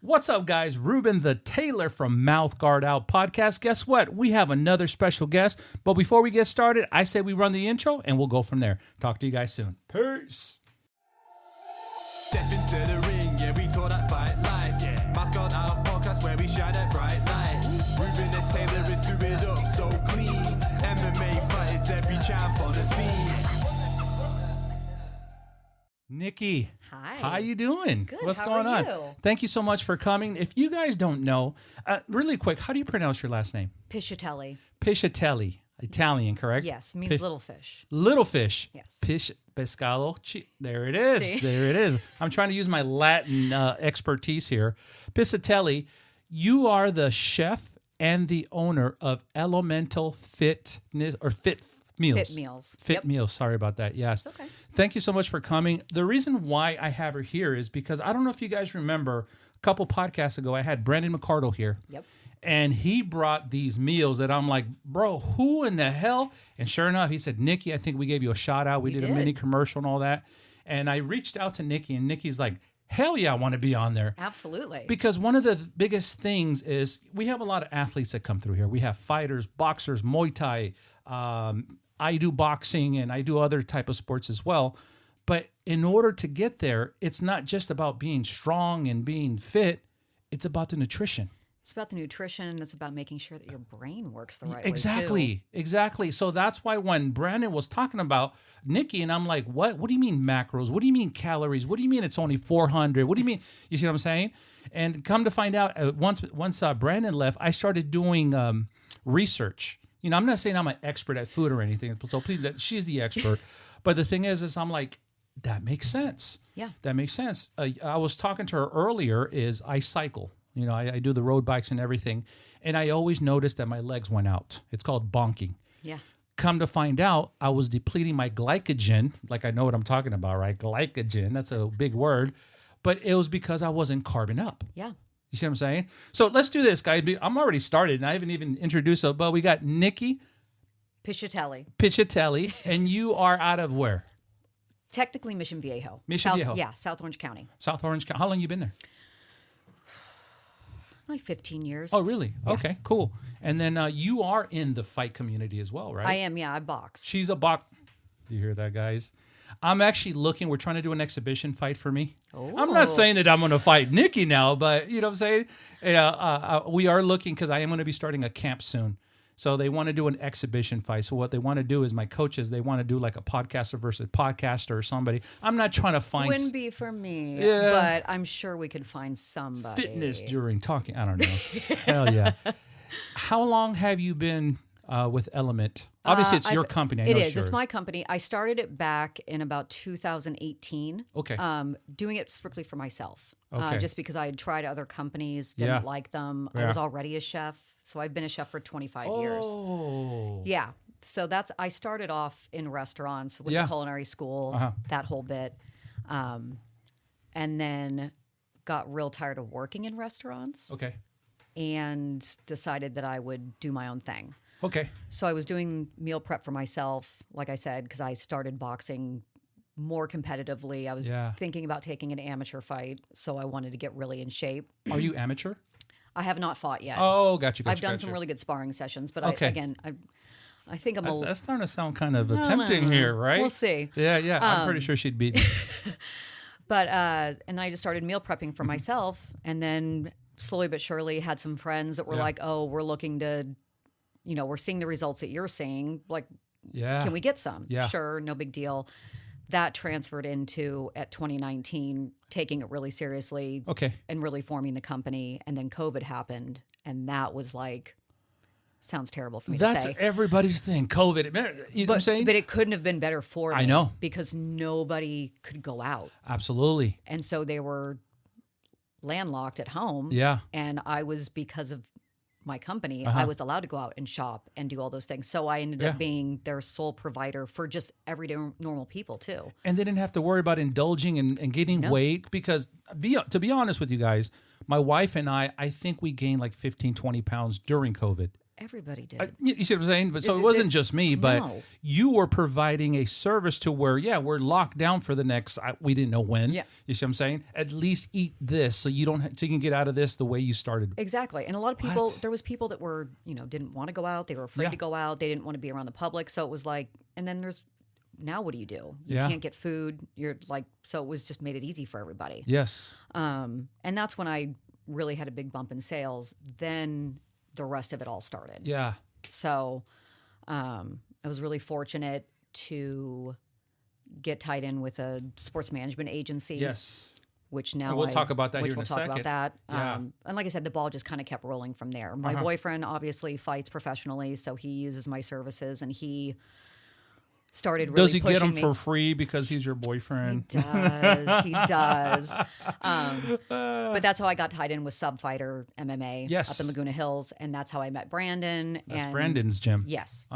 What's up, guys? Ruben the Taylor from MouthGuard Out Podcast. Guess what? We have another special guest. But before we get started, I say we run the intro and we'll go from there. Talk to you guys soon. Peace. Step into the ring, yeah, we taught that fight life. Yeah. MouthGuard Out Podcast where we shine that bright light. Ruben the Taylor is do it up so clean. MMA fighters, every champ on the scene. Nicci. Hi. How you doing? Good. What's How going are on? you? Thank you so much for coming. If you guys don't know, really quick, how do you pronounce your last name? Piscitelli. Piscitelli. Italian, correct? Yes, means little fish. Little fish. Yes. Pescado. There it is. See? There it is. I'm trying to use my Latin expertise here. Piscitelli, you are the chef and the owner of Elemental Fitness or Fit Meals. Fit Meals. Fit Yep. Meals. Sorry about that. Yes. It's okay. Thank you so much for coming. The reason why I have her here is because I don't know if you guys remember a couple podcasts ago, I had Brandon McCardle here. Yep. And he brought these meals that I'm like, bro, who in the hell? And sure enough, he said, Nicci, I think we gave you a shout out. We did a mini commercial and all that. And I reached out to Nicci, and Nicci's like, hell yeah, I want to be on there. Absolutely. Because one of the biggest things is we have a lot of athletes that come through here. We have fighters, boxers, Muay Thai. I do boxing and I do other type of sports as well. But in order to get there, it's not just about being strong and being fit. It's about the nutrition. It's about the nutrition, and it's about making sure that your brain works the right way, Exactly. So that's why when Brandon was talking about Nicci, and I'm like, what? What do you mean macros? What do you mean calories? What do you mean it's only 400? What do you mean? You see what I'm saying? And come to find out, once Brandon left, I started doing research. You know, I'm not saying I'm an expert at food or anything. So please, she's the expert. But the thing is I'm like, that makes sense. Yeah. That makes sense. I was talking to her earlier. I cycle. You know, I do the road bikes and everything. And I always noticed that my legs went out. It's called bonking. Yeah. Come to find out, I was depleting my glycogen. Like, I know what I'm talking about, right? Glycogen. That's a big word. But it was because I wasn't carbing up. Yeah. You see what I'm saying? So let's do this, guys. I'm already started, and I haven't even introduced her. But we got Nicci Piscitelli. And you are out of where? Technically Mission Viejo. Viejo. Yeah, South Orange County. South Orange County. How long you been there? Like 15 years. Oh, really? Yeah. Okay, cool. And then you are in the fight community as well, right? I am, yeah. I box. She's a box. Do you hear that, guys? I'm actually looking. We're trying to do an exhibition fight for me. Oh. I'm not saying that I'm going to fight Nicci now, but you know what I'm saying? We are looking because I am going to be starting a camp soon. So they want to do an exhibition fight. So what they want to do is my coaches, they want to do like a podcaster versus podcaster or somebody. I'm not trying to find... Wouldn't be for me, Yeah. but I'm sure we could find somebody. fitness during talking. I don't know. Hell yeah. How long have you been with Element? Obviously, it's your company. I know It is. yours. It's my company. I started it back in about 2018. Okay. Doing it strictly for myself. Okay. Just because I had tried other companies, Yeah. didn't like them. I Yeah. was already a chef. So I've been a chef for 25 years. Oh. Yeah. So I started off in restaurants, went Yeah. to culinary school, that whole bit. And then got real tired of working in restaurants Okay. and decided that I would do my own thing. Okay. So I was doing meal prep for myself, like I said, because I started boxing more competitively. I was thinking about taking an amateur fight, so I wanted to get really in shape. Are you amateur? I have not fought yet. Oh, got you. I've done some really good sparring sessions, but Okay. I think I'm a That's starting to sound kind of tempting here, right? We'll see. Yeah. I'm pretty sure she'd beat me. But and then I just started meal prepping for myself, and then slowly but surely had some friends that were like, "Oh, we're looking to, we're seeing the results that you're seeing. Like, Yeah. can we get some? Yeah. Sure, no big deal." That transferred into at 2019 taking it really seriously, Okay. and really forming the company, and then COVID happened, and that was like, sounds terrible for me to say. That's everybody's thing. COVID. You know what I'm saying? But it couldn't have been better for me. I know. Because nobody could go out. Absolutely. And so they were landlocked at home. Yeah. And I was, because of my company, I was allowed to go out and shop and do all those things. So I ended up being their sole provider for just everyday normal people too. And they didn't have to worry about indulging and gaining weight because, to be honest with you guys, my wife and I think we gained like 15, 20 pounds during COVID. Everybody did. You see what I'm saying? But so it wasn't just me, but No. you were providing a service to where, we're locked down for the next, we didn't know when. Yeah. You see what I'm saying? At least eat this so you don't, so you can get out of this the way you started. Exactly. And a lot of people, What? there was people that were, didn't want to go out. They were afraid Yeah. to go out. They didn't want to be around the public. So it was like, and then now what do? You Yeah. can't get food. You're like, so it was just made it easy for everybody. Yes. And that's when I really had a big bump in sales. Then the rest of it all started. Yeah. So I was really fortunate to get tied in with a sports management agency. Yes. Which now And we'll talk about that which here in we'll a talk second. about that. Yeah. And like I said, the ball just kind of kept rolling from there. My boyfriend obviously fights professionally, so he uses my services, and he started really Does he get pushing them me. for free because he's your boyfriend? He does. But that's how I got tied in with Sub Fighter MMA Yes. up in Laguna Hills, and that's how I met Brandon. That's and Brandon's gym. Yes.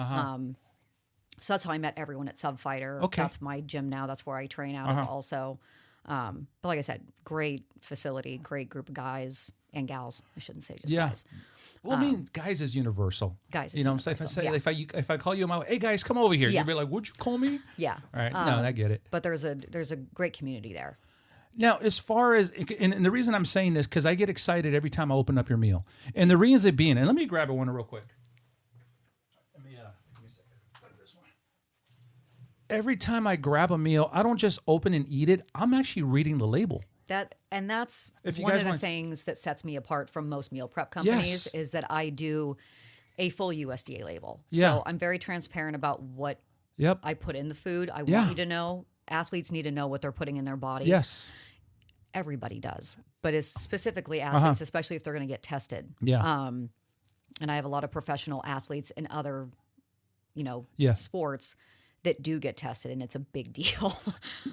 So that's how I met everyone at Sub Fighter. Okay. That's my gym now. That's where I train out of also. But like I said, great facility, great group of guys and gals. I shouldn't say just guys. Well, I mean, guys is universal. Guys is you know what I'm universal, saying? yeah. If I call you, hey guys, come over here. Yeah. You'd be like, would you call me? Yeah. All right. No, I get it. But there's a great community there. Now, as far as, and the reason I'm saying this, because I get excited every time I open up your meal. And the reason being, and let me grab one real quick. Let me give me a second. Put this one. Every time I grab a meal, I don't just open and eat it. I'm actually reading the label. That's If you one guys of the want- things that sets me apart from most meal prep companies Yes. is that I do a full USDA label. Yeah. So I'm very transparent about what Yep. I put in the food. I Yeah. want you to know. Athletes need to know what they're putting in their body. Yes. Everybody does. But it's specifically athletes, especially if they're going to get tested. Yeah. And I have a lot of professional athletes in other, Yeah. sports that do get tested, and it's a big deal.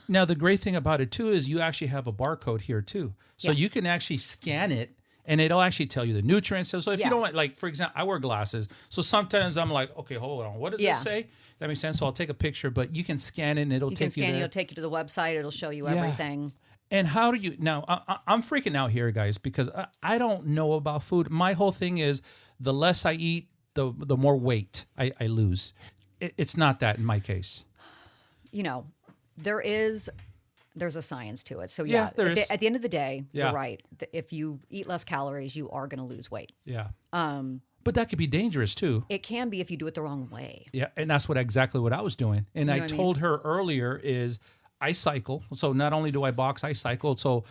Now, the great thing about it, too, is you actually have a barcode here, too. So Yeah. you can actually scan it, and it'll actually tell you the nutrients. So if you Yeah. don't want, like, for example, I wear glasses. So sometimes I'm like, okay, hold on. What does Yeah. this say? That makes sense. So I'll take a picture, but you can scan it, and it'll You take can scan you it, there. it'll take you to the website, it'll show you Yeah. everything. And how do you now? I'm freaking out here, guys, because I don't know about food. My whole thing is the less I eat, the more weight I lose. It's not that in my case. There's a science to it. So Yeah, there is. at the end of the day, Yeah. you're right. If you eat less calories, you are going to lose weight. Yeah. But that could be dangerous too. It can be if you do it the wrong way. Yeah, and that's exactly what I was doing. And know I what I mean? told her earlier is I cycle. So not only do I box, I cycle. So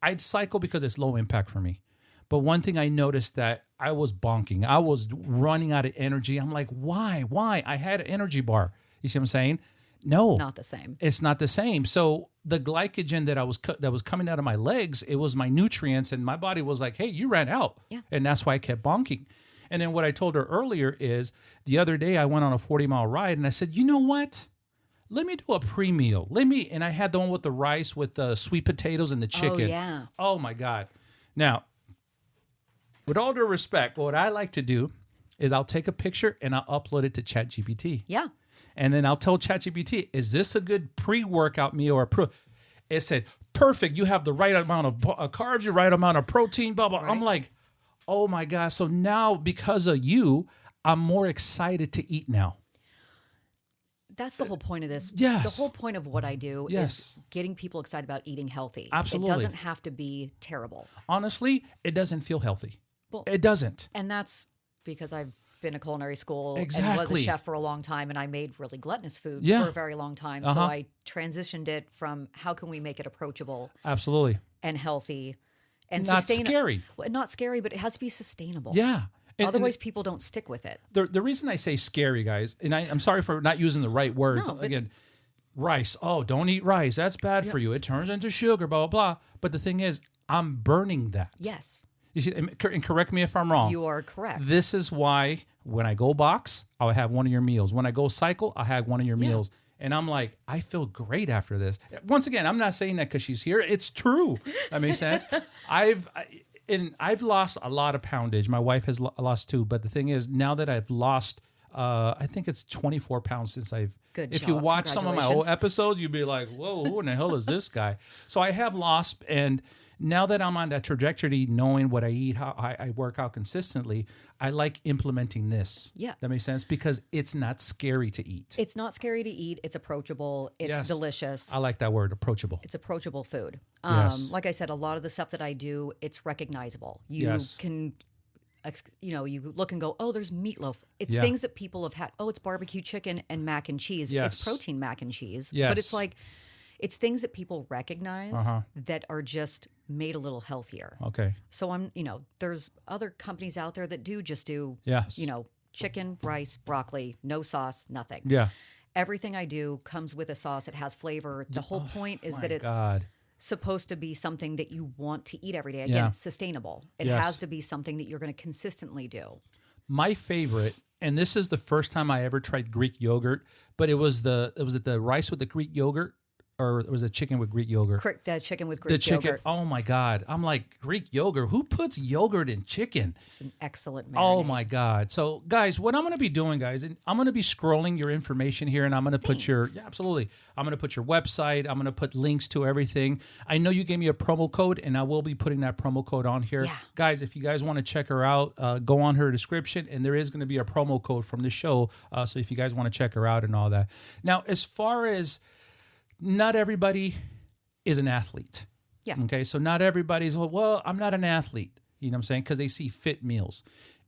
I'd cycle because it's low impact for me. But one thing I noticed that I was bonking. I was running out of energy. I'm like, why? Why? I had an energy bar. You see what I'm saying? No. Not the same. It's not the same. So the glycogen that was coming out of my legs, it was my nutrients, and my body was like, hey, you ran out. Yeah. And that's why I kept bonking. And then what I told her earlier is the other day I went on a 40-mile ride, and I said, you know what? Let me do a pre-meal. And I had the one with the rice with the sweet potatoes and the chicken. Oh, yeah. Oh, my God. Now, with all due respect, what I like to do is I'll take a picture and I'll upload it to ChatGPT. Yeah. And then I'll tell ChatGPT, is this a good pre-workout meal or It said, perfect. You have the right amount of carbs, the right amount of protein, blah, blah. Right. I'm like, oh my gosh. So now because of you, I'm more excited to eat now. That's the whole point of this. Yes. The whole point of what I do Yes. is getting people excited about eating healthy. Absolutely. It doesn't have to be terrible. Honestly, it doesn't feel healthy. Well, It doesn't. And that's because I've been to culinary school and was Exactly. a chef for a long time, and I made really gluttonous food Yeah. for a very long time. So I transitioned it from how can we make it approachable Absolutely. and healthy and Not sustainable. scary. Well, not scary, but it has to be sustainable. Yeah. And Otherwise, people don't stick with it. the reason I say scary, guys, and I'm sorry for not using the right words. No, but- Again, rice. Oh, don't eat rice. That's bad for you. It turns into sugar, blah, blah, blah. But the thing is, I'm burning that. Yes, You see, and correct me if I'm wrong. you are correct. This is why when I go box, I'll have one of your meals. When I go cycle, I'll have one of your meals. And I'm like, I feel great after this. Once again, I'm not saying that because she's here. It's true. That makes sense. I've lost a lot of poundage. My wife has lost too. But the thing is, now that I've lost I think it's 24 pounds since I've. Good If you job. watch some of my old Congratulations. episodes, you'd be like, "Whoa, who in the hell is this guy?" So I have lost, and now that I'm on that trajectory, knowing what I eat, how I work out consistently, I like implementing this. Yeah. That makes sense because it's not scary to eat. It's not scary to eat. It's approachable. It's Yes. delicious. I like that word, approachable. It's approachable food. Yes. Like I said, a lot of the stuff that I do, it's recognizable. You Yes. can, you look and go, oh, there's meatloaf. It's Yeah. things that people have had. Oh, it's barbecue chicken and mac and cheese. Yes. It's protein mac and cheese. Yes. But it's like, it's things that people recognize Uh-huh. that are just made a little healthier. Okay. So there's other companies out there that just do, Yes. chicken, rice, broccoli, no sauce, nothing. Yeah. Everything I do comes with a sauce. It has flavor. The whole point is that it's God. supposed to be something that you want to eat every day. Again, Yeah. sustainable. It Yes. has to be something that you're going to consistently do. My favorite, and this is the first time I ever tried Greek yogurt, but it was the rice with the Greek yogurt, or it was the chicken with Greek yogurt. The chicken with The Greek chicken. yogurt. Oh my God! I'm like, Greek yogurt. Who puts yogurt in chicken? It's an excellent marinade. Oh my God! So guys, what I'm going to be doing, guys, and I'm going to be scrolling your information here, and I'm going to put absolutely. I'm going to put your website. I'm going to put links to everything. I know you gave me a promo code, and I will be putting that promo code on here, Yeah. guys. If you guys want to check her out, go on her description, and there is going to be a promo code from the show. So if you guys want to check her out and all that. Now, as far as not everybody is an athlete. Yeah. Okay. So not everybody's, well, I'm not an athlete. You know what I'm saying? Because they see fit meals.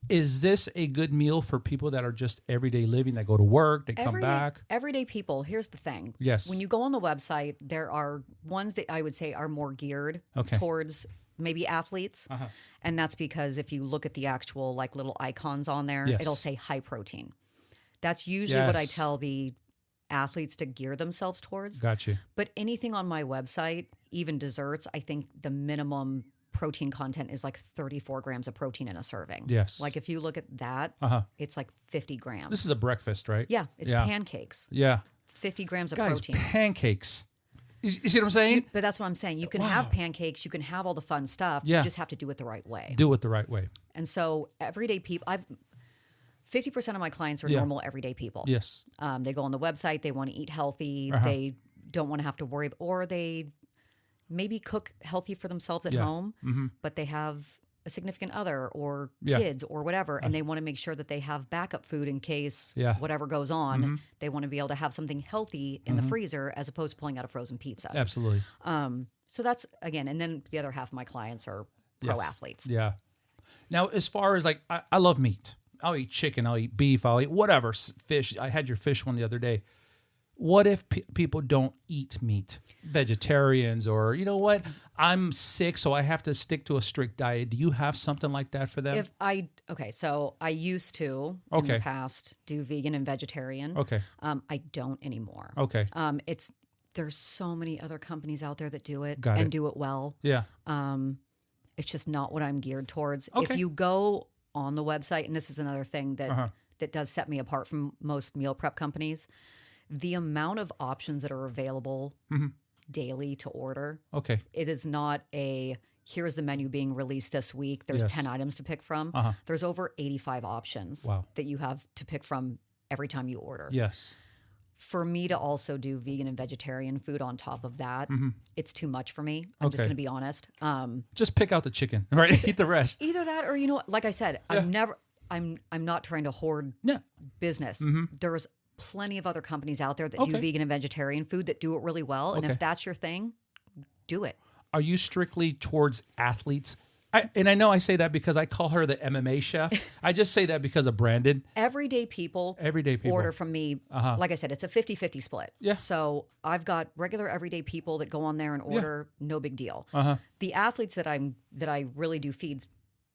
Is this a good meal for people that are just everyday living, that go to work, they come back? Everyday people. Here's the thing. Yes. When you go on the website, there are ones that I would say are more geared Okay. towards maybe athletes. And that's because if you look at the actual little icons on there, Yes. it'll say high protein. That's usually what I Yes. tell the athletes to gear themselves towards. Got you. But anything on my website, even desserts, I think the minimum protein content is like 34 grams of protein in a serving. Yes. Like if you look at that, it's like 50 grams. This is a breakfast, right? Yeah, it's pancakes. Yeah. 50 grams of Guys, protein. pancakes. You see what I'm saying? But that's what I'm saying. You can have pancakes, you can have all the fun stuff. Yeah. You just have to do it the right way. Do it the right way. And so everyday people, 50% of my clients are Yeah. normal everyday people. Yes. They go on the website, they want to eat healthy, they don't want to have to worry, or they maybe cook healthy for themselves at Yeah. home, but they have a significant other or Yeah. kids or whatever, and they want to make sure that they have backup food in case Yeah. whatever goes on. They want to be able to have something healthy in the freezer as opposed to pulling out a frozen pizza. Absolutely. So that's, again, and then the other half of my clients are pro athletes. Yeah. Now, as far as I love meat. I'll eat chicken. I'll eat beef. I'll eat whatever. Fish. I had your fish one the other day. What if people don't eat meat? Vegetarians, or you know what? I'm sick, so I have to stick to a strict diet. Do you have something like that for them? So I used to in the past do vegan and vegetarian. Okay. I don't anymore. Okay. There's so many other companies out there that do it Got and it. do it well. Yeah. It's just not what I'm geared towards. Okay. If you go on the website, and this is another thing that that does set me apart from most meal prep companies, the amount of options that are available daily to order. Okay. It is not here's the menu being released this week. There's Yes. 10 items to pick from. There's over 85 options that you have to pick from every time you order. Yes. For me to also do vegan and vegetarian food on top of that, it's too much for me. I'm just Okay. going to be honest. Just pick out the chicken, right? Eat the rest. Either that, or like I said, I'm not trying to hoard Yeah. business. There's plenty of other companies out there that do Okay. vegan and vegetarian food that do it really well. And Okay. if that's your thing, do it. Are you strictly towards athletes? And I know I say that because I call her the MMA chef. I just say that because of Brandon. Everyday people order from me. Like I said, it's a 50-50 split. Yeah. So I've got regular everyday people that go on there and order, no big deal. The athletes that I really do feed,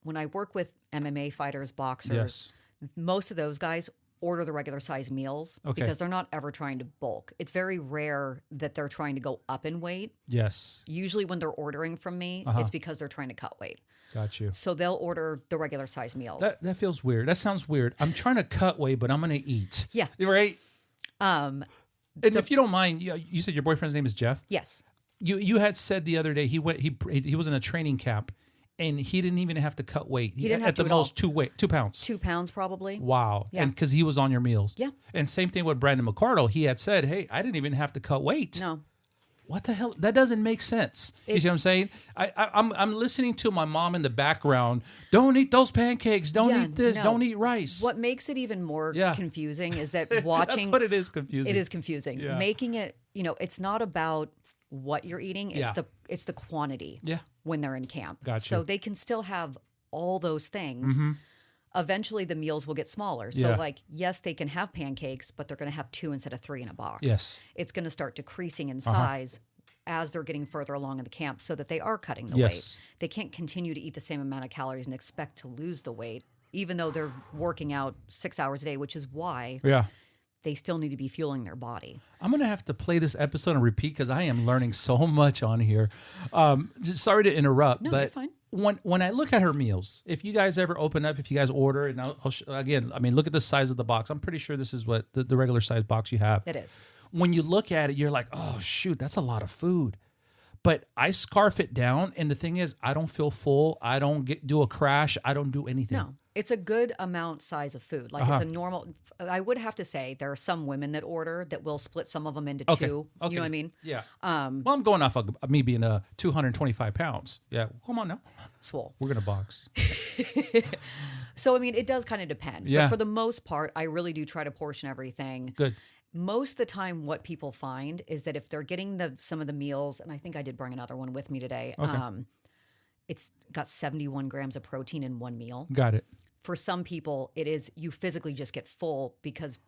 when I work with MMA fighters, boxers, most of those guys order the regular size meals because they're not ever trying to bulk. It's very rare that they're trying to go up in weight. Yes. Usually when they're ordering from me, it's because they're trying to cut weight. Got you. So they'll order the regular size meals. That feels weird. That sounds weird. I'm trying to cut weight, but I'm going to eat. Yeah. Right? And if you don't mind, you said your boyfriend's name is Jeff? Yes. You had said the other day he was in a training camp, And he didn't even have to cut weight. He didn't have at the to at most all. 2 pounds. 2 pounds probably. Wow. Yeah. And because he was on your meals. Yeah. And same thing with Brandon McCardle. He had said, hey, I didn't even have to cut weight. No. What the hell? That doesn't make sense. You see what I'm saying? I'm listening to my mom in the background. Don't eat those pancakes. Don't eat this. no. Don't eat rice. What makes it even more confusing is that watching. That's what it is confusing. It is confusing. Yeah. Making it, it's not about what you're eating. It's Yeah. it's the quantity. Yeah. When they're in camp. Gotcha. So they can still have all those things. Eventually the meals will get smaller. So Yeah. yes, they can have pancakes, but they're going to have 2 instead of 3 in a box. Yes. It's going to start decreasing in size as they're getting further along in the camp so that they are cutting the Yes. weight. They can't continue to eat the same amount of calories and expect to lose the weight, even though they're working out 6 hours a day, which is why Yeah. they still need to be fueling their body. I'm going to have to play this episode and repeat because I am learning so much on here. Sorry to interrupt, No, but you're fine. when I look at her meals, if you guys ever open up, if you guys order, and again, I mean, look at the size of the box. I'm pretty sure this is what the regular size box you have. It is. When you look at it, you're like, oh, shoot, that's a lot of food. But I scarf it down, and the thing is, I don't feel full. I don't do a crash. I don't do anything. No, it's a good amount size of food. Like it's a normal. I would have to say there are some women that order that will split some of them into two. You know what I mean? Yeah. Well, I'm going off of me being 225 pounds. Yeah. Come on now. Swole. We're going to box. So, I mean, it does kind of depend. Yeah. But for the most part, I really do try to portion everything. Good. Most of the time, what people find is that if they're getting some of the meals, and I think I did bring another one with me today, it's got 71 grams of protein in one meal. Got it. For some people, it is you physically just get full because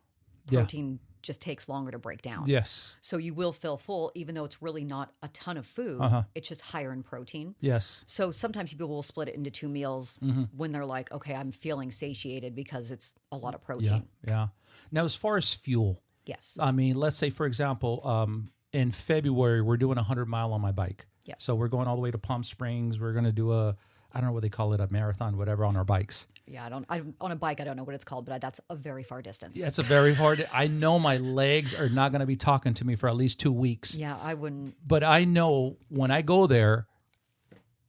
protein just takes longer to break down. Yes. So you will feel full, even though it's really not a ton of food. It's just higher in protein. Yes. So sometimes people will split it into 2 meals when they're like, okay, I'm feeling satiated because it's a lot of protein. Yeah. Now, as far as fuel, Yes. I mean, let's say, for example, in February, we're doing 100-mile on my bike. Yes. So we're going all the way to Palm Springs. We're going to do I don't know what they call it, a marathon, whatever, on our bikes. Yeah, on a bike, I don't know what it's called, but that's a very far distance. Yeah, it's a very hard. I know my legs are not going to be talking to me for at least 2 weeks. Yeah, I wouldn't. But I know when I go there,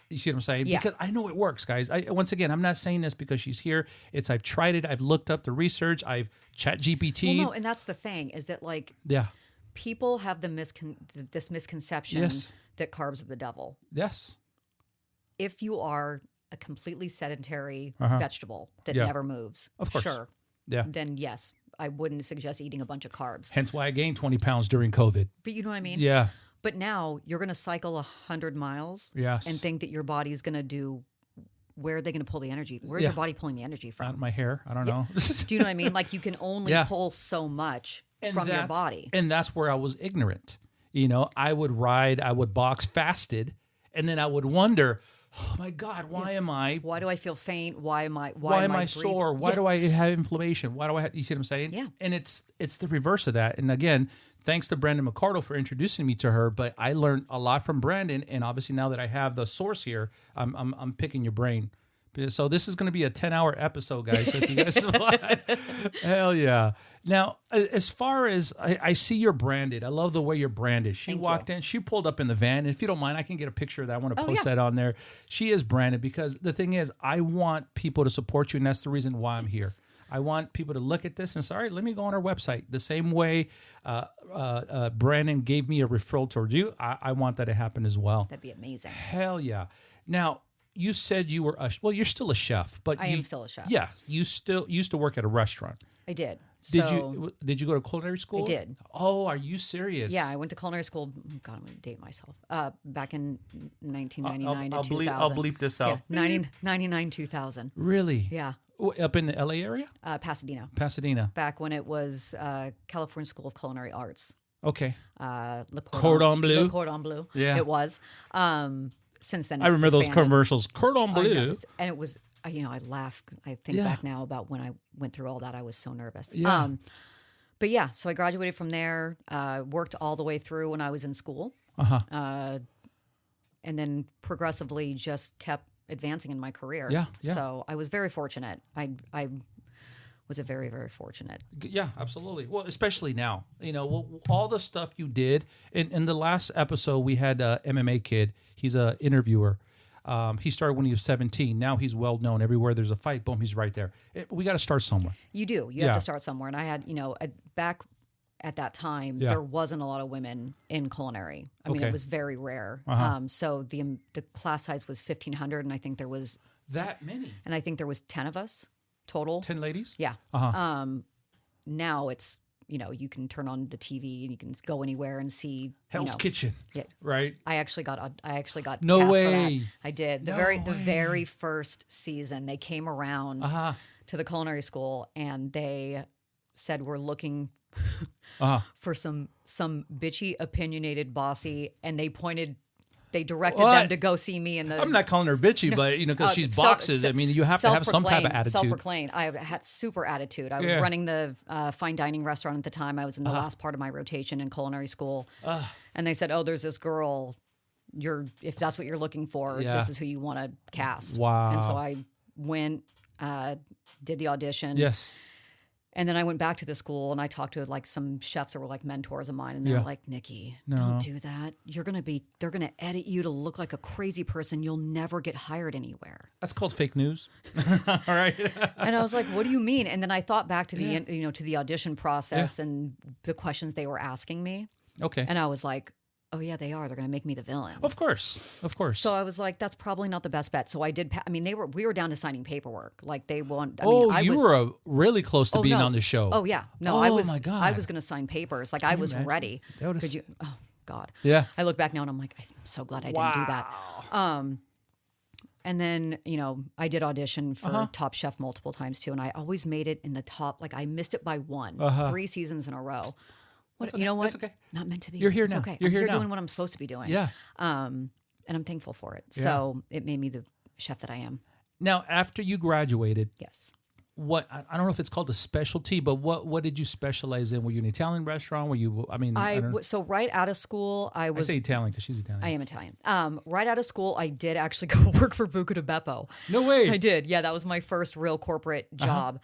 you see what I'm saying? Yeah. Because I know it works, guys. Once again, I'm not saying this because she's here. I've tried it. I've looked up the research. I've chat GPT. Well, no, and that's the thing is that like Yeah. people have this misconception Yes. that carbs are the devil. Yes. If you are a completely sedentary vegetable that never moves, Of course. sure, Yeah. then yes, I wouldn't suggest eating a bunch of carbs. Hence why I gained 20 pounds during COVID. But you know what I mean? Yeah. But now you're going to cycle 100 miles Yes. and think that your body's going to do. Where are they going to pull the energy? Where's Yeah. your body pulling the energy Out from? of my hair. I don't know. Do you know what I mean? Like you can only pull so much from your body. And that's where I was ignorant. You know, I would ride, I would box fasted, and then I would wonder, oh my God, why am I? Why do I feel faint? Why am I sore? Why do I have inflammation? Why do I have, you see what I'm saying? Yeah. And it's the reverse of that. And again, thanks to Brandon McCardle for introducing me to her, but I learned a lot from Brandon. And obviously now that I have the source here, I'm picking your brain. So this is going to be a 10-hour episode, guys. So if you guys want, hell yeah. Now, as far as I see you're branded, I love the way you're branded. She walked in, she pulled up in the van. And if you don't mind, I can get a picture of that. I want to post that on there. She is branded because the thing is, I want people to support you, and that's the reason why I'm here. I want people to look at this and say, all right, let me go on our website. The same way Brandon gave me a referral toward you, I want that to happen as well. That'd be amazing. Hell yeah. Now, you said you were you're still a chef, but I am still a chef. Yeah, you still used to work at a restaurant. I did. Did So, you go to culinary school? I did. Oh, are you serious? Yeah, I went to culinary school. God, I'm going to date myself. Back in 1999 I'll to 2000. I'll bleep this out. Yeah, 99, 2000. Really? Yeah, Up in the LA area? Pasadena. Pasadena. Back when it was California School of Culinary Arts. Okay. Le Cordon Bleu. Le Cordon Bleu. Yeah. It was. Since then, I remember those disbanded. commercials. Cordon I know. Bleu. And it was, I laugh. I think back now about when I went through all that. I was so nervous. Yeah. But yeah, so I graduated from there, worked all the way through when I was in school. And then progressively just kept advancing in my career. Yeah. So I was very fortunate. I was a very, very fortunate. Yeah, absolutely. Well, especially now, all the stuff you did in the last episode, we had a MMA kid. He's a interviewer. He started when he was 17. Now he's well known everywhere. There's a fight. Boom, he's right there. We got to start somewhere. You do. You have to start somewhere. And I had, back at that time, there wasn't a lot of women in culinary. I mean, it was very rare. So the class size was 1,500, and I think there was that many. And I think there was 10 of us total. 10 ladies. Yeah. Now it's you can turn on the TV and you can go anywhere and see Hell's Kitchen. Yeah. Right. I actually got no cast way. For that. I did. The very first season they came around to the culinary school and they said we're looking for some bitchy, opinionated bossy, and they directed them to go see me in the. I'm not calling her bitchy, but because she's boxes. I mean, you have to have some type of attitude. Self-proclaimed. I had super attitude. I was running the fine dining restaurant at the time. I was in the last part of my rotation in culinary school, and they said, "Oh, there's this girl. If that's what you're looking for, this is who you want to cast." Wow. And so I went, did the audition. Yes. And then I went back to the school and I talked to like some chefs that were like mentors of mine, and they were like, "Nicci, don't do that. They're gonna edit you to look like a crazy person. You'll never get hired anywhere." That's called fake news. All right. And I was like, "What do you mean?" And then I thought back to the audition process and the questions they were asking me. Okay. And I was like, "Oh yeah, they are. They're going to make me the villain." Of course. So I was like, "That's probably not the best bet." So I did. We were down to signing paperwork. Like they want. You were really close to being on the show. Oh yeah, no, Oh my God. I was going to sign papers. Like I was ready. Oh God. Yeah. I look back now and I'm like, I'm so glad I didn't do that. And then I did audition for Top Chef multiple times too, and I always made it in the top. Like I missed it by one, 3 seasons in a row. You know what? That's okay. Not meant to be. You're here it's now. Okay. You're I'm here here now. doing what I'm supposed to be doing. Yeah. And I'm thankful for it. Yeah. So it made me the chef that I am. Now, after you graduated, Yes. what I don't know if it's called a specialty, but what did you specialize in? Were you an Italian restaurant? Were you? I mean, So right out of school, I I say Italian because she's Italian. I am Italian. Right out of school, I did actually go work for Buca di Beppo. No way. I did. Yeah, that was my first real corporate job.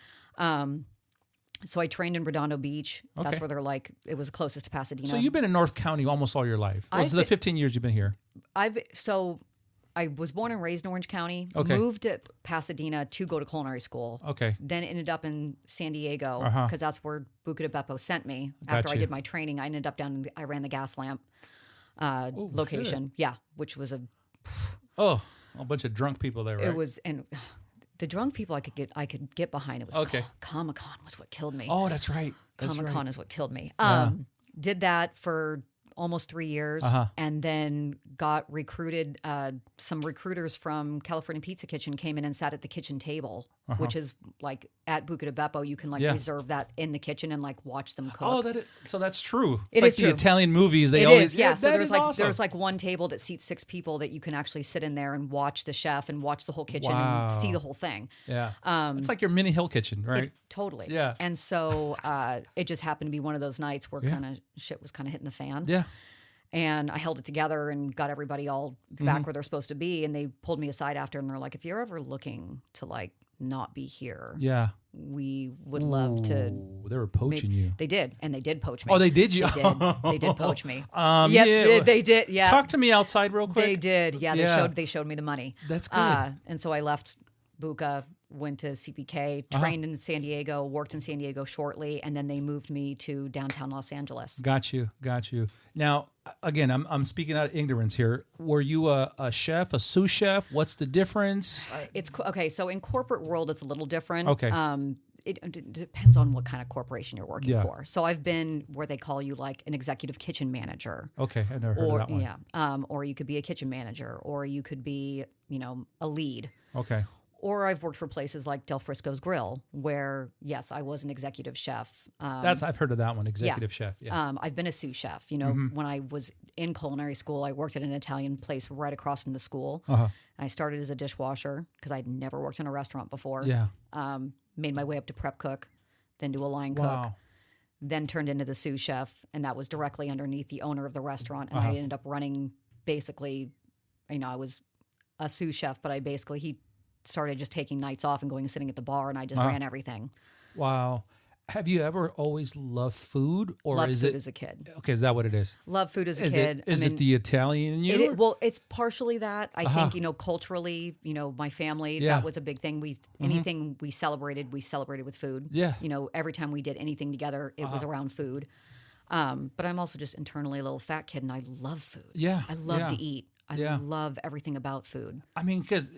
So I trained in Redondo Beach. Okay. That's where they're like, it was closest to Pasadena. So you've been in North County almost all your life. Was the 15 years you've been here? I was born and raised in Orange County, Okay. moved to Pasadena to go to culinary school. Okay. Then ended up in San Diego because that's where Buca di Beppo sent me. After I you. did my training, I ended up I ran the gas lamp location. Good. Yeah, which was A bunch of drunk people there, right? it was, and the drunk people I could get behind. It was Okay. Comic-Con was what killed me. Oh, that's right. Comic-Con is what killed me. Did that for almost 3 years and then got recruited. Some recruiters from California Pizza Kitchen came in and sat at the kitchen table, which is like at Buca di Beppo. You can reserve that in the kitchen and like watch them cook. Oh, so that's true. It It's is like the true. Italian movies. They It always is, yeah. So that there's is like awesome. there's like one table that seats 6 people that you can actually sit in there and watch the chef and watch the whole kitchen Wow. and see the whole thing. Yeah. It's like your mini hill kitchen, right? Totally. Yeah. And so it just happened to be one of those nights where kind of shit was kind of hitting the fan. Yeah. And I held it together and got everybody all back where they're supposed to be. And they pulled me aside after and they're like, if you're ever looking to like not be here, Yeah. we would love to. Ooh, they were poaching you. They did. And they did poach me. Oh, they did you? They did poach me. Yeah. They did. Yeah. Talk to me outside real quick. They did. Yeah. Yeah. They showed me the money. That's good. And so I left Buca, went to CPK, trained in San Diego, worked in San Diego shortly, and then they moved me to downtown Los Angeles. Got you. Now, again, I'm speaking out of ignorance here. Were you a chef, a sous chef? What's the difference? Okay. So in corporate world, it's a little different. Okay. It depends on what kind of corporation you're working Yeah. for. So I've been where they call you like an executive kitchen manager. Okay, I never heard of that one. Yeah. Or you could be a kitchen manager, or you could be, a lead. Okay. Or I've worked for places like Del Frisco's Grill, where yes, I was an executive chef. I've heard of that one, executive chef. Yeah. I've been a sous chef. When I was in culinary school, I worked at an Italian place right across from the school. I started as a dishwasher because I'd never worked in a restaurant before. Yeah. Made my way up to prep cook, then to a line cook, Wow. then turned into the sous chef, and that was directly underneath the owner of the restaurant. And I ended up running basically, I was a sous chef, but he started just taking nights off and going and sitting at the bar, and I just ran everything. Wow. Have you ever always loved food, or Loved is food it as a kid. okay? Is that what it is? Loved food as a Is kid. it it the Italian in you? Well, it's partially that. I think, culturally, my family, Yeah. that was a big thing. Anything we celebrated with food. Yeah. Every time we did anything together, it was around food. But I'm also just internally a little fat kid, and I love food. Yeah, I love yeah. to eat. I Yeah. love everything about food. I mean, because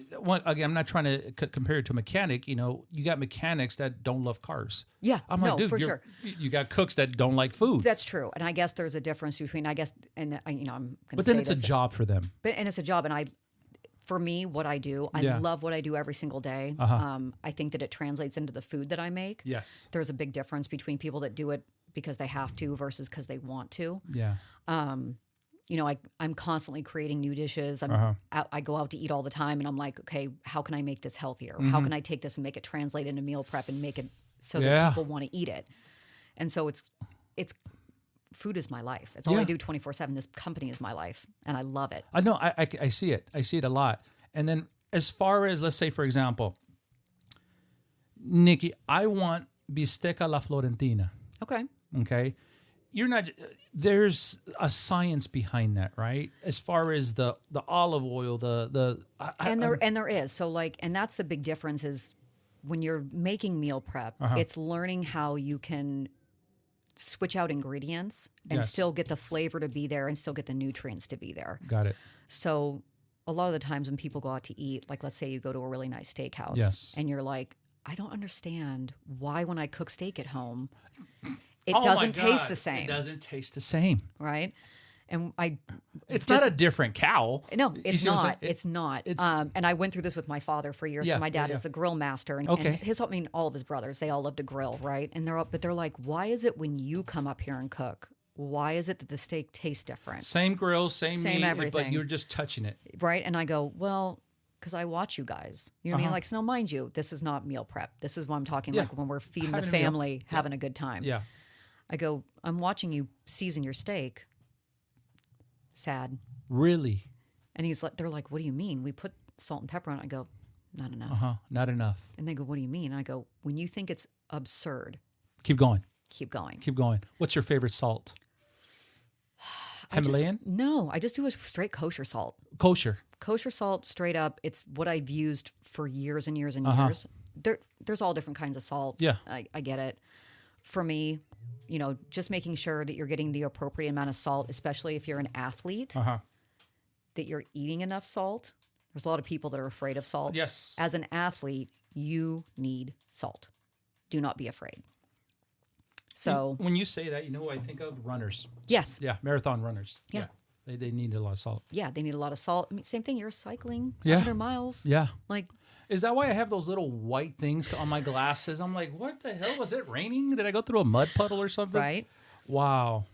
again, I'm not trying to compare it to a mechanic. You got mechanics that don't love cars. Yeah, I'm like, no, dude, for sure. You got cooks that don't like food. That's true. And I guess there's a difference between, I'm going to But then it's a job for them. And it's a job. And for me, what I do, I Yeah. love what I do every single day. I think that it translates into the food that I make. Yes. There's a big difference between people that do it because they have to versus because they want to. Yeah. I'm constantly creating new dishes. I go out to eat all the time, and I'm like, okay, how can I make this healthier? How can I take this and make it translate into meal prep and make it so that people want to eat it? And so it's food is my life. It's all I do 24/7. This company is my life, and I love it. I know. I see it. I see it a lot. And then as far as, let's say, for example, Nicci, I want bistec a la Florentina. Okay. Okay. You're not. There's a science behind that, right? As far as the olive oil, And there is. So and that's the big difference is when you're making meal prep, it's learning how you can switch out ingredients and still get the flavor to be there and still get the nutrients to be there. Got it. So a lot of the times when people go out to eat, like let's say you go to a really nice steakhouse and you're like, I don't understand why when I cook steak at home, it doesn't taste the same. It doesn't taste the same. Right? And it's not a different cow. No, it's not. It's not. And I went through this with my father for years. Yeah, So my dad yeah. is the grill master, and all of his brothers, they all love to grill, right? And they're like, why is it when you come up here and cook, why is it that the steak tastes different? Same grill, same meat, everything, but you're just touching it, right? And I go, well, because I watch you guys. You know what I mean? Like, so now, mind you, this is not meal prep. This is what I'm talking like when we're feeding the family, having a good time. Yeah. I go, I'm watching you season your steak. Sad. Really? And they're like, what do you mean? We put salt and pepper on it. I go, not enough. Not enough. And they go, what do you mean? And I go, when you think it's absurd, Keep going. keep going. Keep going. What's your favorite salt? Himalayan? I just do a straight kosher salt. Kosher. Kosher salt, straight up. It's what I've used for years and years and years. There's all different kinds of salt. Yeah. I get it. For me, just making sure that you're getting the appropriate amount of salt, especially if you're an athlete, that you're eating enough salt. There's a lot of people that are afraid of salt. Yes. As an athlete, you need salt. Do not be afraid. So when you say that, you know who I think of? Runners. Yes. Yeah, marathon runners. Yeah. They need a lot of salt. yeah, they need a lot of salt. I mean, same thing. You're cycling 100 miles. Yeah. Like, Is that why I have those little white things on my glasses? I'm like, what the hell? Was it raining? Did I go through a mud puddle or something? right. Wow.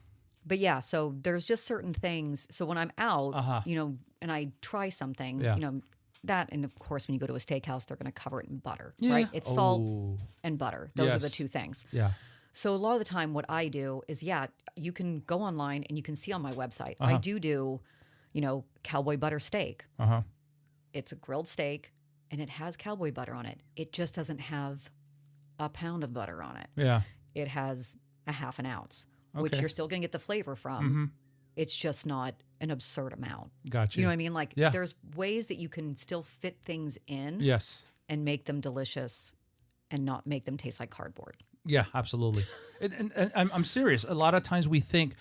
But yeah, so there's just certain things. So when I'm out, and I try something, Yeah. That, and of course, when you go to a steakhouse, they're going to cover it in butter, Yeah. right? It's salt Oh. and butter. Those are the Yes. two things. Yeah. So a lot of the time, what I do is, you can go online and you can see on my website. I do, cowboy butter steak. It's a grilled steak, and it has cowboy butter on it. It just doesn't have a pound of butter on it. Yeah. It has a half an ounce, which Okay. you're still going to get the flavor from. It's just not an absurd amount. Gotcha. You know what I mean? Like, Yeah. there's ways that you can still fit things in Yes. and make them delicious and not make them taste like cardboard. Yeah, absolutely. and I'm serious. A lot of times we think,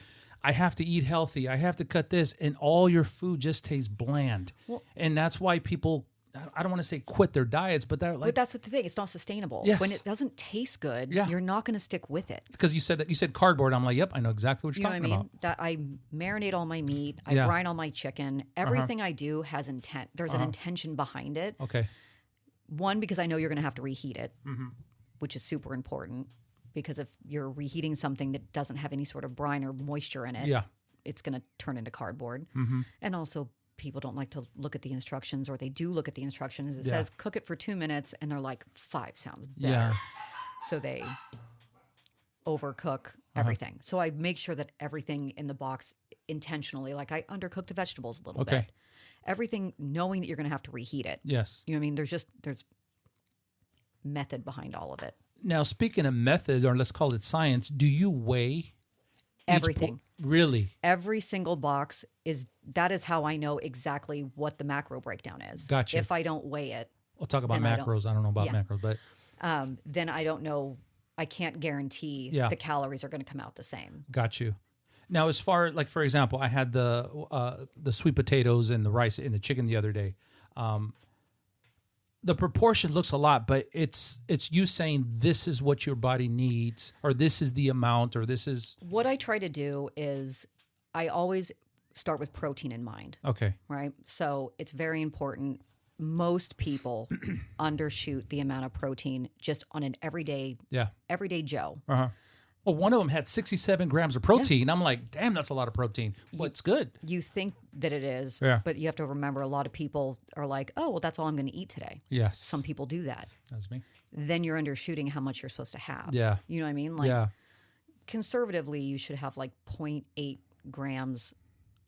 I have to eat healthy. I have to cut this. And all your food just tastes bland. And that's why people, I don't want to say quit their diets, but they're like, But that's what the thing. It's not sustainable. Yes. When it doesn't taste good, Yeah. you're not going to stick with it. because you said cardboard. I'm like, yep, I know exactly what You you're know what I talking mean? about. That I marinate all my meat. I Yeah. brine all my chicken. Everything I do has intent. There's an intention behind it. Okay. One, because I know you're going to have to reheat it, which is super important. Because if you're reheating something that doesn't have any sort of brine or moisture in it, Yeah. it's going to turn into cardboard. And also, people don't like to look at the instructions, or they do look at the instructions. It says cook it for 2 minutes, and they're like, 5 sounds better. Yeah. So they overcook everything. So I make sure that everything in the box intentionally, like I undercook the vegetables a little Okay. bit. Everything, knowing that you're going to have to reheat it. Yes. You know what I mean? There's method behind all of it. Now, speaking of methods, or let's call it science, do you weigh Everything. Really? Every single box that is how I know exactly what the macro breakdown is. Gotcha. If I don't weigh it, We'll talk about macros. I don't know about macros, but then I don't know. I can't guarantee the calories are going to come out the same. got you. Now, as far like for example, I had the sweet potatoes and the rice and the chicken the other day. The proportion looks a lot, but it's you saying this is what your body needs, or this is the amount, or this is what I try to do is I always start with protein in mind. okay. Right. So it's very important. Most people undershoot the amount of protein just on an everyday Joe. Well, one of them had 67 grams of protein. I'm like, damn, that's a lot of protein. Well, it's good. You think that it is, but you have to remember a lot of people are like, oh, well, that's all I'm going to eat today. Yes. Some people do that. That's me. Then you're undershooting how much you're supposed to have. Yeah. You know what I mean? Like, conservatively, you should have like 0.8 grams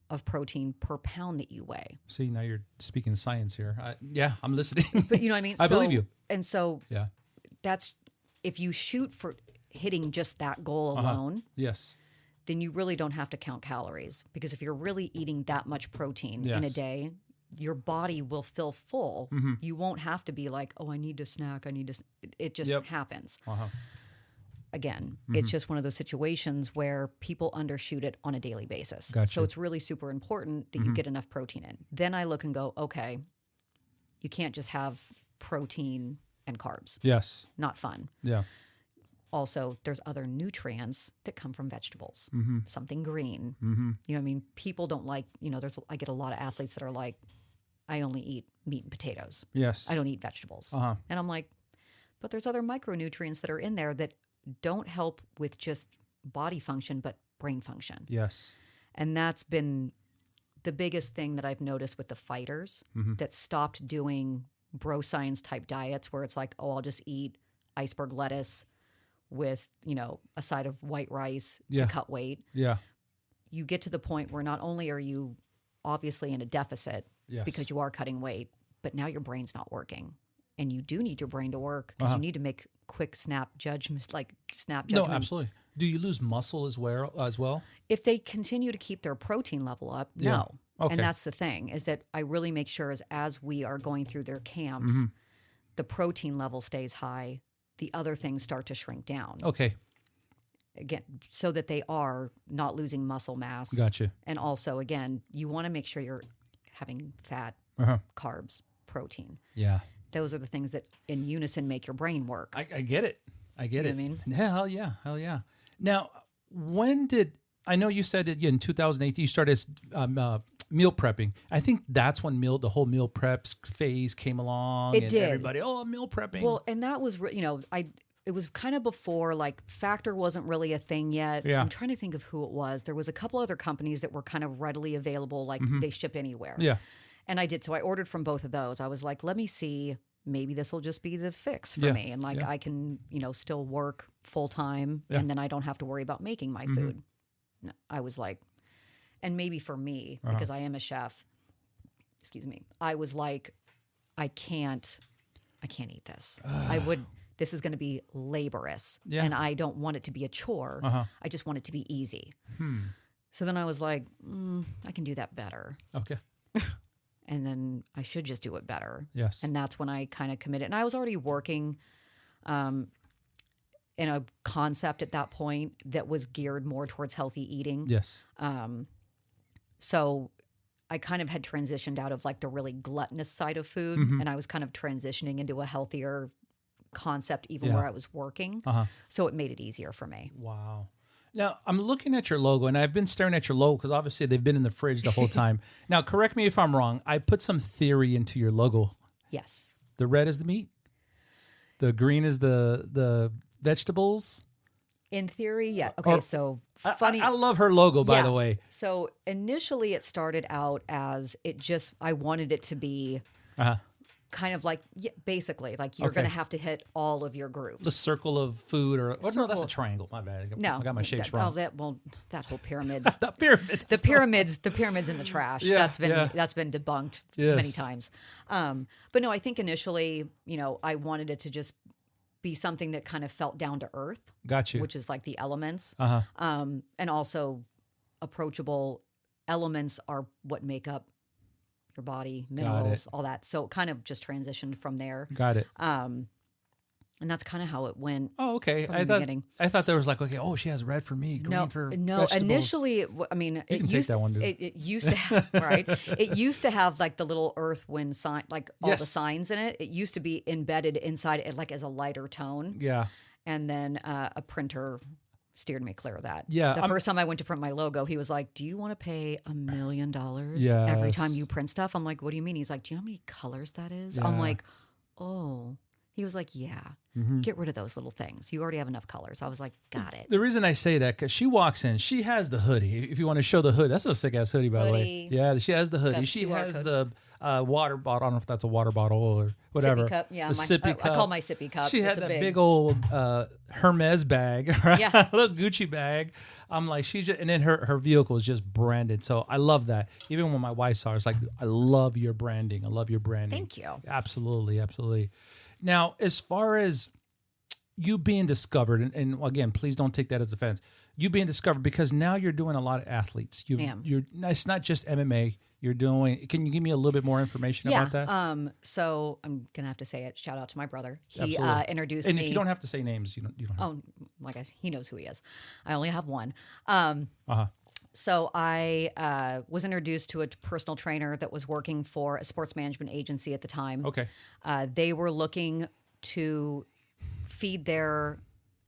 of protein per pound that you weigh. See, now you're speaking science here. I'm listening. But you know what I mean? I believe you. And so Yeah. that's, if you shoot for hitting just that goal alone, Yes. then you really don't have to count calories, because if you're really eating that much protein in a Yes. day, your body will feel full. You won't have to be like, oh, I need to snack. It just happens. Again, it's just one of those situations where people undershoot it on a daily basis. Gotcha. So it's really super important that you get enough protein in. Then I look and go, okay, you can't just have protein and carbs. Yes. Not fun. Yeah. Also, there's other nutrients that come from vegetables, something green. You know what I mean? People don't like, I get a lot of athletes that are like, I only eat meat and potatoes. Yes. I don't eat vegetables. And I'm like, but there's other micronutrients that are in there that don't help with just body function, but brain function. Yes. And that's been the biggest thing that I've noticed with the fighters that stopped doing bro science type diets where it's like, oh, I'll just eat iceberg lettuce with, a side of white rice to cut weight. Yeah. You get to the point where not only are you obviously in a deficit because you are cutting weight, but now your brain's not working. And you do need your brain to work because you need to make quick snap judgments. No, absolutely. Do you lose muscle as well? If they continue to keep their protein level up, no. Okay. And that's the thing, is that I really make sure as we are going through their camps, the protein level stays high. The other things start to shrink down. Okay. Again, so that they are not losing muscle mass. Gotcha. And also, again, you want to make sure you're having fat, carbs, protein. Yeah. Those are the things that in unison make your brain work. I get it. I get it. You know what I mean? Yeah, hell yeah. Now, I know you said that in 2018 you started meal prepping. I think that's when the whole meal preps phase came along. It did. Everybody, meal prepping. Well, and that was, it was kind of before, like, Factor wasn't really a thing yet. Yeah. I'm trying to think of who it was. There was a couple other companies that were kind of readily available, like they ship anywhere. Yeah. And I did. So I ordered from both of those. I was like, let me see. Maybe this will just be the fix for me. And I can, still work full time and then I don't have to worry about making my food. No, I was like, and maybe for me, because I am a chef, I was like, I can't eat this. This is going to be laborious and I don't want it to be a chore. I just want it to be easy. So then I was like, I can do that better. Okay. And then I should just do it better. Yes. And that's when I kind of committed. And I was already working in a concept at that point that was geared more towards healthy eating. Yes. So I kind of had transitioned out of like the really gluttonous side of food. And I was kind of transitioning into a healthier concept even where I was working. So it made it easier for me. Wow. Now, I'm looking at your logo, and I've been staring at your logo because obviously they've been in the fridge the whole time. Now, correct me if I'm wrong. I put some theory into your logo. Yes. The red is the meat. The green is the vegetables. In theory, yeah. Okay, so funny. I love her logo, by the way. So initially it started out as I wanted it to be kind of like, basically, like you're going to have to hit all of your groups. The circle of food no, that's a triangle. My bad. I got my shapes wrong. That whole pyramids. The pyramid. The pyramids in the trash. That's been debunked many times. But no, I think initially, I wanted it to just be something that kind of felt down to earth. Got you. Which is like the elements. And also approachable elements are what make up your body, minerals, all that. So it kind of just transitioned from there. Got it. And that's kind of how it went. Oh, okay. From the beginning. I thought there was like, okay, oh, she has red for me, green for vegetables. Initially, I mean, you can take that one, dude. It used to have, right? It used to have like the little earth, wind sign, like all the signs in it. It used to be embedded inside it, like as a lighter tone. Yeah. And then a printer steered me clear of that. Yeah. The first time I went to print my logo, he was like, "Do you want to pay $1 million every time you print stuff?" I'm like, "What do you mean?" He's like, "Do you know how many colors that is?" Yeah. I'm like, "Oh." He was like, "Yeah, get rid of those little things. You already have enough colors." I was like, "Got it." The reason I say that, because she walks in, she has the hoodie. If you want to show the hood, that's a sick ass hoodie, by the way. Yeah, she has the hoodie. She has the water bottle. I don't know if that's a water bottle or whatever. Sippy cup, yeah. The sippy cup. I call my sippy cup. She had that big old Hermes bag, right? Yeah. A little Gucci bag. I'm like, she's just, and then her vehicle is just branded. So I love that. Even when my wife saw her, it's like, I love your branding. I love your branding. Thank you. Absolutely, absolutely. Now, as far as you being discovered, and again, please don't take that as offense. You being discovered because now you're doing a lot of athletes. It's not just MMA. You're doing. Can you give me a little bit more information about that? So I'm gonna have to say it. Shout out to my brother. He Absolutely. Introduced and me. if you don't have to say names, you don't. Have. Oh, like he knows who he is. I only have one. So I was introduced to a personal trainer that was working for a sports management agency at the time. Okay. They were looking to feed their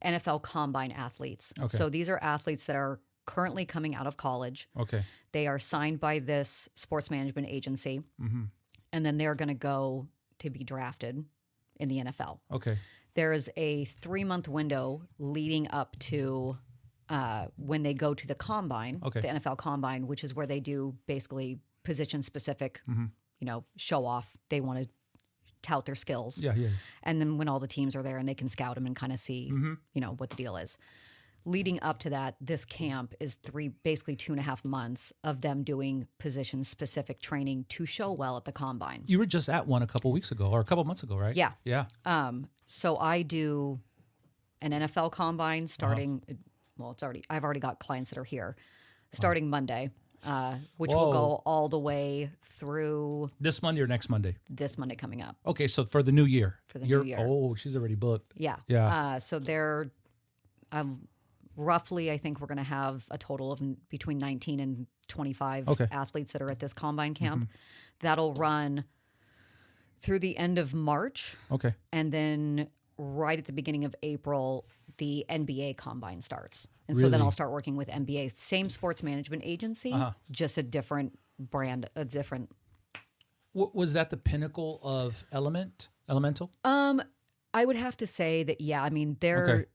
NFL combine athletes. Okay. So these are athletes that are currently coming out of college. Okay. They are signed by this sports management agency, and then they're going to go to be drafted in the NFL. Okay. There is a 3-month window leading up to when they go to the combine, the NFL combine, which is where they do basically position specific, show off. They want to tout their skills. Yeah. And then when all the teams are there and they can scout them and kind of see, what the deal is. Leading up to that, this camp is basically 2.5 months of them doing position specific training to show well at the combine. You were just at one a couple weeks ago or a couple months ago, right? Yeah. Yeah. So I do an NFL combine starting. Well, I've already got clients that are here, starting Monday, which will go all the way through this Monday or next Monday. This Monday coming up. Okay, so for the new year. New year. Oh, she's already booked. Yeah. Yeah. So they're roughly, I think we're going to have a total of between 19 and 25 athletes that are at this combine camp. That'll run through the end of March. Okay. And then right at the beginning of April, the NBA combine starts. And so then I'll start working with NBA. Same sports management agency, just a different brand, a different. Was that the pinnacle of Elemental? I would have to say that, yeah. I mean, they're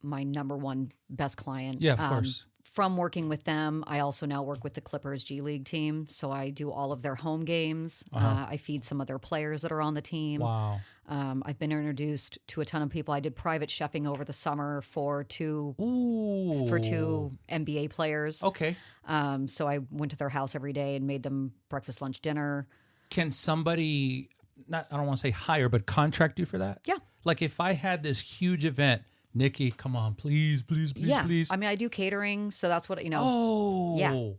my number one best client. Yeah, of course. From working with them, I also now work with the Clippers G League team. So I do all of their home games. I feed some of their players that are on the team. Wow. I've been introduced to a ton of people. I did private chefing over the summer for two NBA players. Okay. So I went to their house every day and made them breakfast, lunch, dinner. Can somebody, I don't want to say hire, but contract you for that? Yeah. Like if I had this huge event, Nicci, come on, please. Yeah. I mean, I do catering, so that's what, Oh. Yeah.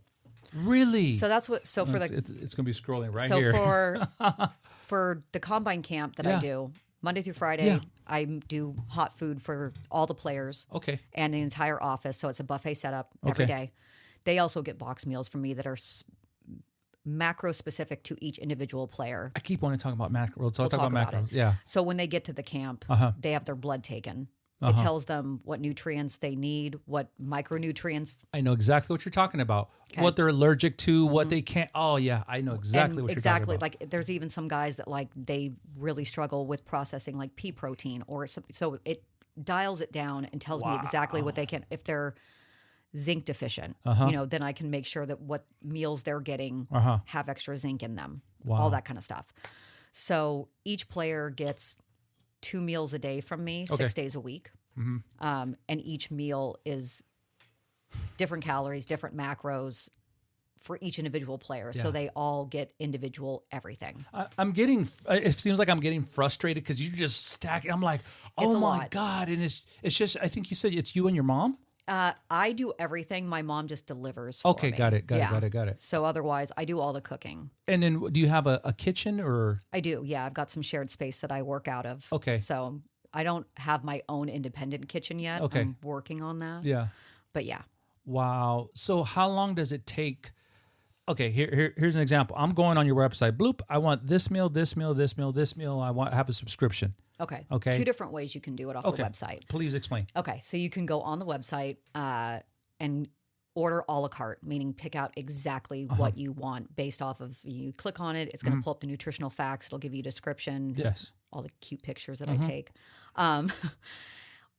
Really? So that's what, so for it's going to be scrolling right so here. for the combine camp that I do, Monday through Friday, I do hot food for all the players. Okay. And the entire office, so it's a buffet setup every day. They also get box meals from me that are macro specific to each individual player. I keep wanting to talk about macro. We'll talk about macros. it. Yeah. So when they get to the camp, they have their blood taken. It tells them what nutrients they need, what micronutrients. I know exactly what you're talking about. Okay. What they're allergic to, what they can't. Oh, yeah. I know exactly what you're talking about. Like there's even some guys that like they really struggle with processing like pea protein or something. So it dials it down and tells me exactly what they can. If they're zinc deficient, then I can make sure that what meals they're getting have extra zinc in them. All that kind of stuff. So each player gets 2 meals a day from me, 6 days a week. And each meal is different calories, different macros, for each individual player. So they all get individual everything. It seems like I'm getting frustrated because you just stack it. I'm like, oh my God. And it's just, I think you said it's you and your mom? I do everything. My mom just delivers for Okay, me. got it. So otherwise, I do all the cooking. And then do you have a kitchen or? I do, yeah. I've got some shared space that I work out of. Okay. So I don't have my own independent kitchen yet. Okay. I'm working on that. Yeah. But yeah. Wow. So how long does it take? Okay, here's an example. I'm going on your website. Bloop. I want this meal, this meal, this meal, this meal. I have a subscription. Okay. 2 different ways you can do it off the website. Please explain. Okay. So you can go on the website and order a la carte, meaning pick out exactly what you want based off of, you click on it. It's going to pull up the nutritional facts. It'll give you a description. Yes. All the cute pictures that I take.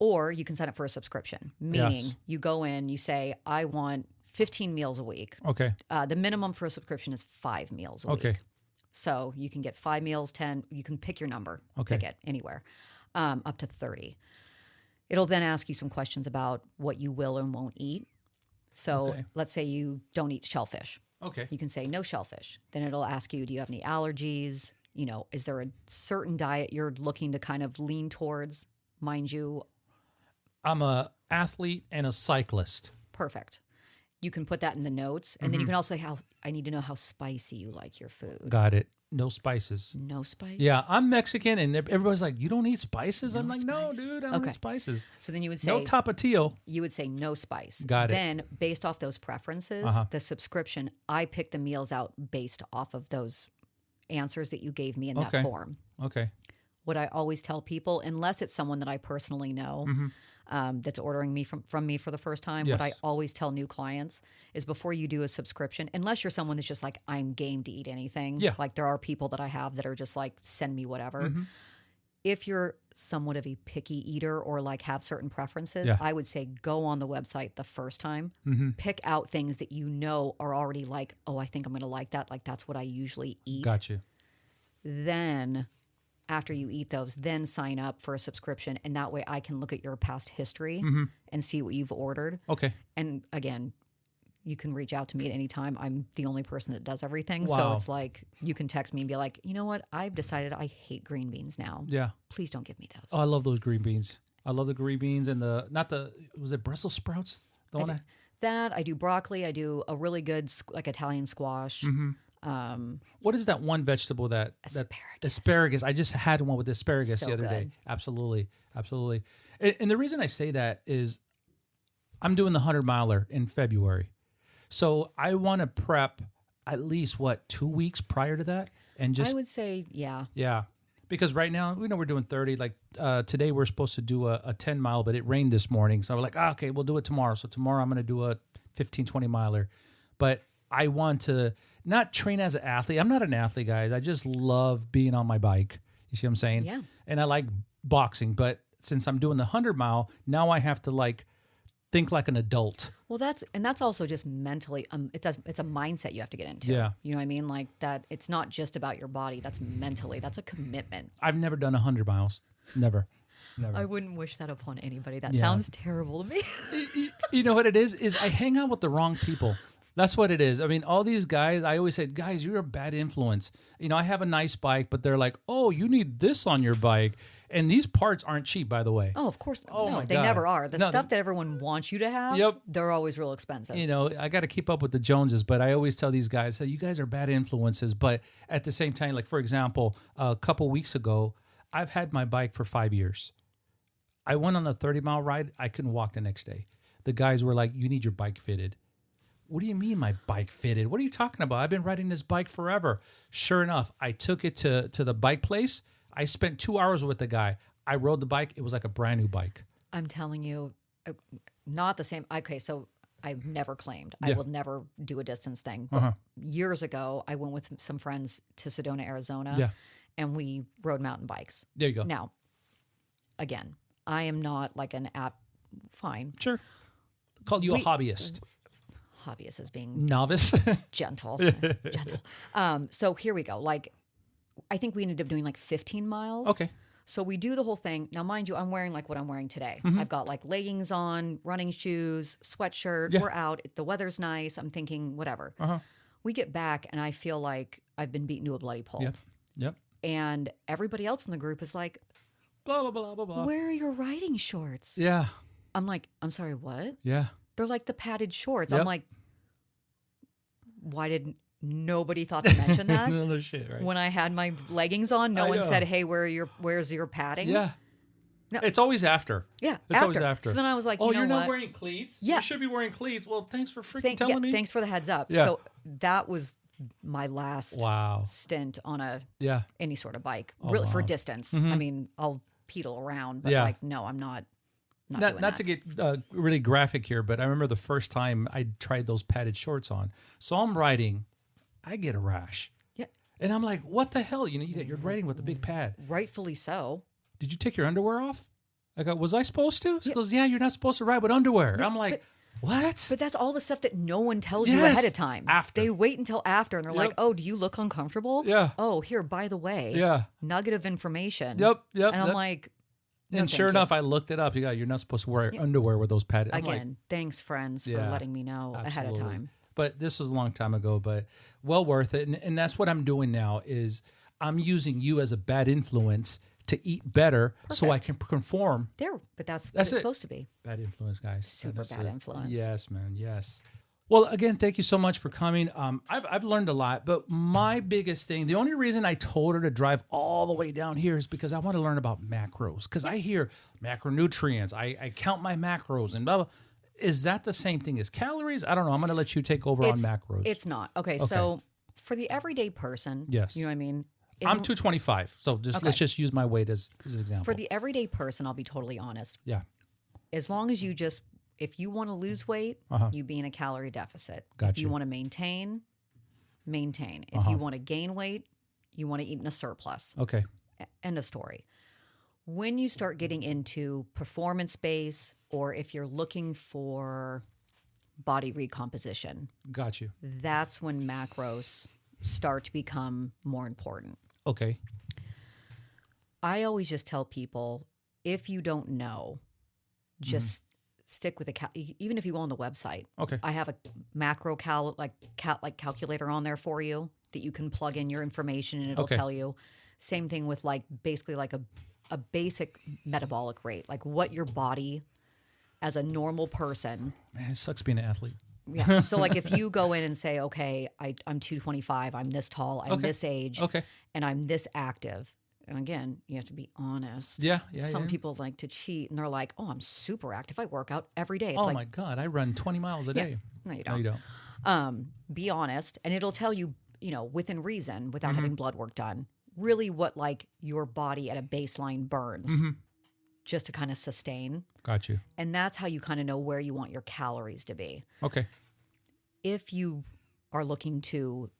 Or you can sign up for a subscription, meaning you go in, you say, I want 15 meals a week. Okay. The minimum for a subscription is 5 meals a week. So you can get 5 meals, 10, you can pick your number, pick it anywhere, up to 30. It'll then ask you some questions about what you will and won't eat. So let's say you don't eat shellfish. Okay. You can say no shellfish. Then it'll ask you, do you have any allergies? You know, is there a certain diet you're looking to kind of lean towards? Mind you, I'm a athlete and a cyclist. Perfect. You can put that in the notes. And then you can also say, I need to know how spicy you like your food. Got it. No spices. No spice? Yeah, I'm Mexican, and everybody's like, you don't eat spices? I'm like, no, dude, I don't eat spices. So then you would say... No tapatio. You would say no spice. Got it. Then, based off those preferences, the subscription, I pick the meals out based off of those answers that you gave me in that form. Okay. What I always tell people, unless it's someone that I personally know... that's ordering me from me for the first time. What I always tell new clients is before you do a subscription, unless you're someone that's just like, I'm game to eat anything. Yeah. Like there are people that I have that are just like, send me whatever. If you're somewhat of a picky eater or like have certain preferences, I would say go on the website the first time, pick out things that you know are already like, oh, I think I'm going to like that. Like that's what I usually eat. Got you. Then... after you eat those, then sign up for a subscription. And that way I can look at your past history and see what you've ordered. Okay. And again, you can reach out to me at any time. I'm the only person that does everything. Wow. So it's like, you can text me and be like, you know what? I've decided I hate green beans now. Yeah. Please don't give me those. Oh, I love those green beans. I love the green beans and was it Brussels sprouts? I do broccoli. I do a really good like Italian squash. What is that one vegetable that asparagus? I just had one with asparagus the other day. Absolutely. And the reason I say that is I'm doing the 100-miler in February. So I want to prep at least 2 weeks prior to that, and just I would say yeah. Because right now, we're doing 30. Like today, we're supposed to do a 10-mile, but it rained this morning. So we're like, okay, we'll do it tomorrow. So tomorrow I'm going to do a 15, 20-miler. But I want to not train as an athlete. I'm not an athlete, guys. I just love being on my bike. You see what I'm saying? Yeah. And I like boxing. But since I'm doing the 100-mile, now I have to think like an adult. Well, that's also just mentally. It's a mindset you have to get into. Yeah. You know what I mean? Like that. It's not just about your body. That's mentally. That's a commitment. I've never done 100 miles. Never. I wouldn't wish that upon anybody. That sounds terrible to me. You know what it is? Is I hang out with the wrong people. That's what it is. I mean, all these guys, I always say, guys, you're a bad influence. I have a nice bike, but they're like, oh, you need this on your bike. And these parts aren't cheap, by the way. Oh, of course. No, they never are. The stuff that everyone wants you to have, they're always real expensive. I got to keep up with the Joneses, but I always tell these guys, hey, you guys are bad influences. But at the same time, like, for example, a couple weeks ago, I've had my bike for 5 years. I went on a 30-mile ride. I couldn't walk the next day. The guys were like, you need your bike fitted. What do you mean my bike fitted? What are you talking about? I've been riding this bike forever. Sure enough, I took it to the bike place. I spent 2 hours with the guy. I rode the bike. It was like a brand new bike. I'm telling you, not the same. Okay, so I've never claimed. I will never do a distance thing. But years ago, I went with some friends to Sedona, Arizona, and we rode mountain bikes. There you go. Now, again, I am not like an app. Fine. Sure. Call you a hobbyist. Hobbyist as being novice, gentle. So here we go. Like, I think we ended up doing like 15 miles. Okay. So we do the whole thing. Now, mind you, I'm wearing like what I'm wearing today. I've got like leggings on, running shoes, sweatshirt. Yeah. We're out. The weather's nice. I'm thinking whatever. We get back and I feel like I've been beaten to a bloody pulp. Yep. And everybody else in the group is like, Blah, blah, blah, blah, blah. where are your riding shorts? Yeah. I'm like, I'm sorry, what? Yeah. They're like the padded shorts. Yep. I'm like, why did nobody thought to mention that? No shit, right? When I had my leggings on, no I one know. said, hey, where's your padding? Yeah. No. It's always after. Yeah, It's always after. So then I was like, oh, you know you're not what? wearing cleats? Yeah. You should be wearing cleats. Well, thanks for freaking telling me. Thanks for the heads up. Yeah. So that was my last Wow. stint on Yeah. any sort of bike, really for distance. I mean, I'll pedal around, but Yeah. like, no, I'm not doing that. Not to get really graphic here, but I remember the first time I tried those padded shorts on. So I'm riding, I get a rash. Yeah, And I'm like, what the hell? You're riding with a big pad. rightfully so. Did you take your underwear off? I go, was I supposed to? He goes, yeah, you're not supposed to ride with underwear. I'm like, what? But that's all the stuff that no one tells you Yes, ahead of time. after. They wait until after and they're like, Yep. oh, do you look uncomfortable? Yeah. Oh, here, by the way, Yeah. nugget of information. Yep. And I'm Yep. like, no, And thank sure you. enough, I looked it up. You're not supposed to wear underwear with those padded. I'm Again, thanks, friends, for Yeah, letting me know ahead of absolutely. time. But this was a long time ago, but well worth it. And that's what I'm doing now is I'm using you as a bad influence to eat better so I can conform. But that's what That's it's it. supposed to be. Bad influence, guys. Super That's bad it. influence. Yes, man. Yes. Well, again, thank you so much for coming. I've learned a lot, but my biggest thing, the only reason I told her to drive all the way down here is because I want to learn about macros. Because I hear macronutrients, I count my macros and blah, blah. Is that the same thing as calories? I don't know. I'm going to let you take over on macros. It's not. Okay, so for the everyday person, Yes. you know what I mean? I'm 225, so let's just use my weight as an example. For the everyday person, I'll be totally honest. Yeah. As long as if you want to lose weight, you be in a calorie deficit. Got If you you. want to maintain. If you want to gain weight, you want to eat in a surplus. Okay. End of story. When you start getting into performance base, or if you're looking for body recomposition, Got you. that's when macros start to become more important. Okay. I always just tell people, if you don't know, just stick with even if you go on the website. Okay. I have a macro calculator on there for you that you can plug in your information and it'll Okay. tell you. Same thing with basically a basic metabolic rate, like what your body as a normal person. Man, it sucks being an athlete. Yeah. So like if you go in and say, okay, I'm 225, I'm this tall, I'm this age, Okay. and I'm this active. And again, you have to be honest. Yeah. Some people like to cheat and they're like, oh, I'm super active. I work out every day. It's Oh like, my God, I run 20 miles a day. no, you No, you don't. don't. Be honest. And it'll tell you, within reason, without Mm-hmm. having blood work done, really what like your body at a baseline burns Mm-hmm. just to kind of sustain. Got you. And that's how you kind of know where you want your calories to be. Okay. If you are looking to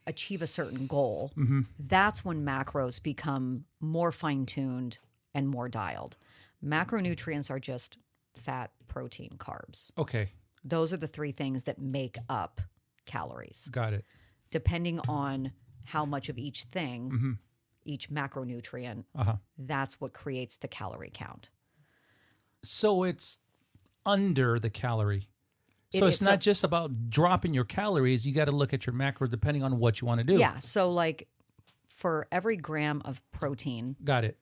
achieve a certain goal, Mm-hmm. that's when macros become more fine-tuned and more dialed. Macronutrients are just fat, protein, carbs. Okay. Those are the three things that make up calories. Got it. Depending on how much of each thing, each macronutrient, that's what creates the calorie count. So it's under the calorie. It So is. it's not just about dropping your calories. You got to look at your macro depending on what you want to do. Yeah. So like for every gram of protein, Got it.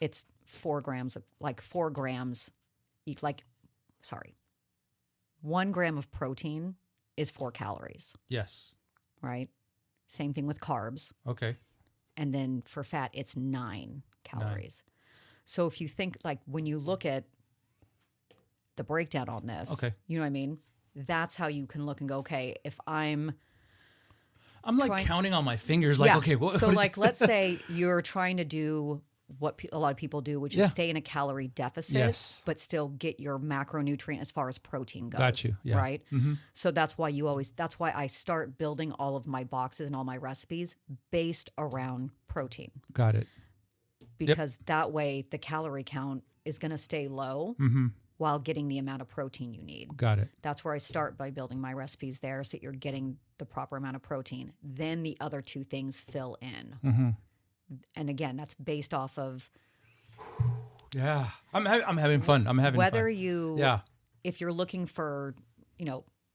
it's 4 grams, 1 gram of protein is 4 calories, Yes. right? Same thing with carbs. Okay. And then for fat, it's 9 calories. So if you think like when you look at the breakdown on this, Okay. you know what I mean? That's how you can look and go, okay, if I'm like trying- counting on my fingers. Like, okay. What, so what- like, let's say you're trying to do what a lot of people do, which Yeah. is stay in a calorie deficit, Yes. but still get your macronutrient as far as protein goes. Got you, yeah. Right. So that's why that's why I start building all of my boxes and all my recipes based around protein, Got it. because that way the calorie count is going to stay low while getting the amount of protein you need. Got it. That's where I start by building my recipes there so that you're getting the proper amount of protein. Then the other two things fill in. And again, that's based off of Yeah. I'm having fun. I'm having whether fun. you, Yeah. if you're looking for,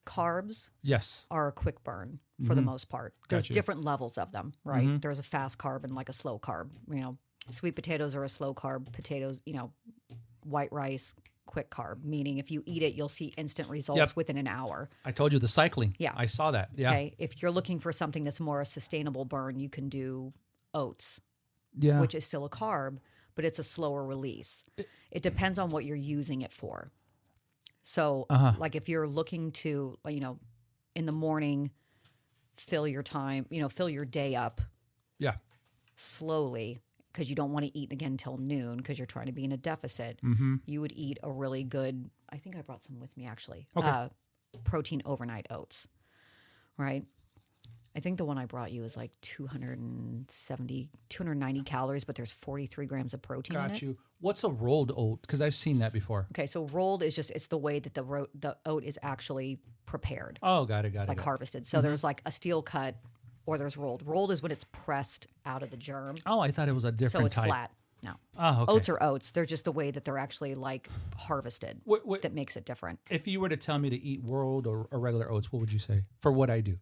carbs Yes. are a quick burn for the most part. There's Gotcha. different levels of them, right? There's a fast carb and like a slow carb. Sweet potatoes are a slow carb. Potatoes, white rice, quick carb, meaning if you eat it, you'll see instant results within an hour. I told you the cycling. Yeah. I saw that. Yeah. Okay. If you're looking for something that's more a sustainable burn, you can do oats, Yeah. which is still a carb, but it's a slower release. It depends on what you're using it for. So, like if you're looking to, in the morning, fill your time, fill your day up Yeah. slowly because you don't want to eat again until noon because you're trying to be in a deficit. You would eat a really good, I think I brought some with me actually, protein overnight oats, right? I think the one I brought you is like 290 calories, but there's 43 grams of protein in it. Got you. What's a rolled oat? Because I've seen that before. Okay, so rolled is just, it's the way that the oat is actually prepared, Oh, got it. like harvested. So there's like a steel cut or there's rolled. Rolled is when it's pressed out of the germ. Oh, I thought it was a So different it's type. flat. No. Oh, okay. Oats are oats. They're just the way that they're actually like harvested Wait. that makes it different. If you were to tell me to eat rolled or regular oats, what would you say for what I do?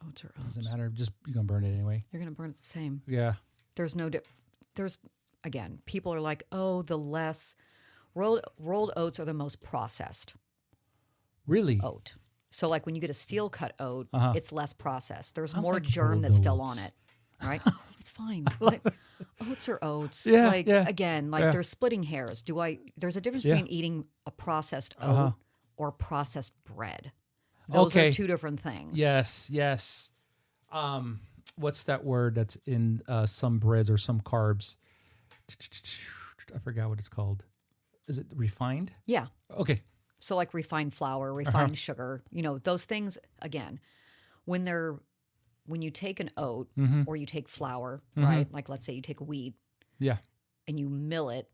Oats are oats. Doesn't matter. Just you're gonna burn it anyway. You're going to burn it the same. Yeah. There's no, there's, again, people are like, oh, the less, rolled oats are the most processed Really? oat. So like when you get a steel cut oat, it's less processed. There's more like germ rolled that's still oats. on it, right? It's fine. Like, oats are oats. Yeah, like yeah, again, like they're splitting hairs. There's a difference between eating a processed oat or processed bread. Those are two different things. Yes. Yes. What's that word that's in some breads or some carbs? I forgot what it's called. Is it refined? Yeah. Okay. So like refined flour, refined sugar, those things, again, when you take an oat or you take flour, right? Like let's say you take wheat Yeah. and you mill it,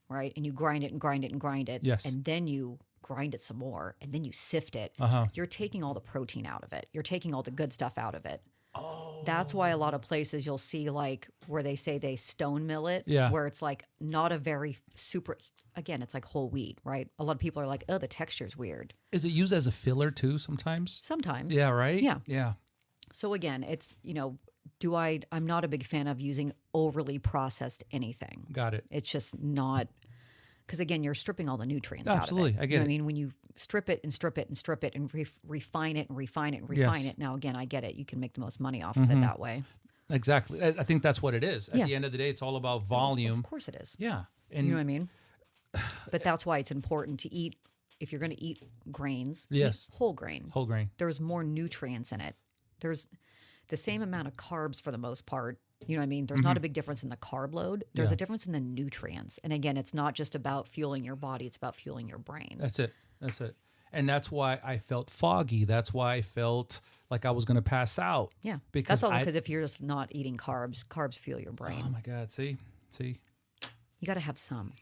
right? And you grind it and grind it and grind it. Yes. And then you grind it some more and then you sift it. You're taking all the protein out of it. You're taking all the good stuff out of it. Oh. That's why a lot of places you'll see like where they say they stone mill it, where it's like not a very super, again, it's like whole wheat, right? A lot of people are like, oh, the texture's weird. Is it used as a filler too sometimes? Sometimes. Yeah, right? Yeah. Yeah. So again, it's, I'm not a big fan of using overly processed anything. Got it. It's just not, because again, you're stripping all the nutrients Absolutely. out of it. I get You know it. what I mean? When you strip it and strip it and strip it and refine it and refine it and refine it. Now, again, I get it. You can make the most money off of it that way. Exactly. I think that's what it is. At Yeah. the end of the day, it's all about volume. Of course it is. Yeah. And You know what I mean? But that's why it's important to eat, if you're going to eat grains, Yes. eat whole grain. whole grain. There's more nutrients in it. There's the same amount of carbs for the most part. You know what I mean? There's not a big difference in the carb load. There's a difference in the nutrients. And again, it's not just about fueling your body. It's about fueling your brain. That's it. That's it. And that's why I felt foggy. That's why I felt like I was going to pass out. Yeah. Because That's also because if you're just not eating carbs fuel your brain. Oh my God. See? You got to have some.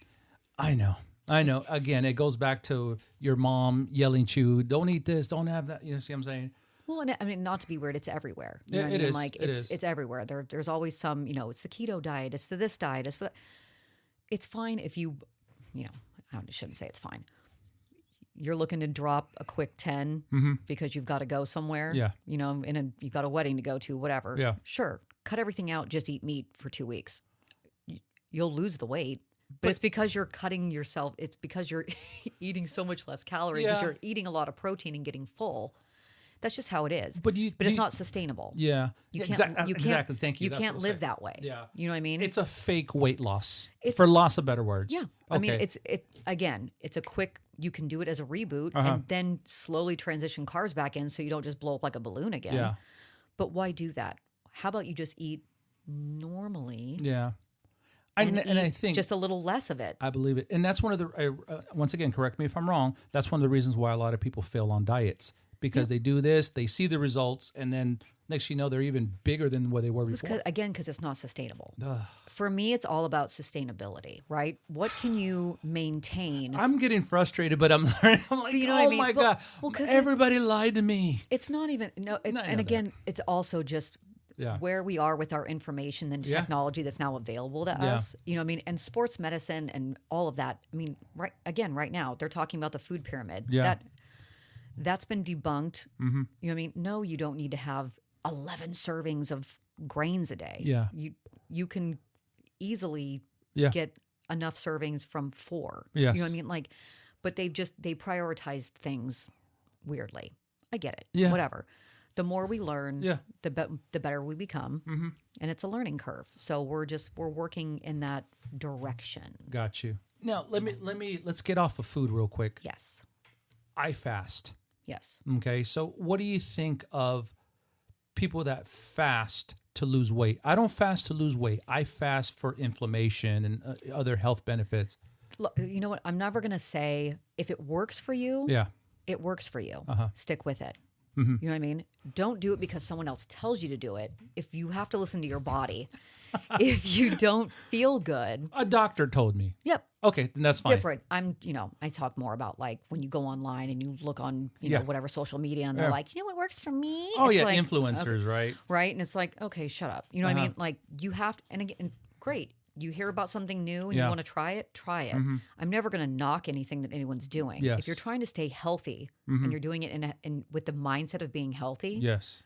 I know. Again, it goes back to your mom yelling at you, don't eat this, don't have that. You know, see what I'm saying? Well, and I mean, not to be weird, it's everywhere. You know Yeah, what I it mean? is. Like It is. it's everywhere. There's always some, it's the keto diet, it's the this diet, it's fine if you I shouldn't say it's fine. You're looking to drop a quick 10 because you've got to go somewhere. Yeah. You've got a wedding to go to, whatever. Yeah. Sure. Cut everything out, just eat meat for 2 weeks. You'll lose the weight. But it's because you're cutting yourself. It's because you're eating so much less calories. Because Yeah. you're eating a lot of protein and getting full. That's just how it is. But it's not sustainable. Yeah. You can't. Exactly. Thank you. You That's can't what I'm live saying. that way. Yeah. You know what I mean? It's a fake weight loss, It's- for loss of better words. Yeah. Okay. I mean, it's a quick. You can do it as a reboot and then slowly transition carbs back in, so you don't just blow up like a balloon again. Yeah. But why do that? How about you just eat normally? Yeah. And I eat think just a little less of it. I believe it. And that's one of the, once again, correct me if I'm wrong, that's one of the reasons why a lot of people fail on diets. Because they do this, they see the results, and then next you know, they're even bigger than what they were before. Because it's not sustainable. For me, it's all about sustainability, right? What can you maintain? I'm getting frustrated, but I'm learning. I'm like, You know what I mean? my Well- God, well, 'cause everybody lied to me. It's not even, no, I know and again, it's also just, where we are with our information and technology that's now available to us. You know what I mean? And sports medicine and all of that. I mean, right now, they're talking about the food pyramid. Yeah. That's been debunked. You know what I mean? No, you don't need to have 11 servings of grains a day. Yeah. You can easily get enough servings from 4. Yes. You know what I mean? Like, but they prioritized things weirdly. I get it. Yeah. Whatever. The more we learn, the better we become, and it's a learning curve. So we're working in that direction. Got you. Now let's get off of food real quick. Yes. I fast. Yes. Okay. So what do you think of people that fast to lose weight? I don't fast to lose weight. I fast for inflammation and other health benefits. Look, you know what? I'm never going to say if it works for you. Yeah. It works for you. Stick with it. Mm-hmm. You know what I mean? Don't do it because someone else tells you to do it. If you have to listen to your body, if you don't feel good. A doctor told me. Yep. Okay, then that's fine. Different. I talk more about like when you go online and you look on, know, whatever social media and they're like, you know what works for me? Oh, it's yeah, like, influencers, okay, right? Right. And it's like, okay, shut up. You know what I mean? Like you have to, and again, great. You hear about something new and you want to try it, try it. I'm never going to knock anything that anyone's doing. Yes. If you're trying to stay healthy and you're doing it in with the mindset of being healthy, Yes.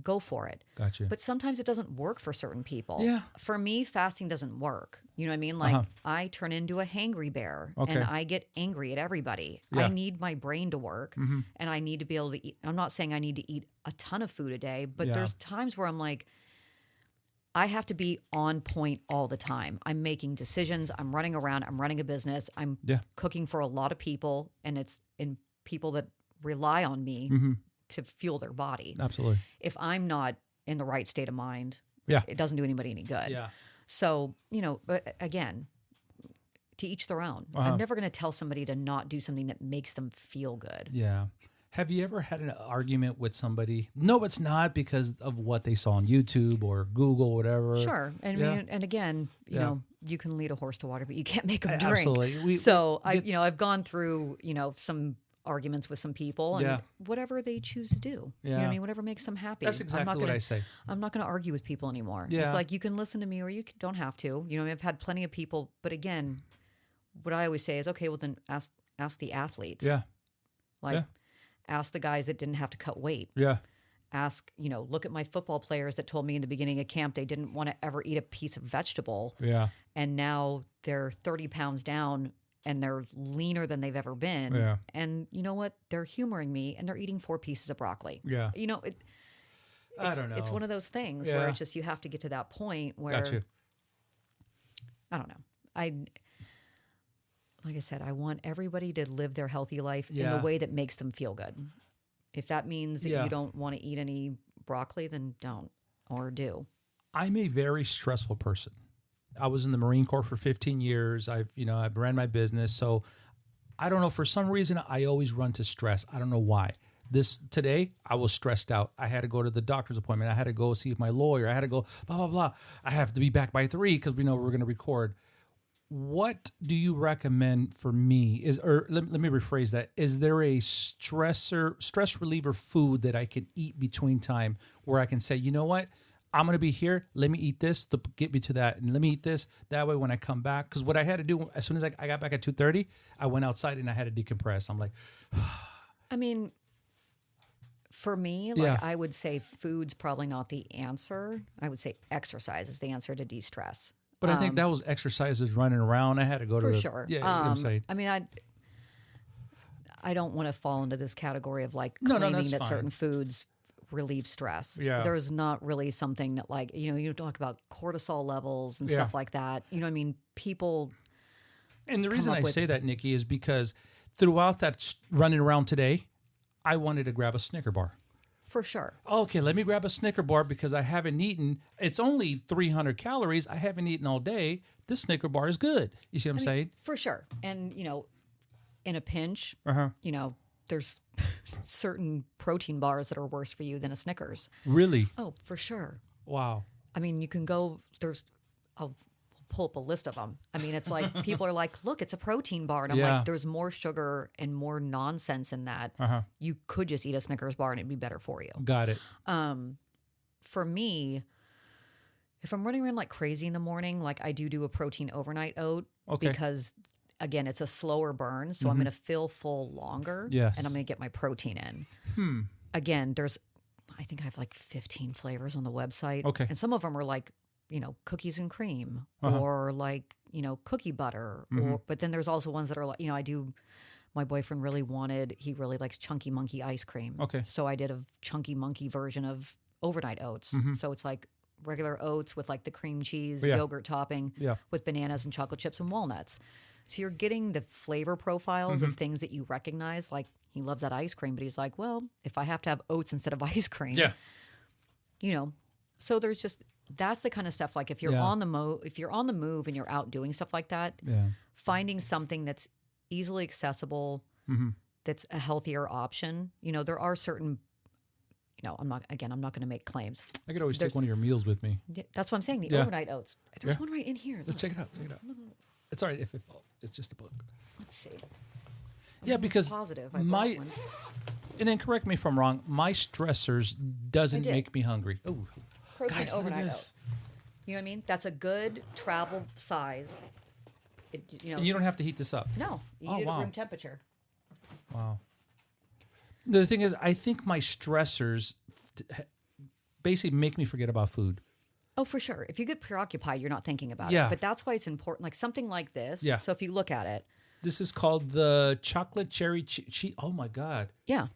go for it. Gotcha. But sometimes it doesn't work for certain people. Yeah. For me, fasting doesn't work. You know what I mean? Like I turn into a hangry bear and I get angry at everybody. Yeah. I need my brain to work and I need to be able to eat. I'm not saying I need to eat a ton of food a day, but there's times where I'm like, I have to be on point all the time. I'm making decisions. I'm running around. I'm running a business. I'm cooking for a lot of people, and it's in people that rely on me to fuel their body. Absolutely. If I'm not in the right state of mind, Yeah. it doesn't do anybody any good. Yeah. So, but again, to each their own. I'm never going to tell somebody to not do something that makes them feel good. Yeah. Have you ever had an argument with somebody? No, it's not because of what they saw on YouTube or Google, or whatever. Sure. And and again, you know, you can lead a horse to water, but you can't make them drink. Absolutely. I've gone through, some arguments with some people and whatever they choose to do. You know what I mean? Whatever makes them happy. That's exactly what I say. I'm not going to argue with people anymore. Yeah. It's like you can listen to me or you don't have to. You know, I've had plenty of people, but again, what I always say is, okay, well then ask the athletes. Yeah. Ask the guys that didn't have to cut weight. Yeah. Ask, look at my football players that told me in the beginning of camp they didn't want to ever eat a piece of vegetable. Yeah. And now they're 30 pounds down and they're leaner than they've ever been. Yeah. And you know what? They're humoring me and they're eating 4 pieces of broccoli. Yeah. I don't know. It's one of those things where it's just you have to get to that point where Got you. I don't know. Like I said, I want everybody to live their healthy life in the way that makes them feel good. If that means that you don't want to eat any broccoli, then don't or do. I'm a very stressful person. I was in the Marine Corps for 15 years. I've ran my business. So I don't know, for some reason, I always run to stress. I don't know why. Today, I was stressed out. I had to go to the doctor's appointment. I had to go see my lawyer. I had to go blah, blah, blah. I have to be back by 3 because we know we're going to record. What do you recommend for me? Let me rephrase that. Is there a stress reliever food that I can eat between time where I can say, you know what? I'm going to be here. Let me eat this to get me to that. And let me eat this. That way when I come back, because what I had to do as soon as I got back at 2:30, I went outside and I had to decompress. I'm like, I mean, for me, I would say food's probably not the answer. I would say exercise is the answer to de-stress. But I think that was exercises running around. I had to go to sure. Yeah, you know what I'm saying? I mean, I don't want to fall into this category of claiming that fine. certain foods relieve stress. Yeah. There's not really something that you talk about cortisol levels and stuff like that. You know what I mean? People. And the reason I say that, Nicci, is because throughout that running around today, I wanted to grab a Snicker bar. For sure. Okay, let me grab a Snicker bar because I haven't eaten. It's only 300 calories. I haven't eaten all day. This Snicker bar is good. You see what I'm saying? For sure. And, in a pinch, there's certain protein bars that are worse for you than a Snickers. Really? Oh, for sure. Wow. I mean, you can go, I'll pull up a list of them. I mean, it's like, people are like, look, it's a protein bar. And I'm like, there's more sugar and more nonsense in that. You could just eat a Snickers bar and it'd be better for you. Got it. for me, if I'm running around like crazy in the morning, like I do a protein overnight oat because, again, it's a slower burn. So I'm going to feel full longer and I'm going to get my protein in. Again, I think I have like 15 flavors on the website. Okay. And some of them are like, cookies and cream or like, cookie butter. But then there's also ones that are like, my boyfriend he really likes Chunky Monkey ice cream. Okay. So I did a Chunky Monkey version of overnight oats. So it's like regular oats with like the cream cheese, yogurt topping with bananas and chocolate chips and walnuts. So you're getting the flavor profiles of things that you recognize. Like he loves that ice cream, but he's like, well, if I have to have oats instead of ice cream, so that's the kind of stuff. Like if you're on the move and you're out doing stuff like that, finding something that's easily accessible, that's a healthier option. There are certain, I'm not going to make claims. I could always take one of your meals with me. Yeah, that's what I'm saying. The overnight oats. There's one right in here. Let's check it out. It's all right if it falls. It's just a book. Let's see. Yeah, because positive. and then correct me if I'm wrong, my stressors doesn't make me hungry. Oh, protein overnight oat. You know what I mean? That's a good travel size. You don't have to heat this up. No, you eat it at room temperature. Wow. The thing is, I think my stressors basically make me forget about food. Oh, for sure. If you get preoccupied, you're not thinking about it. But that's why it's important. Like something like this. Yeah. So if you look at it. This is called the chocolate cherry cheese. Oh, my God. Yeah.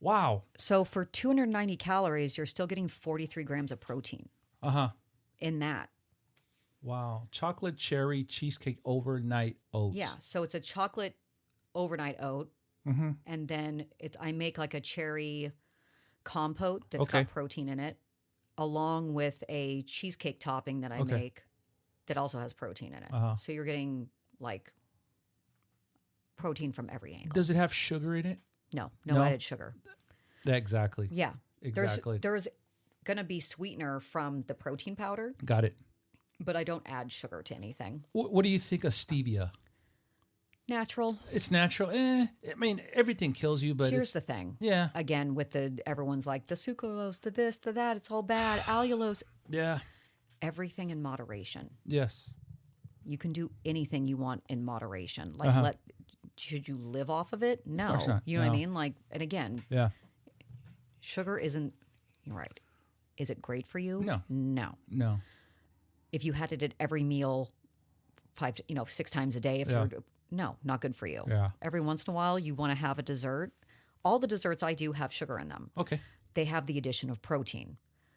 Wow. So for 290 calories, you're still getting 43 grams of protein. In that. Wow. Chocolate cherry cheesecake overnight oats. Yeah. So it's a chocolate overnight oat. And then I make like a cherry compote that's got protein in it, along with a cheesecake topping that I make that also has protein in it. So you're getting like protein from every angle. Does it have sugar in it? No added sugar. Exactly. Yeah. Exactly. There's going to be sweetener from the protein powder. Got it. But I don't add sugar to anything. What do you think of stevia? Natural. It's natural. I mean, everything kills you, but here's the thing. Yeah. Again, with everyone's like the sucralose, the this, the that, it's all bad. Allulose. Yeah. Everything in moderation. Yes. You can do anything you want in moderation. Like, should you live off of it? No. Of course not. You know what I mean? Like, and again, sugar isn't. You're right. Is it great for you? No. If you had it at every meal, 6 times a day, no, not good for you. Yeah. Every once in a while, you want to have a dessert. All the desserts I do have sugar in them. Okay. They have the addition of protein.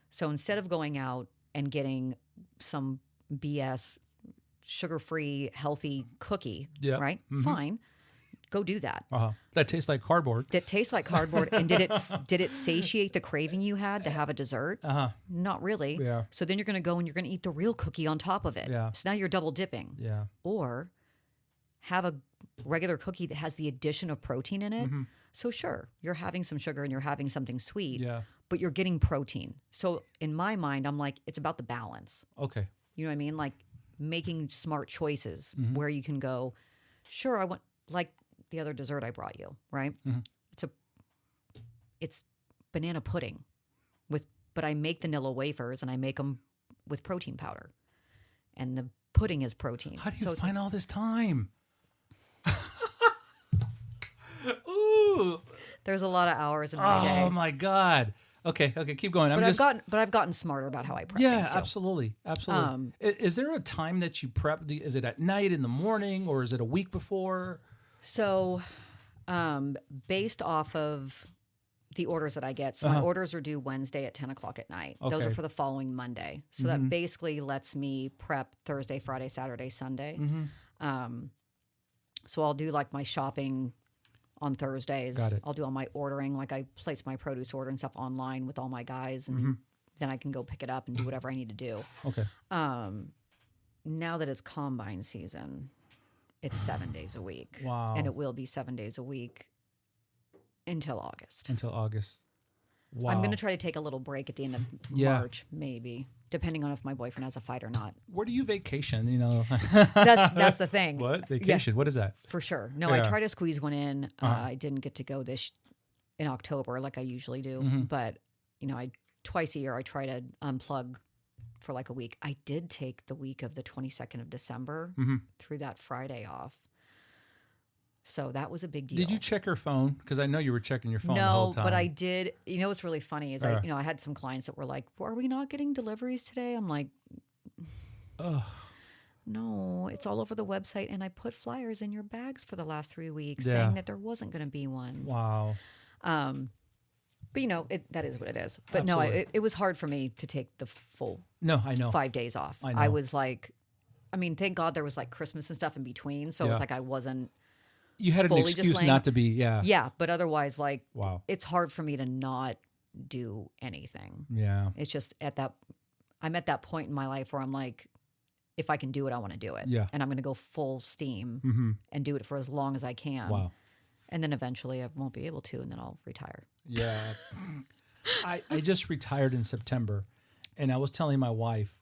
So instead of going out and getting some BS sugar-free, healthy cookie, right? Fine. Go do that. That tastes like cardboard. And did it satiate the craving you had to have a dessert? Not really. Yeah. So then you're going to go and you're going to eat the real cookie on top of it. Yeah. So now you're double dipping. Yeah. Or have a regular cookie that has the addition of protein in it. So sure, you're having some sugar and you're having something sweet, but you're getting protein. So in my mind, I'm like, it's about the balance. Okay. You know what I mean? Like making smart choices where you can go, sure, I want, like the other dessert I brought you, right? It's banana pudding but I make the Nilla wafers and I make them with protein powder. And the pudding is protein. How do you find all this time? Ooh. There's a lot of hours in my day. Oh my God. Okay, keep going. I've gotten smarter about how I prep. Yeah, absolutely. Is there a time that you prep? Is it at night, in the morning, or is it a week before? So, based off of the orders that I get, so my orders are due Wednesday at 10 o'clock at night. Okay. Those are for the following Monday. So that basically lets me prep Thursday, Friday, Saturday, Sunday. So I'll do like my shopping on Thursdays. Got it. I'll do all my ordering. Like I place my produce order and stuff online with all my guys, and then I can go pick it up and do whatever I need to do. Okay. Now that it's combine season, it's 7 days a week. Wow. And it will be 7 days a week until August. Wow. I'm going to try to take a little break at the end of March, maybe, depending on if my boyfriend has a fight or not. Where do you vacation? You know, that's the thing. What vacation? Yeah, what is that? For sure. No, I try to squeeze one in. I didn't get to go in October like I usually do, but I twice a year I try to unplug for like a week. I did take the week of the 22nd of December through that Friday off. So that was a big deal. Did you check your phone? Because I know you were checking your phone the whole time. No, but I did. You know what's really funny is I had some clients that were like, well, are we not getting deliveries today? I'm like, no, it's all over the website. And I put flyers in your bags for the last 3 weeks saying that there wasn't going to be one. Wow. But, you know, that is what it is. But Absolutely. no, it was hard for me to take the full I know. 5 days off. I know. I was like, I mean, thank God there was like Christmas and stuff in between. So it was like I wasn't. You had an fully excuse not to be, Yeah, but otherwise, like, wow. It's hard for me to not do anything. Yeah. It's just I'm at that point in my life where I'm like, if I can do it, I want to do it. Yeah. And I'm going to go full steam and do it for as long as I can. Wow. And then eventually I won't be able to, and then I'll retire. Yeah. I just retired in September, and I was telling my wife,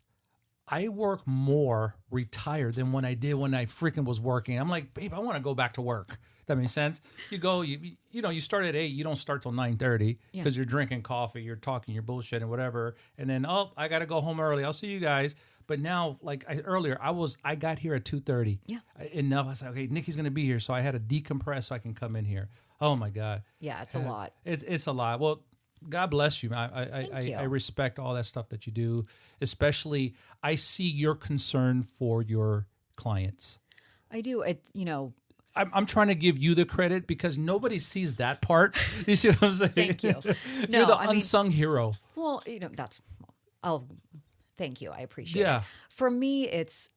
I work more retired than when I did when I freaking was working. I'm like, babe, I want to go back to work. That makes sense. You go, you start at 8. You don't start till 9:30 because you're drinking coffee, you're talking, you're bullshit and whatever. And then, I got to go home early. I'll see you guys. But now, like earlier, I got here at 2:30. Yeah. Enough. I was like, okay, Nikki's going to be here. So I had to decompress so I can come in here. Oh my God. Yeah, it's a lot. It's a lot. Well, God bless you. I respect all that stuff that you do. Especially, I see your concern for your clients. I do. I'm trying to give you the credit because nobody sees that part. You see what I'm saying? Thank you. No, You're the unsung hero. Well, thank you. I appreciate it. For me, it's,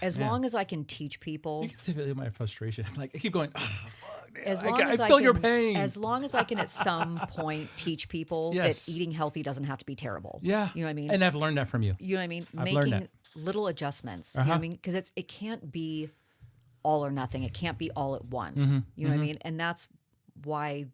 as long as I can teach people. You can see my frustration. Like, I keep going, fuck, man. I feel your pain. As long as I can at some point teach people that eating healthy doesn't have to be terrible. Yeah. You know what I mean? And I've learned that from you. You know what I mean? I've learned Making that. little adjustments. You know what I mean? Because it can't be all or nothing. It can't be all at once. You know what I mean? And that's why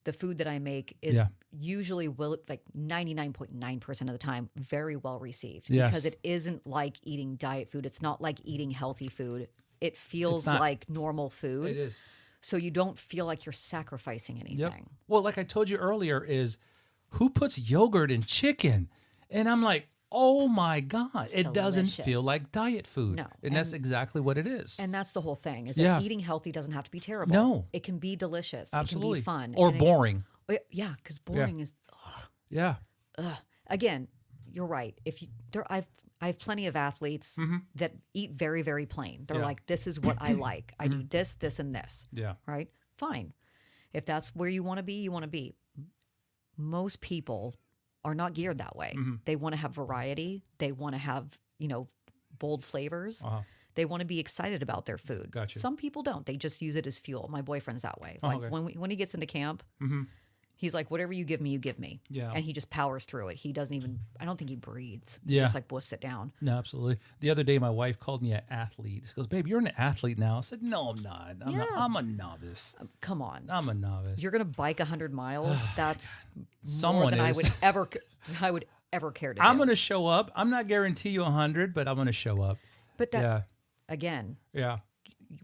the food that I make is usually like 99.9% of the time very well received because it isn't like eating diet food. It's not like eating healthy food. It feels like normal food. It is. So you don't feel like you're sacrificing anything. Yep. Well, like I told you earlier, is who puts yogurt in chicken? And I'm like, oh my God, it doesn't feel like diet food. No. And that's exactly what it is. And that's the whole thing, is that eating healthy doesn't have to be terrible. No. It can be delicious. Absolutely. It can be fun. Or boring. Yeah, because boring is... Yeah. Again, you're right. I have plenty of athletes that eat very, very plain. They're like, this is what I like. I do this, this, and this. Yeah. Right? Fine. If that's where you want to be, you want to be. Most people are not geared that way. They want to have variety. They want to have, bold flavors. They want to be excited about their food. Gotcha. Some people don't. They just use it as fuel. My boyfriend's that way. Like when he gets into camp, he's like, whatever you give me, you give me. Yeah. And he just powers through it. He doesn't even, I don't think he breathes. Yeah. He just like whiffs it down. No, absolutely. The other day, my wife called me an athlete. She goes, babe, you're an athlete now. I said, no, I'm not. I'm a novice. Come on. I'm a novice. You're going to bike 100 miles. That's Someone more than is. I would ever care to do. I'm going to show up. I'm not guarantee you 100, but I'm going to show up. But that, again, Yeah.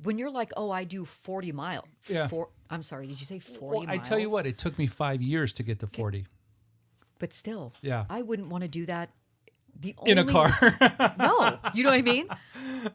when you're like, oh, I do 40 miles. Yeah. I'm sorry, did you say 40 Well, miles? I tell you what, it took me 5 years to get to 40. But still, Yeah. I wouldn't want to do that. In a car. No, you know what I mean?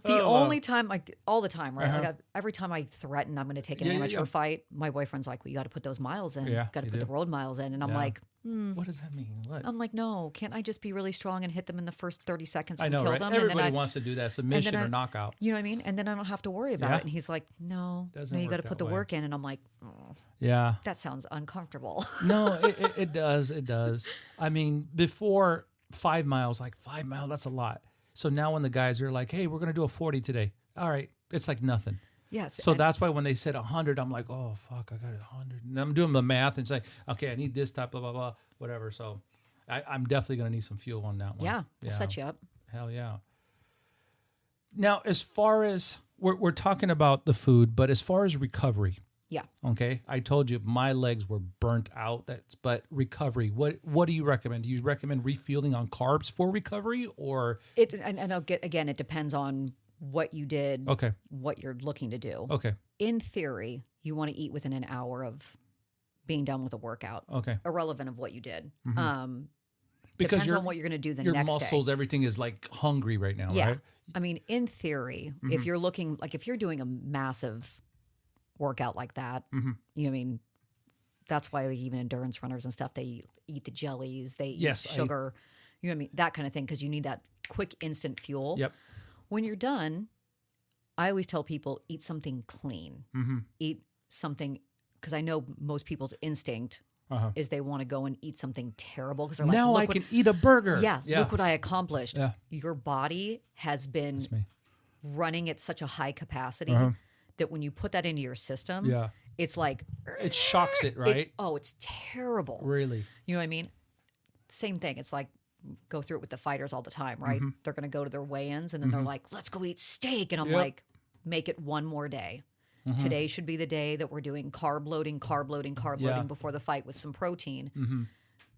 The only time, all the time, right? Like every time I threaten I'm going to take an amateur fight, my boyfriend's like, well, you got to put those miles in. Yeah, got to you put do. the road miles in. And I'm like, What does that mean? What? I'm like, no, can't I just be really strong and hit them in the first 30 seconds I and know, kill right? them? Everybody and then wants to do that, submission or knockout. You know what I mean? And then I don't have to worry about it. And he's like, no, Doesn't you got to work put that the way. work in. And I'm like, oh, Yeah. that sounds uncomfortable. No, it does. It does. I mean, before 5 miles, like 5 miles, that's a lot. So now when the guys are like, hey, we're going to do a 40 today. All right. It's like nothing. Yes. So that's why when they said 100, I'm like, oh, fuck, I got 100. And I'm doing the math and say, okay, I need this type, blah, blah, blah, whatever. So I'm definitely going to need some fuel on that one. Yeah, we'll set you up. Hell yeah. Now, as far as, we're talking about the food, but as far as recovery, Yeah. okay, I told you my legs were burnt out. But recovery. What do you recommend? Do you recommend refueling on carbs for recovery, or And I'll get, again, it depends on what you did, what you're looking to do. Okay. In theory, you want to eat within an hour of being done with a workout. Okay. Irrelevant of what you did. Because Depends on what you're going to do the your next muscles, day. everything is like hungry right now, Yeah. right? I mean, in theory, if you're looking, like if you're doing a massive workout like that, you know what I mean? That's why like, even endurance runners and stuff, they eat the jellies, they eat sugar, you know what I mean? That kind of thing, because you need that quick, instant fuel. Yep. When you're done, I always tell people, eat something clean. Eat something, because I know most people's instinct is they want to go and eat something terrible because they're like, now I can eat a burger. Yeah, look what I accomplished. Yeah. Your body has been running at such a high capacity that when you put that into your system, it's like... It shocks it, right? It's terrible. Really? You know what I mean? Same thing. It's like, go through it with the fighters all the time, right? They're going to go to their weigh-ins and then they're like, let's go eat steak. And I'm like, make it one more day. Today should be the day that we're doing carb loading before the fight with some protein.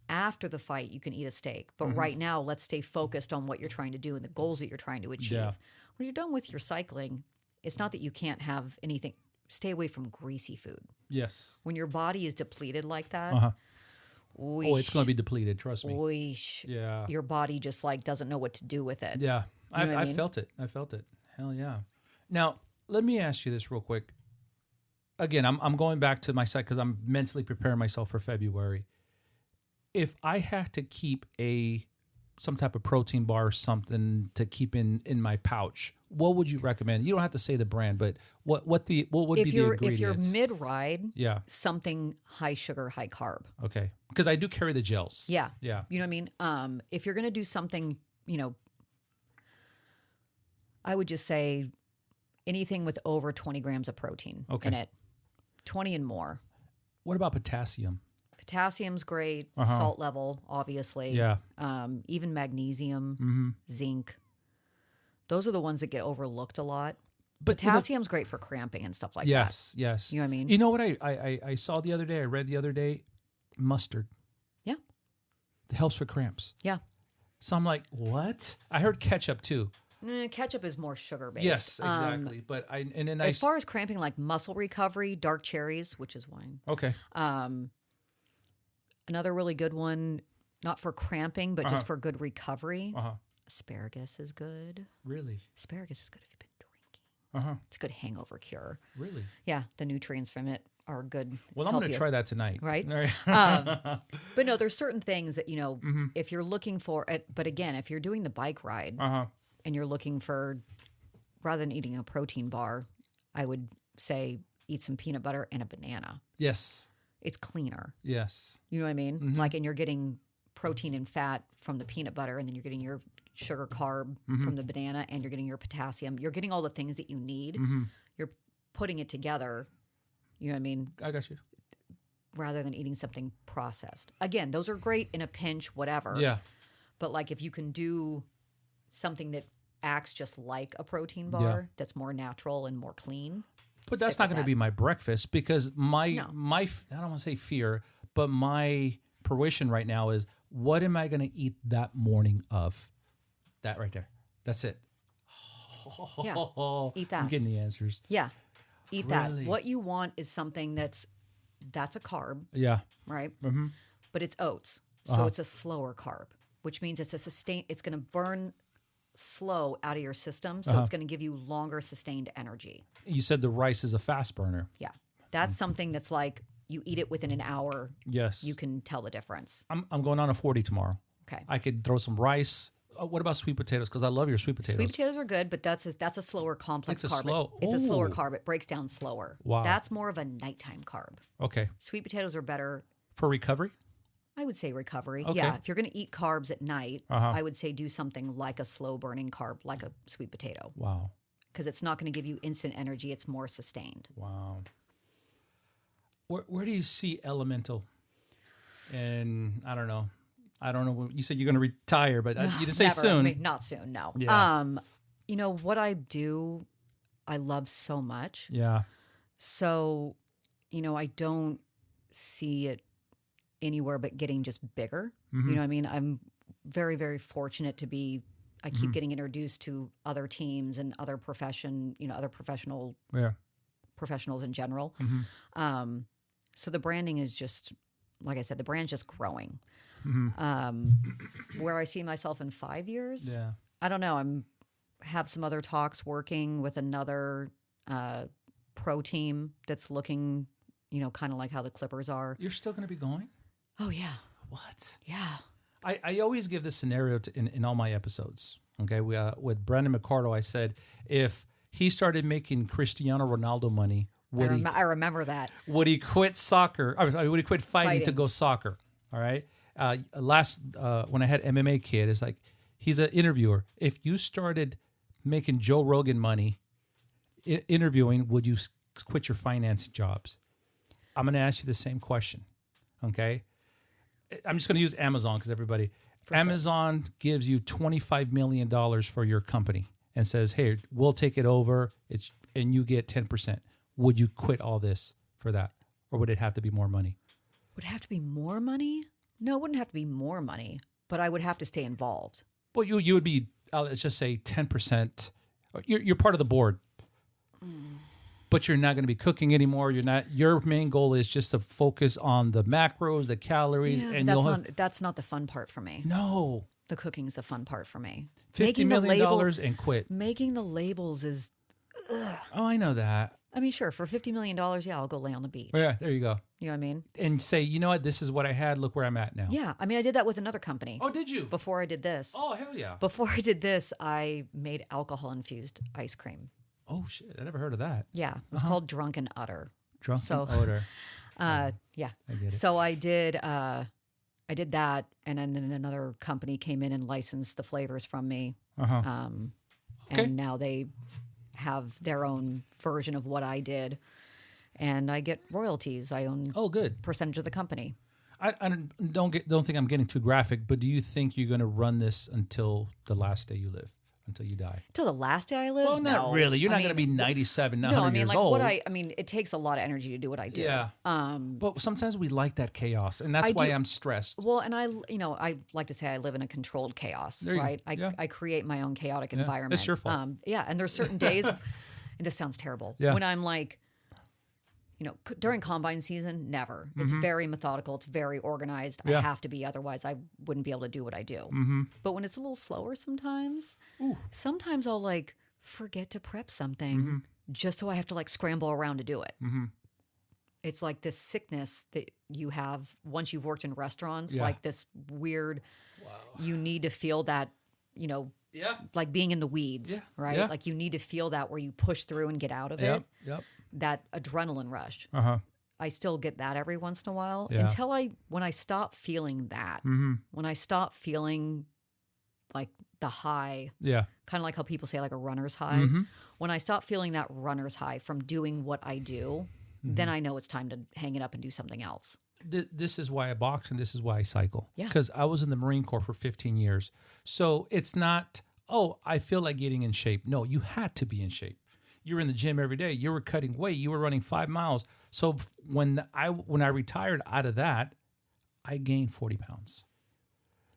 After the fight, you can eat a steak. But right now, let's stay focused on what you're trying to do and the goals that you're trying to achieve. Yeah. When you're done with your cycling, it's not that you can't have anything. Stay away from greasy food. Yes. When your body is depleted like that, it's going to be depleted. Trust me. Yeah. Your body just like doesn't know what to do with it. Yeah. You know what I I mean? felt it. Hell yeah. Now, let me ask you this real quick. Again, I'm going back to my site because I'm mentally preparing myself for February. If I had to keep some type of protein bar or something to keep in my pouch, what would you recommend? You don't have to say the brand, but what would be the ingredients? If you're mid-ride, yeah, something high sugar, high carb. Okay, because I do carry the gels. Yeah. Yeah. You know what I mean? If you're going to do something, I would just say anything with over 20 grams of protein in it. 20 and more. What about potassium? Potassium's great. Salt level, obviously. Yeah. Even magnesium, zinc. Those are the ones that get overlooked a lot. But potassium's great for cramping and stuff like that. Yes. You know what I mean? You know what I saw the other day, I read the other day? Mustard. Yeah. It helps for cramps. Yeah. So I'm like, what? I heard ketchup too. Ketchup is more sugar-based. Yes, exactly. But as far as cramping, like muscle recovery, dark cherries, which is wine. Okay. Another really good one, not for cramping, but just for good recovery. Asparagus is good. Really? Asparagus is good if you've been drinking. It's a good hangover cure. Really? Yeah, the nutrients from it are good. Well, I'm going to try that tonight. Right? But no, there's certain things that, if you're looking for it, but again, if you're doing the bike ride and you're looking for, rather than eating a protein bar, I would say eat some peanut butter and a banana. Yes. It's cleaner. Yes. You know what I mean? Like, and you're getting protein and fat from the peanut butter, and then you're getting your sugar carb from the banana, and you're getting your potassium. You're getting all the things that you need. You're putting it together. You know what I mean? I got you. Rather than eating something processed. Again, those are great in a pinch, whatever. Yeah. But like if you can do something that acts just like a protein bar that's more natural and more clean. But that's not going to be my breakfast because my I don't want to say fear, but my fruition right now is what am I going to eat that morning of? That right there. That's it. Yeah. Eat that. I'm getting the answers. Yeah. Eat that. What you want is something that's a carb. Yeah. Right? But it's oats. So it's a slower carb, which means it's it's going to burn slow out of your system. So it's going to give you longer sustained energy. You said the rice is a fast burner. Yeah. That's something that's like you eat it within an hour. Yes. You can tell the difference. I'm going on a 40 tomorrow. Okay. I could throw some rice. What about sweet potatoes? Because I love your sweet potatoes. Sweet potatoes are good, but that's a slower complex carb. It's a slower carb. It breaks down slower. Wow. That's more of a nighttime carb. Okay. Sweet potatoes are better. For recovery? I would say recovery. Okay. Yeah. If you're going to eat carbs at night, I would say do something like a slow burning carb, like a sweet potato. Wow. Because it's not going to give you instant energy. It's more sustained. Wow. Where do you see Elemental? And I don't know. You said you're going to retire, but you didn't say soon. I mean, not soon, no. Yeah. What I do, I love so much. Yeah. So, I don't see it anywhere but getting just bigger. You know what I mean? I'm very, very fortunate to be, I keep getting introduced to other teams and other professionals in general. So the branding is just, like I said, the brand's just growing. Where I see myself in 5 years, I don't know. Have some other talks working with another pro team that's looking, kind of like how the Clippers are. You're still going to be going? Oh, yeah. What? Yeah. I always give this scenario in all my episodes. Okay, with Brandon McCardle, I said if he started making Cristiano Ronaldo money, I remember that. Would he quit soccer? Would he quit fighting to go soccer? All right. When I had MMA Kid, it's like he's an interviewer. If you started making Joe Rogan money interviewing, would you quit your finance jobs? I'm going to ask you the same question. Okay. I'm just going to use Amazon because Amazon gives you $25 million for your company and says, hey, we'll take it over and you get 10%. Would you quit all this for that? Or would it have to be more money? Would it have to be more money? No, it wouldn't have to be more money, but I would have to stay involved. Well, you would be, let's just say 10%. You're part of the board. But you're not going to be cooking anymore. Your main goal is just to focus on the macros, the calories, and that's not the fun part for me. No. The cooking's the fun part for me. $50 million and quit. Making the labels is Oh, I know that. I mean, sure, for $50 million, yeah, I'll go lay on the beach. Yeah, there you go. You know what I mean? And say, you know what, this is what I had, look where I'm at now. Yeah, I mean, I did that with another company. Oh, did you? Before I did this. Oh, hell yeah. Before I did this, I made alcohol-infused ice cream. Oh, shit, I never heard of that. Yeah, it was called Drunken Udder. Drunken Udder. Yeah. I get it. So I did that, and then another company came in and licensed the flavors from me. Okay. And now they have their own version of what I did, and I get royalties. I own good percentage of the company. I don't think I'm getting too graphic, but do you think you're going to run this until the last day you live, until you die? Till the last day I live? Well, not really. You're not going to be 97, 100 years old. It takes a lot of energy to do what I do. Yeah. But sometimes we like that chaos, and that's why I'm stressed. Well, and I like to say I live in a controlled chaos, right? I create my own chaotic environment. It's your fault. And there's certain days, and this sounds terrible, when I'm like, during combine season, never. It's very methodical. It's very organized. I have to be, otherwise I wouldn't be able to do what I do. But when it's a little slower sometimes I'll forget to prep something just so I have to scramble around to do it. It's like this sickness that you have once you've worked in restaurants, like this weird, you need to feel that, like being in the weeds, right? Yeah. Like you need to feel that where you push through and get out of it. Yep. That adrenaline rush. I still get that every once in a while until when I stop feeling that, when I stop feeling like the high, kind of like how people say like a runner's high. When I stop feeling that runner's high from doing what I do, then I know it's time to hang it up and do something else. This is why I box and this is why I cycle. Yeah. Because I was in the Marine Corps for 15 years. So it's not, I feel like getting in shape. No, you had to be in shape. You were in the gym every day. You were cutting weight. You were running 5 miles. So when I retired out of that, I gained 40 pounds.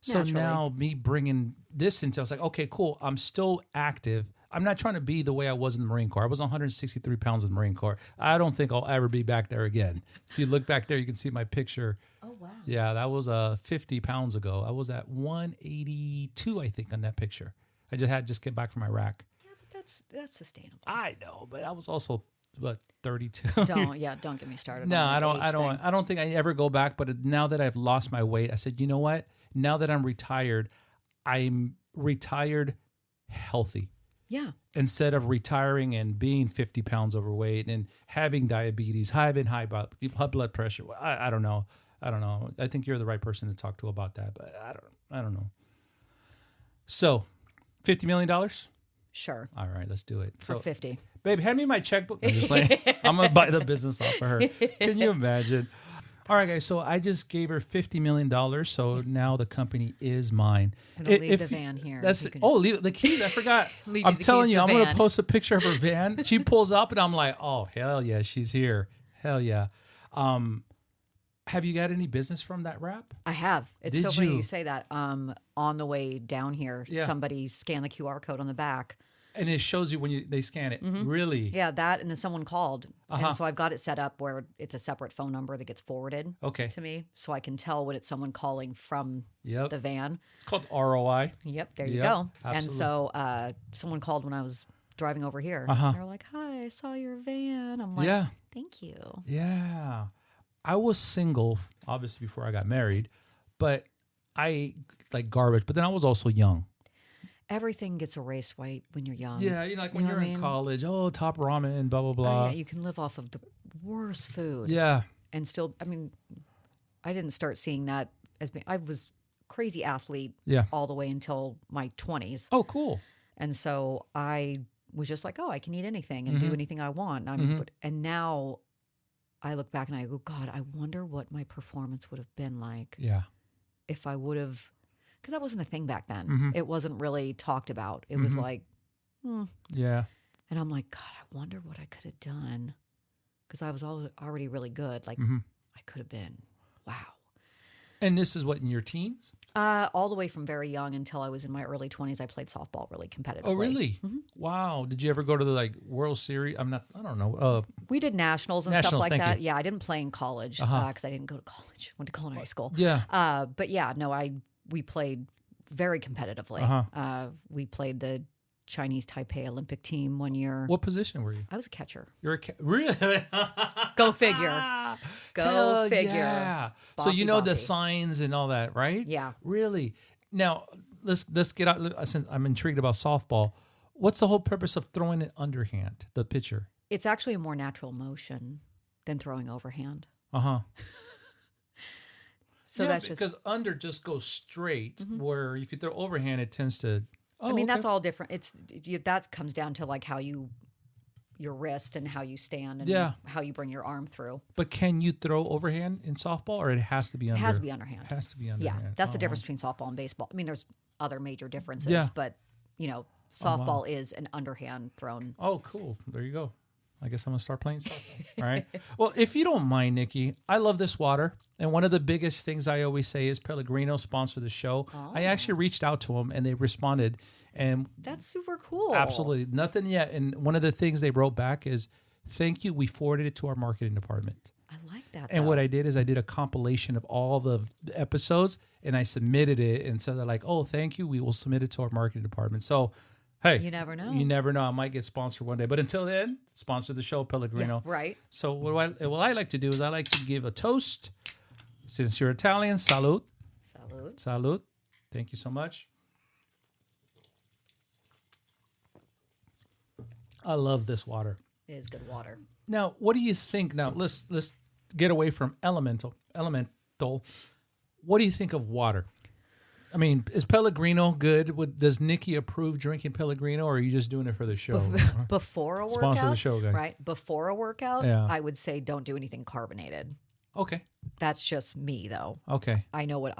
So Naturally. now me bringing this into, I was like, okay, cool. I'm still active. I'm not trying to be the way I was in the Marine Corps. I was 163 pounds in the Marine Corps. I don't think I'll ever be back there again. If you look back there, you can see my picture. Oh, wow. Yeah, that was 50 pounds ago. I was at 182, I think, on that picture. I just get back from Iraq. That's sustainable. I know, but I was also 32. Don't get me started. No, on I don't think I ever go back. But now that I've lost my weight, I said, you know what? Now that I'm retired healthy. Yeah. Instead of retiring and being 50 pounds overweight and having diabetes, having high blood pressure. I don't know. I think you're the right person to talk to about that, but I don't know. So, $50 million? Sure. All right, let's do it. For 50. Babe, hand me my checkbook. I'm just playing. I'm going to buy the business off of her. Can you imagine? All right, guys. So I just gave her $50 million. So now the company is mine. I'm going to leave the van here. Leave the keys. I forgot. I'm telling you, I'm going to post a picture of her van. She pulls up and I'm like, oh, hell yeah, she's here. Hell yeah. Have you got any business from that wrap? I have. It's so funny you say that. On the way down here, somebody scanned the QR code on the back. And it shows you when they scan it. Really? Yeah, that, and then someone called And so I've got it set up where it's a separate phone number that gets forwarded to me, so I can tell when it's someone calling from the van. It's called ROI. Yep, there you go. Absolutely. And so someone called when I was driving over here. They're like, "Hi, I saw your van." I'm like, "Thank you." Yeah. I was single, obviously, before I got married, but I ate like garbage. But then I was also young. Everything gets erased when you're young. Yeah, when you're in college, top ramen, blah, blah, blah. Yeah, you can live off of the worst food. Yeah. And still, I didn't start seeing that as me. I was a crazy athlete all the way until my 20s. Oh, cool. And so I was just like, I can eat anything and do anything I want. And now I look back and I go, God, I wonder what my performance would have been like if I would have, because that wasn't a thing back then. It wasn't really talked about. It was like, yeah. And I'm like, God, I wonder what I could have done, because I was already really good. Like I could have been, wow. And this is what, in your teens? All the way from very young until I was in my early 20s. I played softball really competitively. Oh, really? Wow. Did you ever go to the World Series? I don't know. We did nationals and stuff like that. Yeah, I didn't play in college because I didn't go to college. Went to culinary school. Yeah. But yeah, no, we played very competitively. We played the Chinese Taipei Olympic team one year. What position were you? I was a catcher. You're a really? Go figure. Go figure. Yeah. Bossy, so you know bossy. the signs and all that, right? Yeah. Really? Now let's get out. Since I'm intrigued about softball, what's the whole purpose of throwing it underhand, the pitcher? It's actually a more natural motion than throwing overhand. So that's just because under just goes straight. Where if you throw overhand, it tends to. That's all different. That comes down to like how your wrist and how you stand and how you bring your arm through. But can you throw overhand in softball, or it has to be under? It has to be underhand. It has to be underhand. Yeah, that's the difference between softball and baseball. There's other major differences, but softball is an underhand thrown. Oh, cool. There you go. I guess I'm going to start playing softball. All right. Well, if you don't mind, Nicci, I love this water. And one of the biggest things I always say is Pellegrino sponsored the show. I actually reached out to them and they responded. And that's super cool. Absolutely. Nothing yet. And one of the things they wrote back is, thank you. We forwarded it to our marketing department. I like that. And what I did is I did a compilation of all the episodes and I submitted it. And so they're like, oh, thank you. We will submit it to our marketing department. So, hey, you never know. You never know. I might get sponsored one day. But until then, sponsor the show, Pellegrino. Yeah, right. So what I like to do is I like to give a toast. Since you're Italian, salud. Salud. Salud. Thank you so much. I love this water. It is good water. Now, what do you think? Now, let's get away from elemental. What do you think of water? Is Pellegrino good? Does Nicci approve drinking Pellegrino, or are you just doing it for the show? Before a workout? Sponsor the show, guys. Right. Before a workout, I would say don't do anything carbonated. Okay. That's just me, though. Okay. I know what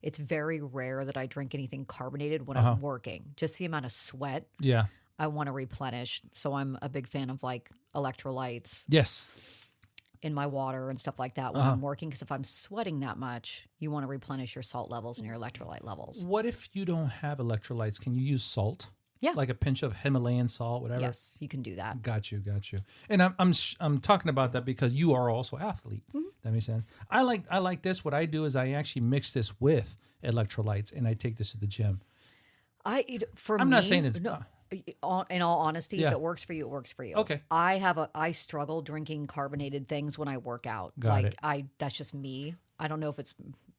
it's very rare that I drink anything carbonated when I'm working. Just the amount of sweat. Yeah. I want to replenish. So I'm a big fan of electrolytes. Yes. In my water and stuff like that when I'm working, because if I'm sweating that much, you want to replenish your salt levels and your electrolyte levels. What if you don't have electrolytes? Can you use salt? Yeah, like a pinch of Himalayan salt, whatever. Yes, you can do that. Got you. And I'm talking about that because you are also an athlete. That makes sense. I like this. What I do is I actually mix this with electrolytes and I take this to the gym. I'm not saying it's no. In all honesty, if it works for you, it works for you. Okay. I struggle drinking carbonated things when I work out. Got it. That's just me. I don't know if it's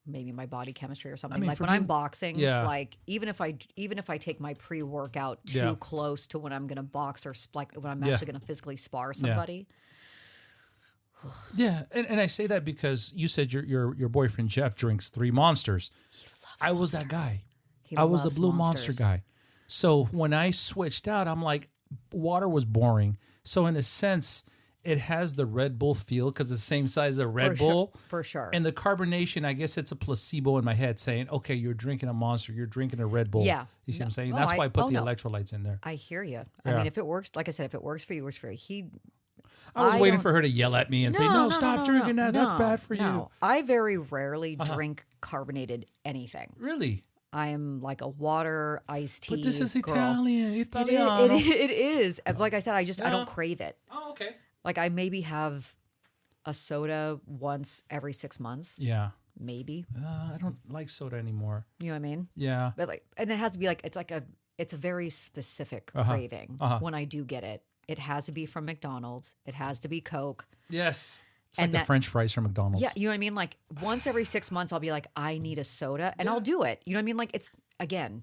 maybe my body chemistry or something. for when me, I'm boxing, even if I take my pre-workout too close to when I'm going to box or when I'm actually going to physically spar somebody. Yeah, and I say that because you said your boyfriend Jeff drinks 3 Monsters. He loves I was that guy. I was the Blue Monster guy. So when I switched out, I'm like, water was boring. So in a sense, it has the Red Bull feel because it's the same size as Red Bull. For sure. And the carbonation, I guess it's a placebo in my head saying, okay, you're drinking a Monster, you're drinking a Red Bull. Yeah. You see what I'm saying? That's why I put the electrolytes in there. I hear you. I mean, if it works, like I said, if it works for you, it works for you. I was waiting for her to yell at me and say, no, stop drinking that. That's bad for you. I very rarely drink carbonated anything. Really? I am like a water, iced tea. But this is girl. Italian. It is. Like I said, I don't crave it. Oh, Okay. Like I maybe have a soda once every 6 months. Yeah. Maybe. I don't like soda anymore. You know what I mean? Yeah. But like, and it has to be like, it's a very specific craving when I do get it. It has to be from McDonald's. It has to be Coke. Yes. It's And like the French fries from McDonald's. Yeah, you know what I mean? Like once every 6 months, I'll be like, I need a soda, and I'll do it. You know what I mean? Like it's, again,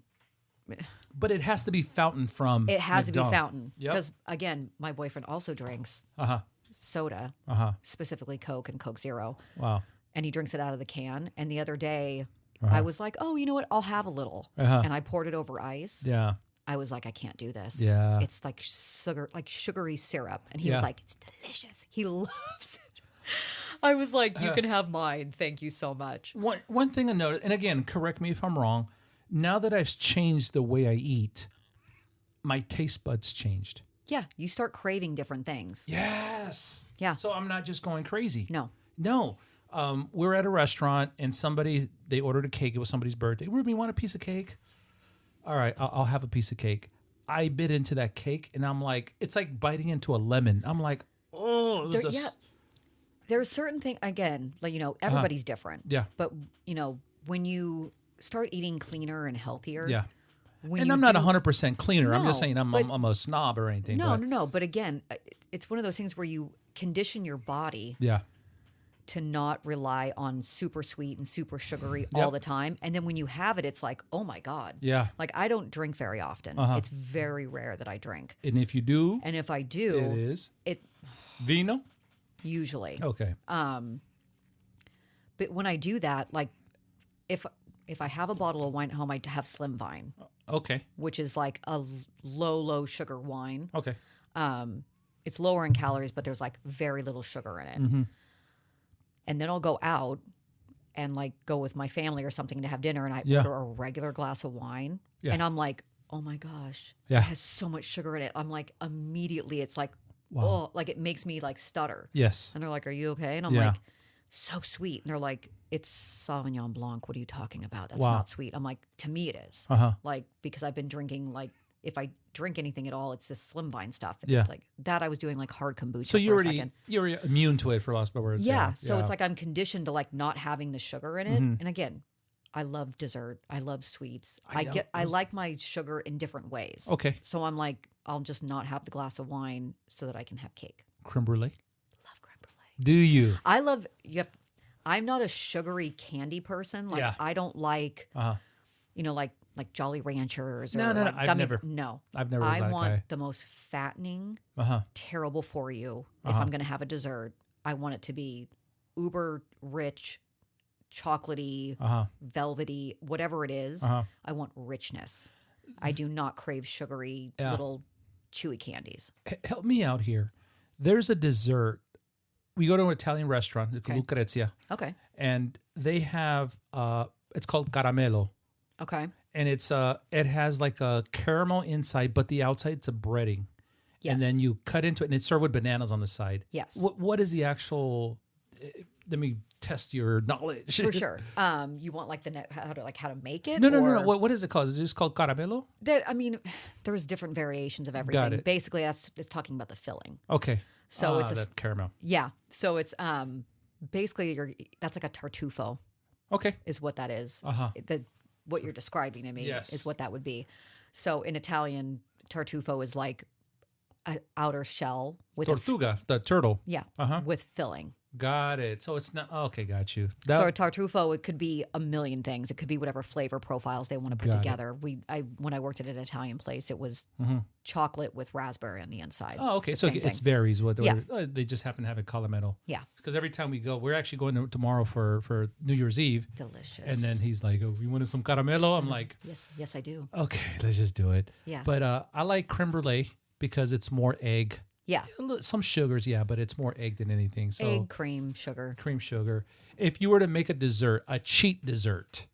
But it has to be fountain from it has to be McDonald's. fountain. Yep. Because again, my boyfriend also drinks soda, specifically Coke and Coke Zero. Wow. And he drinks it out of the can. And the other day, I was like, oh, you know what? I'll have a little. And I poured it over ice. Yeah. I was like, I can't do this. Yeah. It's like sugary syrup. And he was like, it's delicious. He loves it. I was like, you can have mine. Thank you so much. One thing I noticed, and again, correct me if I'm wrong, now that I've changed the way I eat, my taste buds changed. Yeah. You start craving different things. Yes. Yeah. So I'm not just going crazy. No. We're at a restaurant and they ordered a cake. It was somebody's birthday. Ruby, want a piece of cake? All right, I'll have a piece of cake. I bit into that cake and I'm like, it's like biting into a lemon. I'm like, oh, There's certain things, again, like, everybody's different. Yeah. But, when you start eating cleaner and healthier. Yeah. When And you I'm not do- 100% cleaner. I'm just No, saying I'm a snob or anything. No. But again, it's one of those things where you condition your body Yeah. to not rely on super sweet and super sugary all the time. And then when you have it, it's like, oh my God. Yeah. Like I don't drink very often. It's very rare that I drink. And if you do, And if I do, it is it vino. usually. Okay. But when I do that, like if I have a bottle of wine at home, I have Slim Vine, Okay. which is like a low sugar wine. Okay. It's lower in calories, but there's like very little sugar in it. And then I'll go out and like go with my family or something to have dinner, and I order a regular glass of wine, and I'm like, oh my gosh, it has so much sugar in it. I'm like, immediately it's like, oh, like it makes me like stutter. Yes. And they're like, are you okay? And I'm like, so sweet. And they're like, it's Sauvignon Blanc. What are you talking about? That's not sweet. I'm like, to me it is. Like, because I've been drinking, like, if I drink anything at all, it's this Slim Vine stuff. And it's like that I was doing like hard kombucha So for a second. you're immune to it, for lost by words. Yeah. So it's like I'm conditioned to like not having the sugar in it. And again, I love dessert. I love sweets. I like my sugar in different ways. Okay. So I'm like, I'll just not have the glass of wine so that I can have cake. Creme brulee. Love creme brulee. Do you? I'm not a sugary candy person. Like I don't like, like Jolly Ranchers or No. like I've gummy. never. No, I've never was I that want guy. the most fattening, terrible for you. If I'm going to have a dessert, I want it to be uber rich, chocolatey, velvety, whatever it is. I want richness. I do not crave sugary little chewy candies. Help me out here. There's a dessert. We go to an Italian restaurant, Lucrezia, Okay. and they have it's called caramello, Okay. and it has like a caramel inside, but the outside's a breading. Yes. And then you cut into it, and it's served with bananas on the side. Yes. What is the actual? Let me test your knowledge. For sure. You want like how to make it? No. What is it called? Is it just called caramello? There's different variations of everything. Got it. Basically, it's talking about the filling. Okay. So it's that caramel. Yeah. So it's basically that's like a tartufo Okay. is what that is. What you're describing to me Yes. is what that would be. So in Italian, tartufo is like an outer shell with Tortuga, the turtle. with filling. Got it. So it's not okay. Got you. So a tartufo, it could be a million things. It could be whatever flavor profiles they want to put together. When I worked at an Italian place, it was chocolate with raspberry on the inside. Oh, okay. So Same it thing. varies. They just happen to have it calametto. Yeah. Because every time we go, we're actually going tomorrow for New Year's Eve. Delicious. And then he's like, "Oh, you wanted some caramello?" I'm like, Yes, I do. "Okay, let's just do it." Yeah. But I like creme brulee because it's more egg. Yeah. Some sugars, but it's more egg than anything. So Egg, cream, sugar. cream sugar. If you were to make a dessert, a cheat dessert,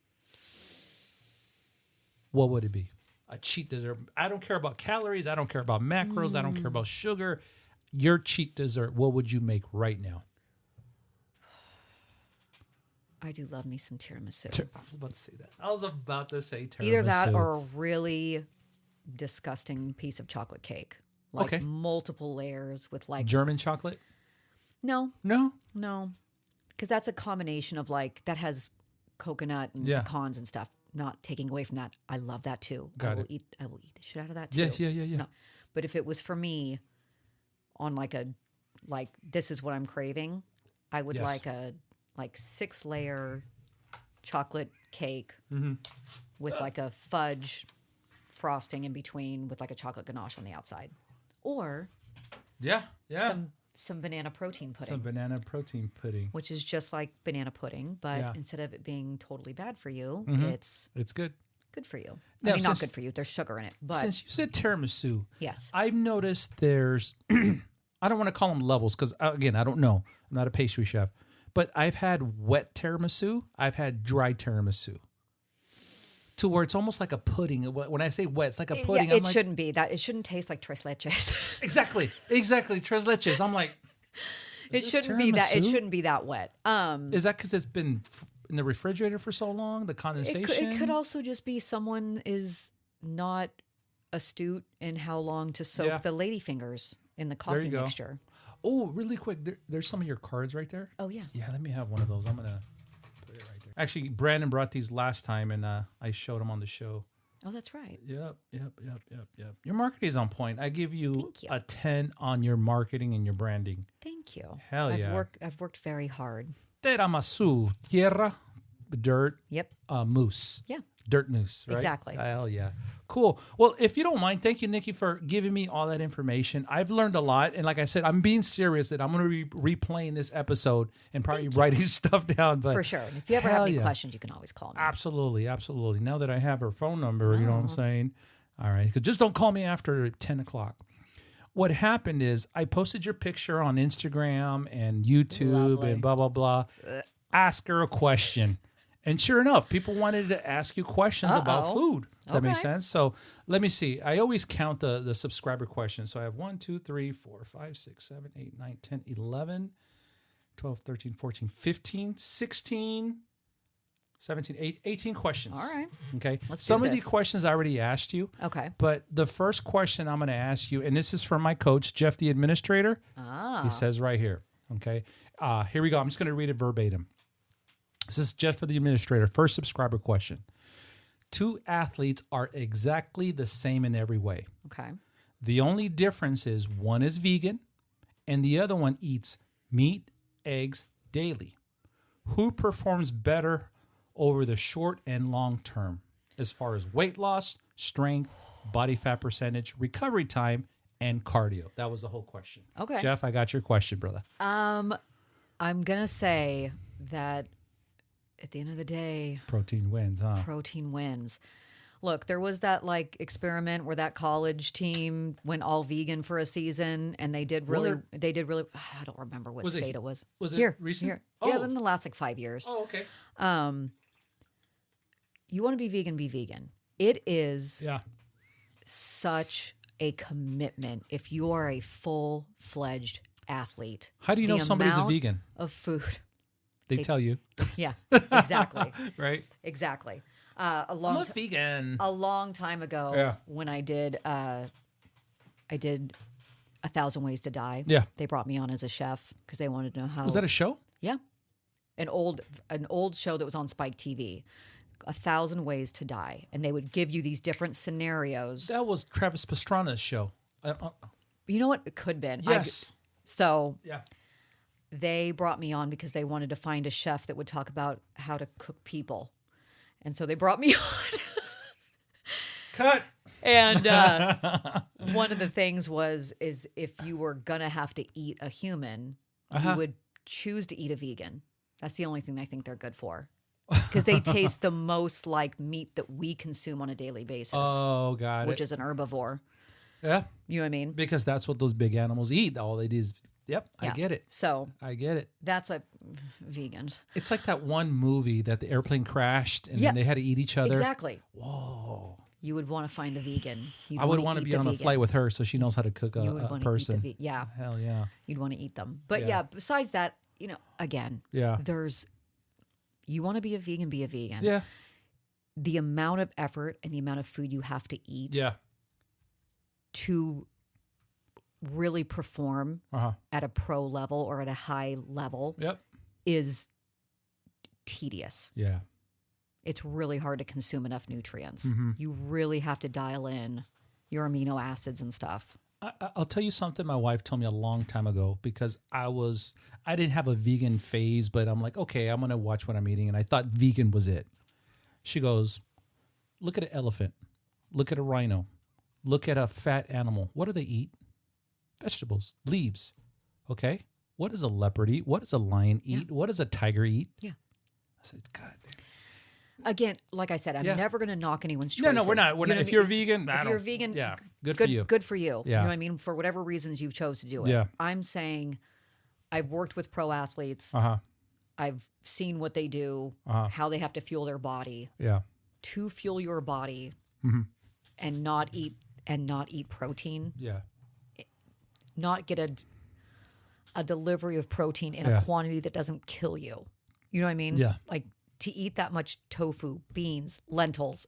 what would it be? A cheat dessert. I don't care about calories. I don't care about macros. I don't care about sugar. Your cheat dessert, what would you make right now? I do love me some tiramisu. I was about to say that. I was about to say tiramisu. Either that or a really disgusting piece of chocolate cake. like multiple layers with like German chocolate? No, No? because that's a combination of like that has coconut and pecans and stuff. Not taking away from that, I love that too. I will eat the shit out of that too. Yeah. No. But if it was for me, on like this is what I'm craving, I would like a 6-layer chocolate cake with like a fudge frosting in between with like a chocolate ganache on the outside, or some banana protein pudding. Some banana protein pudding, which is just like banana pudding, but instead of it being totally bad for you, it's good. Good for you. Now, I mean, not good for you. There's sugar in it. But since you said tiramisu, yes, I've noticed there's, I don't want to call them levels because, again, I don't know. I'm not a pastry chef. But I've had wet tiramisu. I've had dry tiramisu. To where it's almost like a pudding. When I say wet, it's like a pudding. Yeah, it shouldn't be. It shouldn't taste like tres leches. Exactly. Tres leches. I'm like, it shouldn't be that. It shouldn't be that wet. Is that because it's been in the refrigerator for so long? The condensation. It could also just be someone is not astute in how long to soak the ladyfingers in the coffee mixture. Oh, really quick. There's some of your cards right there. Oh yeah. Yeah, let me have one of those. I'm gonna put it right there. Actually, Brandon brought these last time, and I showed them on the show. Oh, that's right. Yep. Your marketing is on point. I give you a 10 on your marketing and your branding. Thank you. Hell yeah. I've worked very hard. Tiramisu, tierra, dirt, Yep. Mousse. Yeah. Dirt mousse, right? Exactly. Hell yeah. Cool. Well, if you don't mind, thank you, Nicci, for giving me all that information. I've learned a lot. And like I said, I'm being serious that I'm going to be replaying this episode and probably writing stuff down. But for sure. And if you ever have any questions, you can always call me. Absolutely. Now that I have her phone number, you know what I'm saying? All right. Just don't call me after 10 o'clock. What happened is I posted your picture on Instagram and YouTube and blah, blah, blah. Ask her a question. And sure enough, people wanted to ask you questions about food. That makes sense. So let me see. I always count the subscriber questions. So I have 1, 2, 3, 4, 5, 6, 7, 8, 9, 10, 11, 12, 13, 14, 15, 16, 17, 18 questions. All right. Okay. Let's Some do of this. the questions I already asked you. Okay. But the first question I'm going to ask you, and this is from my coach, Jeff, the administrator. He says right here. Okay. Here we go. I'm just going to read it verbatim. This is Jeff for the administrator. First subscriber question. 2 athletes are exactly the same in every way. Okay. The only difference is one is vegan and the other one eats meat, eggs daily. Who performs better over the short and long term as far as weight loss, strength, body fat percentage, recovery time, and cardio? That was the whole question. Okay. Jeff, I got your question, brother. I'm going to say that at the end of the day, protein wins, huh? Protein wins. Look, there was that like experiment where that college team went all vegan for a season, and they did really. I don't remember what state it was. Was it recent? Here. Yeah, in the last like 5 years. Oh, okay. You want to be vegan, be vegan. It is such a commitment if you are a full-fledged athlete. How do you know somebody's a vegan? Of food. They tell you. Yeah, exactly. Right? Exactly. I'm a vegan. A long time ago, when I did 1,000 Ways to Die. Yeah. They brought me on as a chef because they wanted to know how. Was that a show? Yeah, an old show that was on Spike TV. 1,000 Ways to Die, and they would give you these different scenarios. That was Travis Pastrana's show. You know what? It could have been. Yes. Yeah. They brought me on because they wanted to find a chef that would talk about how to cook people. And so they brought me on. Cut. And one of the things is if you were going to have to eat a human, you would choose to eat a vegan. That's the only thing I think they're good for. Because they taste the most like meat that we consume on a daily basis. Oh, got it. Which is an herbivore. Yeah. You know what I mean? Because that's what those big animals eat. All they do is... Yep, yeah. I get it. So I get it. That's a vegans. It's like that one movie that the airplane crashed and then they had to eat each other. Exactly. Whoa. You would want to find the vegan. I would want to be on a flight with her so she knows how to cook a person. Yeah. Hell yeah. You'd want to eat them. But besides that, again, you want to be a vegan, be a vegan. Yeah. The amount of effort and the amount of food you have to eat to really perform at a pro level or at a high level is tedious. Yeah. It's really hard to consume enough nutrients. Mm-hmm. You really have to dial in your amino acids and stuff. I'll tell you something my wife told me a long time ago, because I didn't have a vegan phase, but I'm like, okay, I'm going to watch what I'm eating. And I thought vegan was it. She goes, look at an elephant, look at a rhino, look at a fat animal. What do they eat? Vegetables, leaves. Okay. What does a leopard eat? What does a lion eat? What does a tiger eat? Yeah. I said, God damn. Again, like I said, I'm never going to knock anyone's choices. No, we're not. If you're vegan, if you're vegan, good for you. Good for you. Yeah. You know what I mean? For whatever reasons you chose to do it. Yeah. I'm saying I've worked with pro athletes. I've seen what they do, how they have to fuel their body. Yeah. To fuel your body and not eat protein. Yeah. Not get a delivery of protein in a quantity that doesn't kill you. You know what I mean? Yeah. Like to eat that much tofu, beans, lentils,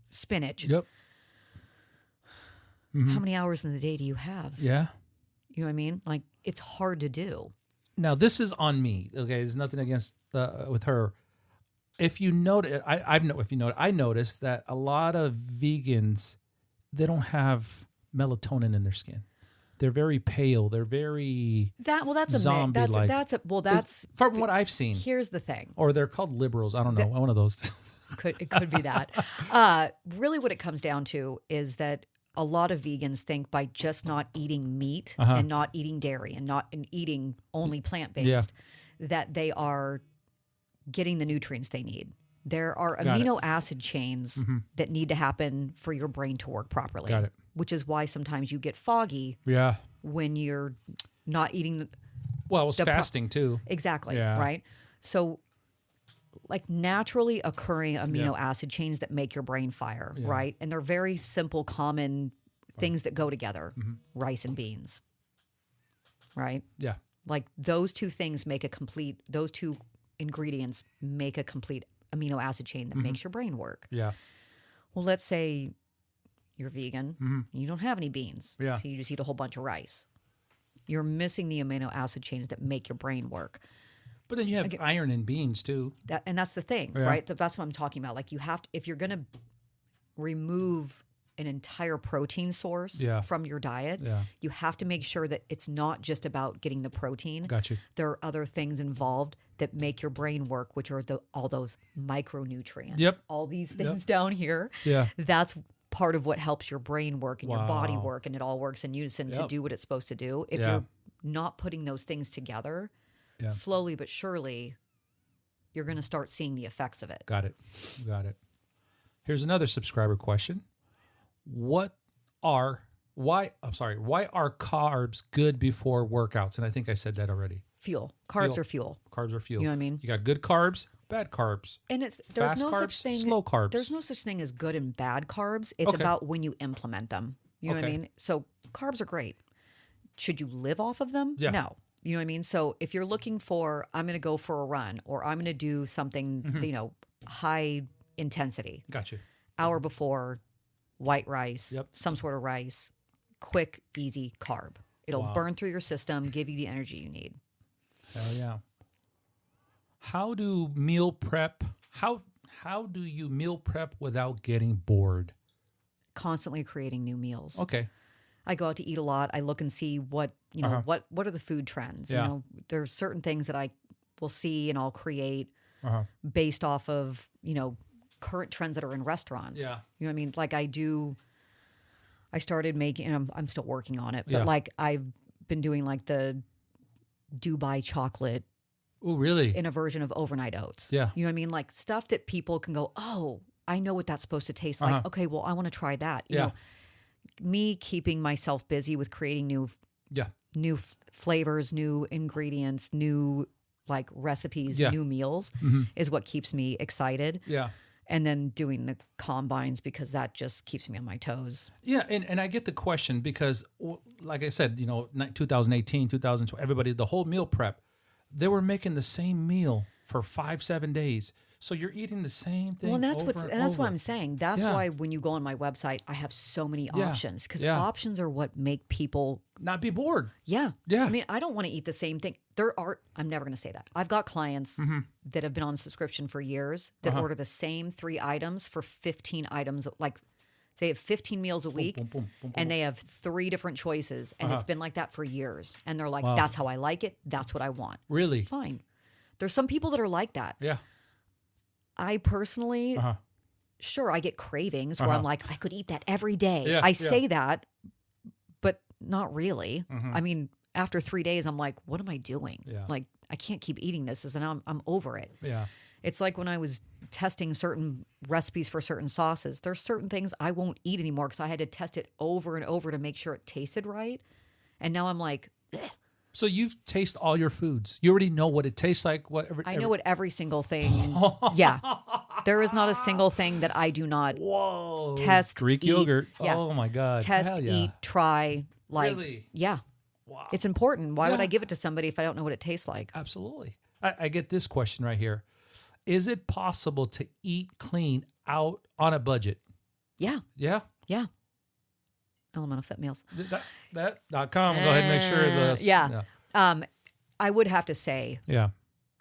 spinach. Yep. How many hours in the day do you have? Yeah. You know what I mean? Like it's hard to do. Now this is on me. Okay, there's nothing against with her. If you notice, I noticed that a lot of vegans, they don't have melatonin in their skin. They're very pale. They're very that's zombie-like. That's from what I've seen. Here's the thing. Or they're called liberals. I don't know. One of those. It could be that. Really, what it comes down to is that a lot of vegans think by just not eating meat and not eating dairy and eating only plant-based, that they are getting the nutrients they need. There are amino acid chains that need to happen for your brain to work properly. Got it. Which is why sometimes you get foggy when you're not eating. Well, it was fasting too. Exactly, Yeah. right? So like naturally occurring amino acid chains that make your brain fire, right? And they're very simple, common things that go together. Rice and beans, right? Yeah. Like those two things those two ingredients make a complete amino acid chain that makes your brain work. Yeah. Well, let's say you're vegan, you don't have any beans, Yeah. so you just eat a whole bunch of rice. You're missing the amino acid chains that make your brain work. But then you have iron in beans too. And that's the thing, right? That's what I'm talking about. Like you have to, if you're going to remove an entire protein source from your diet, you have to make sure that it's not just about getting the protein. Got you. There are other things involved that make your brain work, which are all those micronutrients. Yep. All these things down here. Yeah. That's part of what helps your brain work and your body work, and it all works in unison to do what it's supposed to do. If you're not putting those things together, slowly but surely, you're going to start seeing the effects of it. Got it. Here's another subscriber question. Why are carbs good before workouts? And I think I said that already. Fuel. Carbs are fuel. Carbs are fuel. You know what I mean? You got good carbs, bad carbs. And there's fast no carbs, such thing. slow carbs. There's no such thing as good and bad carbs. It's about when you implement them. You know what I mean? So carbs are great. Should you live off of them? Yeah. No. You know what I mean? So if you're looking for, I'm going to go for a run or I'm going to do something, high intensity. Got you. Hour before, white rice, some sort of rice, quick, easy carb. It'll burn through your system, give you the energy you need. Hell yeah. How do you meal prep without getting bored? Constantly creating new meals. Okay. I go out to eat a lot. I look and see what what are the food trends. Yeah. You know, there's certain things that I will see and I'll create based off of, current trends that are in restaurants. Yeah. You know what I mean? Like I started making, I'm still working on it, but like I've been doing like the Dubai chocolate. Oh, really? In a version of overnight oats. Yeah. You know what I mean? Like stuff that people can go, oh, I know what that's supposed to taste like. Okay, well, I want to try that. You know, me keeping myself busy with creating new flavors, new ingredients, new like recipes, new meals is what keeps me excited. Yeah. And then doing the combines because that just keeps me on my toes. Yeah, and I get the question because, like I said, 2018, 2012, everybody, the whole meal prep, they were making the same meal for 5-7 days. So you're eating the same thing. Well, and that's over. what I'm saying. That's Yeah. why when you go on my website, I have so many options because Yeah. options are what make people. Not be bored. Yeah. Yeah. I mean, I don't want to eat the same thing. I'm never going to say that. I've got clients that have been on subscription for years that order the same 3 items for 15 items. Like, they have 15 meals a week and they have 3 different choices. And it's been like that for years. And they're like, that's how I like it. That's what I want. Really? Fine. There's some people that are like that. Yeah. I personally, sure, I get cravings where I'm like, I could eat that every day. Yeah, I say that, but not really. Mm-hmm. I mean, after 3 days, I'm like, what am I doing? Yeah. Like, I can't keep eating this. And I'm over it. Yeah. It's like when I was testing certain recipes for certain sauces, there's certain things I won't eat anymore because I had to test it over and over to make sure it tasted right. And now I'm like, ugh. So you've tasted all your foods. You already know what it tastes like. I know what every single thing. Yeah. There is not a single thing that I do not test, Greek eat, yogurt. Yeah. Oh my God. Test, Hell yeah. eat, try. Like, Really? yeah. Wow. It's important. Why would Yeah. I give it to somebody if I don't know what it tastes like? Absolutely. I get this question right here. Is it possible to eat clean out on a budget? Yeah. Yeah. Yeah. Elemental Fit Meals. That.com. Go ahead and make sure the Yeah. I would have to say, Yeah.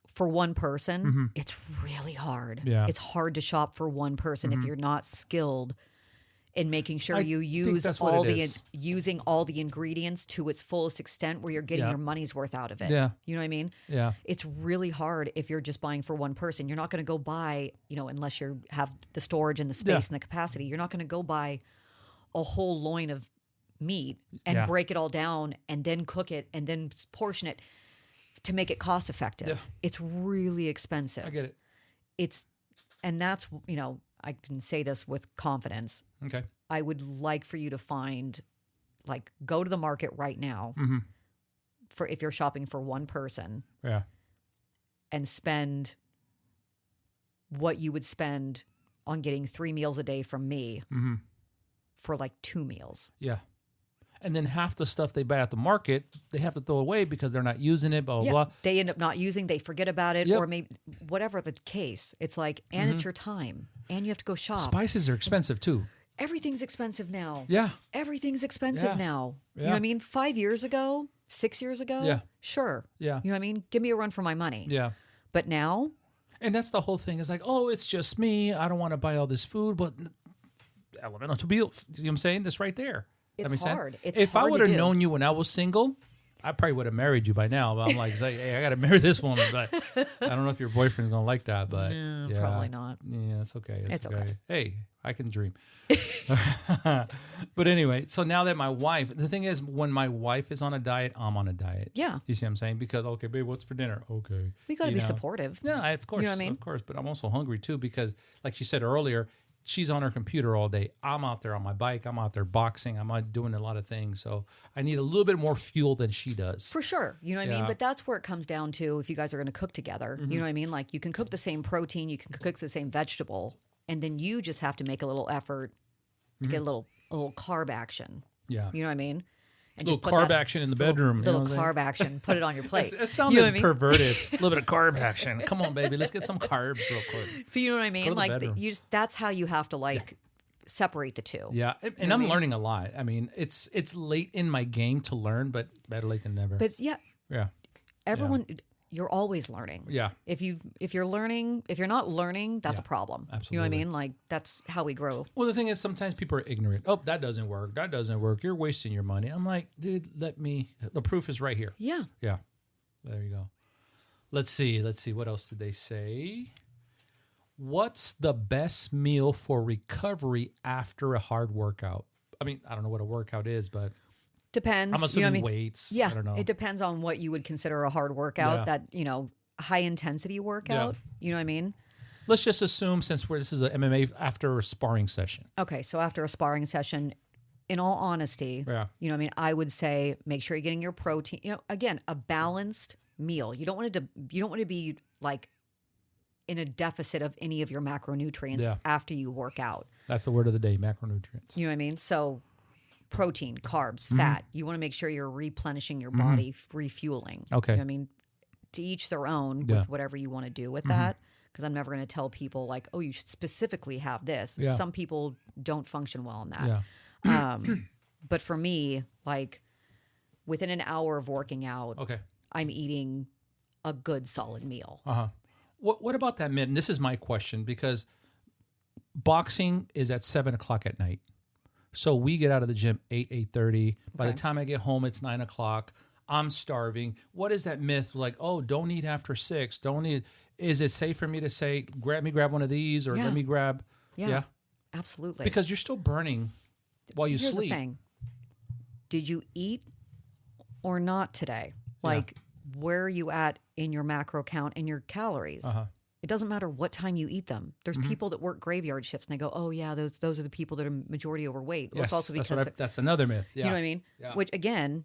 for one person, it's really hard. Yeah. It's hard to shop for one person if you're not skilled in making sure I you think use that's what all it the is. using all the ingredients to its fullest extent where you're getting Yeah. your money's worth out of it. Yeah. You know what I mean? Yeah. It's really hard if you're just buying for one person. You're not going to go buy, unless you have the storage and the space and the capacity, you're not going to go buy a whole loin of meat and Yeah. break it all down and then cook it and then portion it to make it cost effective. Yeah. It's really expensive. I get it. And that's, I can say this with confidence. Okay. I would like for you to find, like, go to the market right now for if you're shopping for one person Yeah. and spend what you would spend on getting 3 meals a day from me for like 2 meals. Yeah. And then half the stuff they buy at the market, they have to throw away because they're not using it, blah, blah, blah. They end up not using, they forget about it, Yep. or maybe whatever the case. It's like, and it's your time, and you have to go shop. Spices are expensive too. Everything's expensive now. Yeah. Everything's expensive Yeah. now. You know Yeah. what I mean? 5 years ago, 6 years ago, Yeah. sure. Yeah. You know what I mean? Give me a run for my money. Yeah. But now, And that's the whole thing. It's like, oh, it's just me. I don't want to buy all this food, but elemental to be, you know what I'm saying? This right there. It's That makes sense? hard. It's if I hard to would have do. known you when I was single, I probably would have married you by now. But I'm like, hey, I got to marry this woman. But I don't know if your boyfriend's going to like that. But yeah, probably not. Yeah, it's okay. It's okay. Hey, I can dream. But anyway, so now that my wife, the thing is, when my wife is on a diet, I'm on a diet. Yeah. You see what I'm saying? Because, okay, babe, what's for dinner? Okay. we got to You be know. supportive. Yeah, of course. You know what I mean? Of course. But I'm also hungry too because, like she said earlier, she's on her computer all day. I'm out there on my bike. I'm out there boxing. I'm out doing a lot of things. So I need a little bit more fuel than she does. For sure. You know what I Yeah. mean? But that's where it comes down to if you guys are going to cook together. You know what I mean? Like, you can cook the same protein, you can cook the same vegetable, and then you just have to make a little effort to get a little carb action. Yeah. You know what I mean? And Little just put carb that- action in the bedroom. you know Little what I'm saying? carb action. Put it on your plate. It sounds you know what I mean? perverted. A little bit of carb action. Come on, baby. Let's get some carbs real quick. But you know what I go to mean? the Like, bedroom. that's how you have to, like, separate the two. Yeah. And what I I'm mean? learning a lot. I mean, it's late in my game to learn, but better late than never. But yeah, yeah. everyone, you're always learning. Yeah. If you're not learning, that's a problem. You know what I absolutely. mean? Like, that's how we grow. Well, the thing is, sometimes people are ignorant. Oh, that doesn't work. That doesn't work. You're wasting your money. I'm like, dude, the proof is right here. Yeah. Yeah. There you go. Let's see. What else did they say? What's the best meal for recovery after a hard workout? I mean, I don't know what a workout is, but Depends. I'm assuming you know what I mean? weights. Yeah. I don't know. It depends on what you would consider a hard workout, Yeah. that, high intensity workout. You know what I mean? Let's just assume since this is an MMA after a sparring session. Okay. So after a sparring session, in all honesty, Yeah. you know what I mean? I would say make sure you're getting your protein, again, a balanced meal. You don't want to be like in a deficit of any of your macronutrients Yeah. after you work out. That's the word of the day, macronutrients. You know what I mean? So protein, carbs, Mm-hmm. fat. You want to make sure you're replenishing your body, refueling. Okay. You know what I mean? To each their own Yeah. with whatever you want to do with that. because I'm never going to tell people like, oh, you should specifically have this. Yeah. Some people don't function well in that. Yeah. But for me, like within an hour of working out, Okay. I'm eating a good solid meal. What about that myth? And this is my question, because boxing is at 7:00 at night. So we get out of the gym 8:30. By the time I get home, it's 9:00. I'm starving. What is that myth? Like, oh, don't eat after 6. Don't eat. Is it safe for me to say, grab one of these, or let me grab? Yeah. Absolutely. Because you're still burning while you Here's sleep. the thing. Did you eat or not today? Like, where are you at in your macro count and your calories? It doesn't matter what time you eat them. There's people that work graveyard shifts and they go, oh, yeah, those are the people that are majority overweight. Well, Yes, it's also because that's another myth. Yeah. you know what I mean? Yeah. Which, again,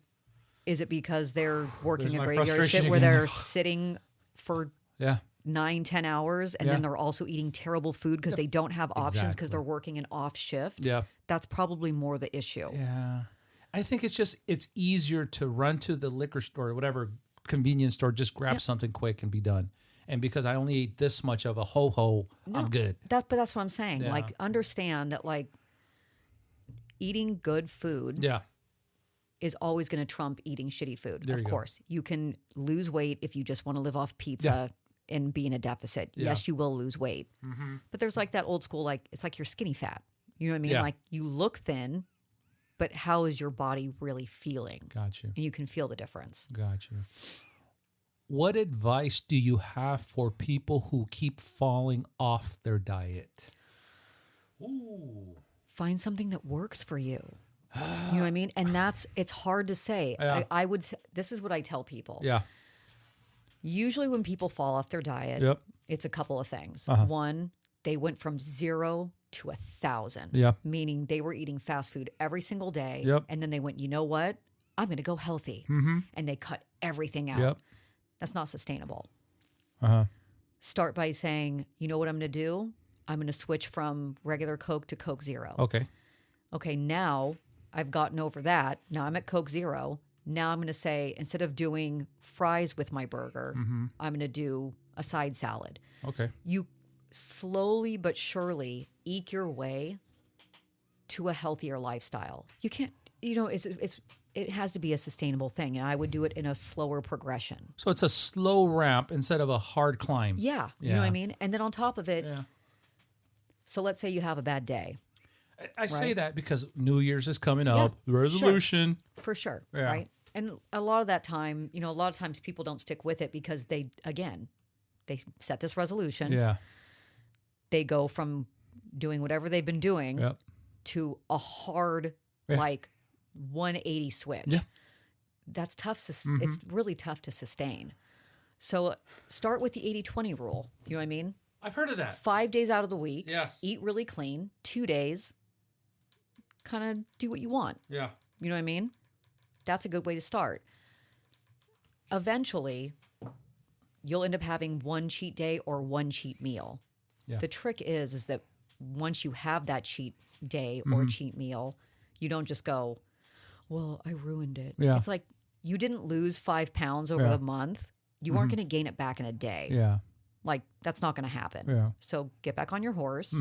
is it because they're working There's a my graveyard frustration shift where again. they're sitting for Yeah. 9-10 hours and then they're also eating terrible food because they don't have options because they're working an off shift? Yeah. That's probably more the issue. Yeah. I think it's easier to run to the liquor store or whatever convenience store, just grab something quick and be done. And because I only eat this much of a ho-ho, I'm good. But that's what I'm saying. Yeah. Like, understand that, like, eating good food Yeah. is always going to trump eating shitty food. There of you go. course. You can lose weight if you just want to live off pizza and be in a deficit. Yeah. Yes, you will lose weight. But there's like that old school, like, it's like you're skinny fat. You know what I mean? Yeah. Like, you look thin, but how is your body really feeling? Got you. And you can feel the difference. Got you. What advice do you have for people who keep falling off their diet? Ooh. Find something that works for you. You know what I mean? And it's hard to say. Yeah. This is what I tell people. Yeah. Usually when people fall off their diet, Yep. it's a couple of things. Uh-huh. One, they went from 0 to 1,000. Yeah. Meaning they were eating fast food every single day. Yep. And then they went, you know what? I'm going to go healthy. And they cut everything out. Yep. That's not sustainable. Uh-huh. Start by saying, you know what I'm going to do? I'm going to switch from regular Coke to Coke Zero. Okay. Okay, now I've gotten over that. Now I'm at Coke Zero. Now I'm going to say, instead of doing fries with my burger, I'm going to do a side salad. Okay. You slowly but surely eke your way to a healthier lifestyle. You can't, it has to be a sustainable thing. And I would do it in a slower progression. So it's a slow ramp instead of a hard climb. Yeah. You know what I mean? And then on top of it, Yeah. so let's say you have a bad day. I say that because New Year's is coming up. Resolution. For sure. Yeah. Right. And a lot of that time, a lot of times people don't stick with it because they set this resolution. Yeah. They go from doing whatever they've been doing Yep. to a hard, like 180 switch. Yeah. That's tough. It's really tough to sustain. So start with the 80-20 rule. You know what I mean? I've heard of that. 5 days out of the week, Yes. eat really clean. 2 days, kind of do what you want. Yeah. You know what I mean? That's a good way to start. Eventually, you'll end up having one cheat day or one cheat meal. Yeah. The trick is that once you have that cheat day or cheat meal, you don't just go, well, I ruined it. Yeah. It's like you didn't lose 5 pounds over the month. You aren't going to gain it back in a day. Yeah. Like, that's not going to happen. Yeah. So get back on your horse,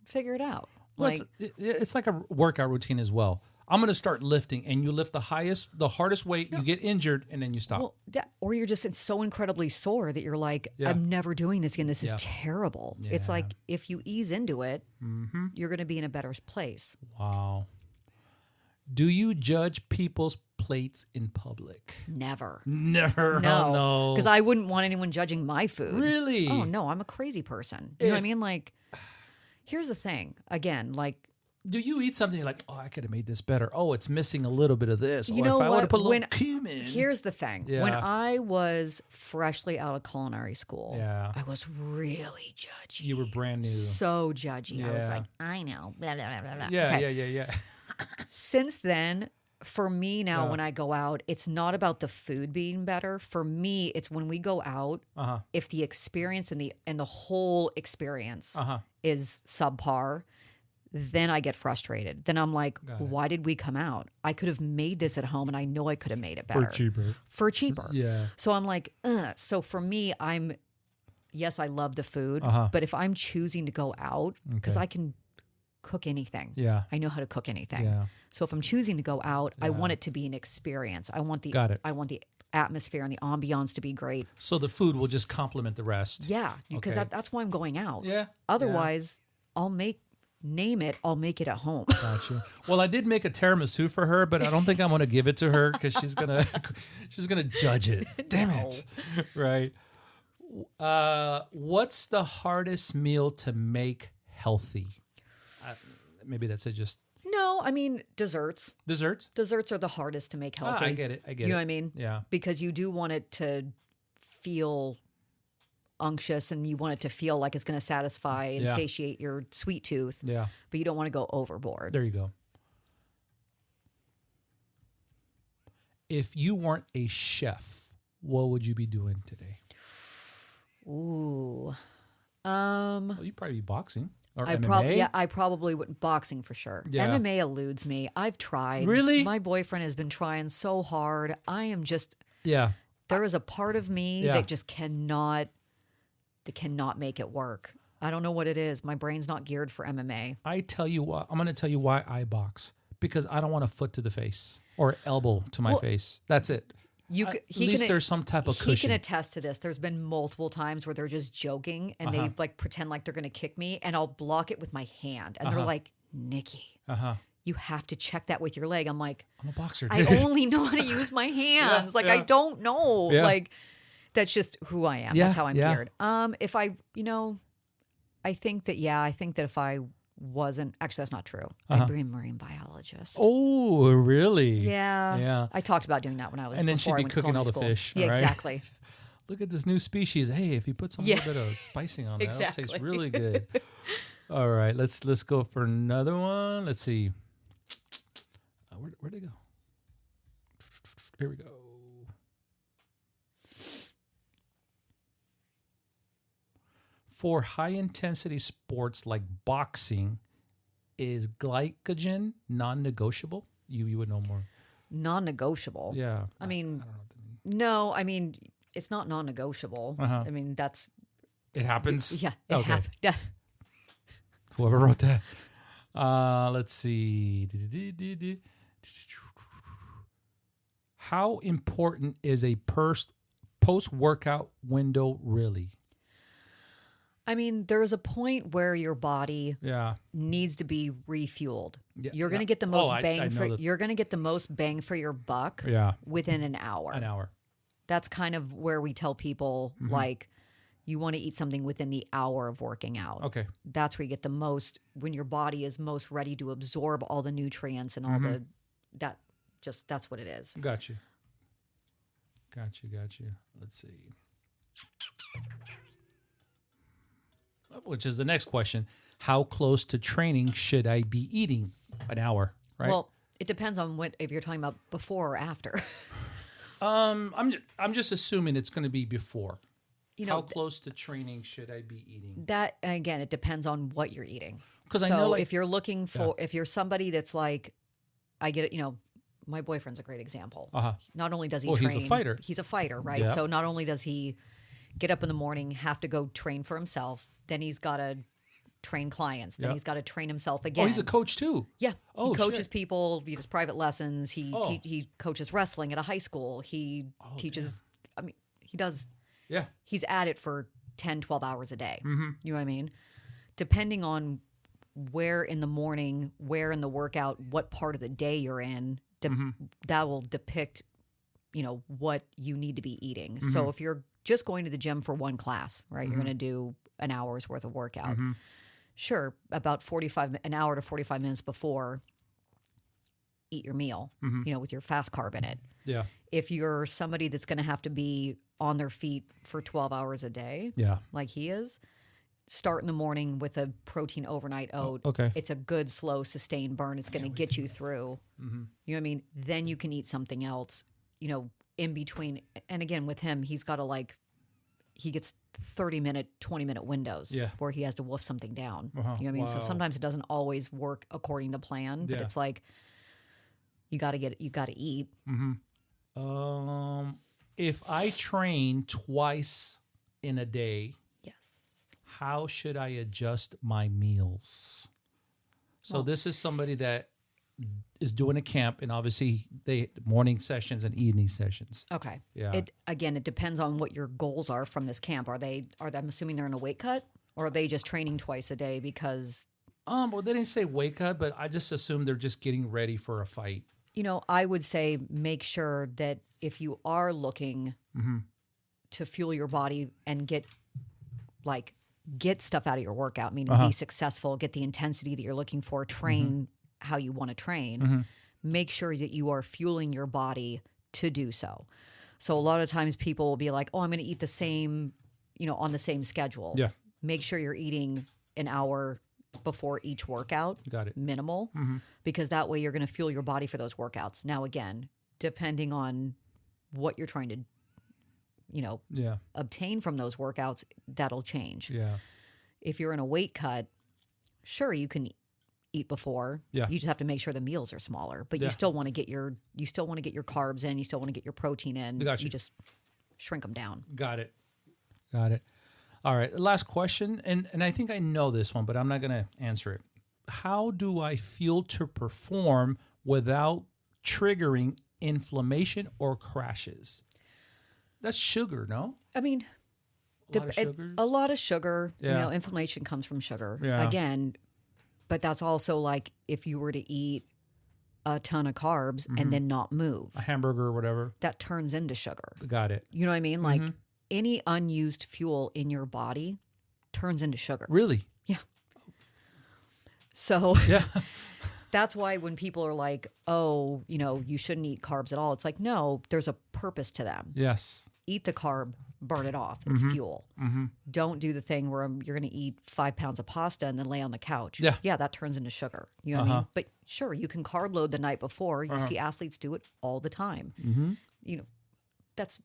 figure it out. Well, Like, it's like a workout routine as well. I'm going to start lifting, and you lift the hardest weight, you get injured, and then you stop. well, or you're just so incredibly sore that you're like, Yeah. I'm never doing this again. This is Yeah. terrible. It's Yeah. like if you ease into it, you're going to be in a better place. Wow. Do you judge people's plates in public? Never. Never. Oh, no. Because I wouldn't want anyone judging my food. Really? Oh, no. I'm a crazy person. You know what I mean? Like, here's the thing. Again, like, Do you eat something you're like, oh, I could have made this better. Oh, it's missing a little bit of this. you or know if I would what? have put a little cumin. Here's the thing. Yeah. When I was freshly out of culinary school, Yeah. I was really judgy. You were brand new. So judgy. I was Yeah. like, I know. Blah, blah, blah, blah, blah. Yeah, Okay. yeah. Since then, for me now, when I go out, it's not about the food being better. For me, it's when we go out, if the experience and the whole experience is subpar, then I get frustrated. Then I'm like, why did we come out? I could have made this at home, and I know I could have made it better. For cheaper. For cheaper. Yeah. So I'm like, ugh. So for me, I'm, yes, I love the food, but if I'm choosing to go out, because I can cook anything. Yeah. I know how to cook anything. Yeah. So if I'm choosing to go out, I want it to be an experience. I want the atmosphere and the ambiance to be great. So the food will just complement the rest. Yeah, because that's why I'm going out. Yeah. Otherwise, I'll make it at home. Gotcha. Well, I did make a tiramisu for her, but I don't think I'm going to give it to her because she's gonna judge it. Damn it! Right. What's the hardest meal to make healthy? Maybe that's it. Just No, I mean desserts. Desserts? Desserts are the hardest to make healthy. I get it. You know what I mean? Yeah. Because you do want it to feel unctuous and you want it to feel like it's going to satisfy and satiate your sweet tooth. Yeah. But you don't want to go overboard. There you go. If you weren't a chef, what would you be doing today? Ooh. Well, you'd probably be boxing. Or MMA? MMA? I probably wouldn't. Boxing for sure. Yeah. MMA eludes me. I've tried. Really? My boyfriend has been trying so hard. I am just. Yeah. There is a part of me Yeah. that just cannot make it work. I don't know what it is. My brain's not geared for MMA. I tell you what, I'm going to tell you why I box. Because I don't want a foot to the face or elbow to my face. That's it. At least there's some type of cushion. He can attest to this. There's been multiple times where they're just joking and they like pretend like they're going to kick me and I'll block it with my hand. And they're like, Nicci, you have to check that with your leg. I'm like, I'm a boxer, I dude. only know how to use my hands. I don't know. Yeah. Like, that's just who I am. Yeah, That's how I'm yeah. geared. If I think that if I wasn't, actually that's not true. I'd be a marine biologist. Oh, really? Yeah. Yeah. I talked about doing that when I was And then before she'd I be went to cooking all the culinary fish, school. Yeah, right? exactly. Look at this new species. Hey, if you put some little bit of spicing on that, it'll taste Exactly. really good. All right, let's go for another one. Let's see. Where'd they go? Here we go. For high-intensity sports like boxing, is glycogen non-negotiable? You would know more. Non-negotiable. Yeah. I mean, I don't know what that means. no, I mean, it's not non-negotiable. I mean, that's, It happens? yeah, it Okay. happened. Yeah. Whoever wrote that. Let's see. How important is a post-workout window really? I mean, there's a point where your body Yeah. needs to be refueled. Yeah, You're going to yeah. get the most I bang know for that. you're going to get the most bang for your buck Yeah. within an hour. An hour. That's kind of where we tell people Mm-hmm. like you want to eat something within the hour of working out. Okay. That's where you get the most when your body is most ready to absorb all the nutrients and all Mm-hmm. that's what it is. Got you. Let's see. Which is the next question. How close to training should I be eating? An hour, right? Well, it depends on if you're talking about before or after. I'm just assuming it's going to be before. You How know, close to training should I be eating? that again, it depends on what you're eating. 'Cause so I know, like- if you're looking for, if you're somebody that's like, I get it. My boyfriend's a great example. Not only does he train, he's a fighter. He's a fighter, right? Yeah. So not only does he get up in the morning, have to go train for himself, then he's got to train clients, then Yep. he's got to train himself again. Oh, he's a coach too. Yeah, Oh, he coaches shit. people. He does private lessons. He Oh. he coaches wrestling at a high school. He teaches. I mean, he does. Yeah. He's at it for 10, 12 hours a day. Mm-hmm. You know what I mean? Depending on where in the morning, where in the workout, what part of the day you're in, that will depict, what you need to be eating. So if you're just going to the gym for one class, right, you're going to do an hour's worth of workout. Sure, about an hour to 45 minutes before, eat your meal, with your fast carb in it. Yeah. If you're somebody that's going to have to be on their feet for 12 hours a day, Yeah. like he is, start in the morning with a protein overnight oat. okay. It's a good, slow, sustained burn. It's going to get you through. You know what I mean? Then you can eat something else, in between. And again, with him, he's got to he gets 30-minute, 20-minute windows where he has to wolf something down. You know what I mean? So sometimes it doesn't always work according to plan, but Yeah. it's like, you got to eat. If I train twice in a day, Yeah. how should I adjust my meals? So this is somebody that is doing a camp, and obviously they morning sessions and evening sessions. Okay. Yeah. It depends on what your goals are from this camp. I'm assuming they're in a weight cut, or are they just training twice a day because? Well, they didn't say weight cut, but I just assume they're just getting ready for a fight. I would say make sure that if you are looking to fuel your body and get stuff out of your workout, meaning be successful, get the intensity that you're looking for, train how you want to train, make sure that you are fueling your body to do so. So a lot of times people will be like, oh, I'm going to eat the same, on the same schedule. Yeah. Make sure you're eating an hour before each workout. Got it. Minimal, because that way you're going to fuel your body for those workouts. Now, again, depending on what you're trying to, obtain from those workouts, that'll change. Yeah. If you're in a weight cut, sure, you can eat before. Yeah. You just have to make sure the meals are smaller, but you still want to get your carbs in. You still want to get your protein in. Got you. You just shrink them down. Got it. All right. Last question. And I think I know this one, but I'm not going to answer it. How do I fuel to perform without triggering inflammation or crashes? That's sugar, no? I mean, a lot of sugar, Yeah. Inflammation comes from sugar. Yeah. Again, but that's also like if you were to eat a ton of carbs and then not move. A hamburger or whatever. That turns into sugar. Got it. You know what I mean? Like any unused fuel in your body turns into sugar. Really? Yeah. So Yeah. that's why when people are like, oh, you shouldn't eat carbs at all. It's like, no, there's a purpose to them. Yes. Eat the carb, burn it off. It's fuel. Don't do the thing where you're going to eat 5 pounds of pasta and then lay on the couch. Yeah. Yeah, that turns into sugar. You know what I mean? But sure, you can carb load the night before. You see athletes do it all the time. That's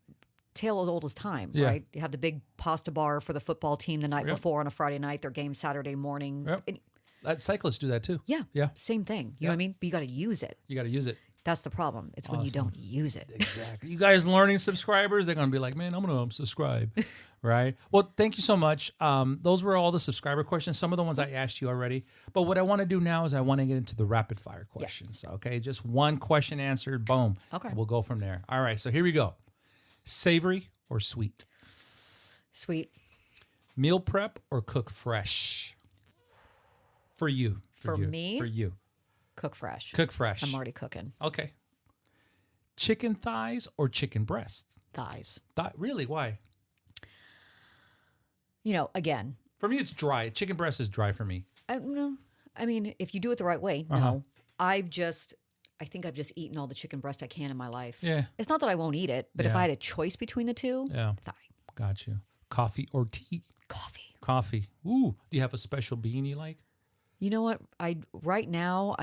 tale as old as time, Yeah. right? You have the big pasta bar for the football team the night before on a Friday night, their game Saturday morning. Yep. Cyclists do that too. Yeah. Yeah. Same thing. You know what I mean? But you got to use it. You got to use it. That's the problem. It's when you don't use it. Exactly. You guys learning subscribers, they're going to be like, man, I'm going to subscribe. Right? Well, thank you so much. Those were all the subscriber questions. Some of the ones I asked you already. But what I want to do now is I want to get into the rapid fire questions. Yes. Okay? Just one question answered. Boom. Okay. We'll go from there. All right. So here we go. Savory or sweet? Sweet. Meal prep or cook fresh? For you. For me? For you. Cook fresh. Cook fresh. I'm already cooking. Okay. Chicken thighs or chicken breasts? Thighs. Really? Why? Again. For me, it's dry. Chicken breast is dry for me. No. I mean, if you do it the right way, no. I think I've just eaten all the chicken breast I can in my life. Yeah. It's not that I won't eat it, but if Yeah. I had a choice between the two, thigh. Got you. Coffee or tea? Coffee. Ooh. Do you have a special bean you like? You know what? Right now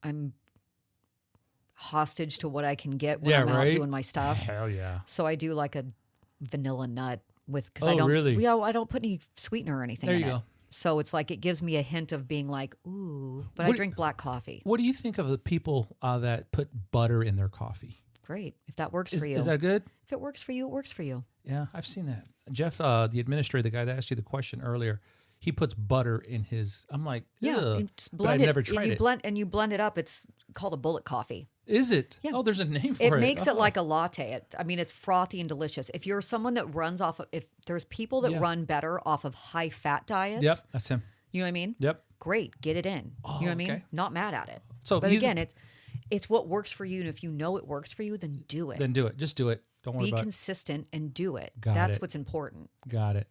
I'm hostage to what I can get when I'm out doing my stuff. Hell yeah. So I do like a vanilla nut because Oh, I don't really? Yeah, I don't put any sweetener or anything There in you it. go. So it's like it gives me a hint of being like, ooh, but I drink black coffee. What do you think of the people that put butter in their coffee? Great. If that works for you. Is that good? If it works for you, it works for you. Yeah, I've seen that. Jeff, the administrator, the guy that asked you the question earlier, he puts butter in his. I'm like, Yeah, ugh, just but blend I've it. never tried it. You blend it up. It's called a bullet coffee. Is it? Yeah. Oh, there's a name for it. It makes Oh. it like a latte. It's frothy and delicious. If you're someone that runs off of, if there's people that run better off of high fat diets. Yep, that's him. You know what I mean? Yep. Great. Get it in. You know what I mean? okay. Not mad at it. So but he's- again, it's what works for you. And if you know it works for you, then do it. Then do it. Just do it. Don't worry Be about consistent and do it. Got That's it. what's important. it. Got it.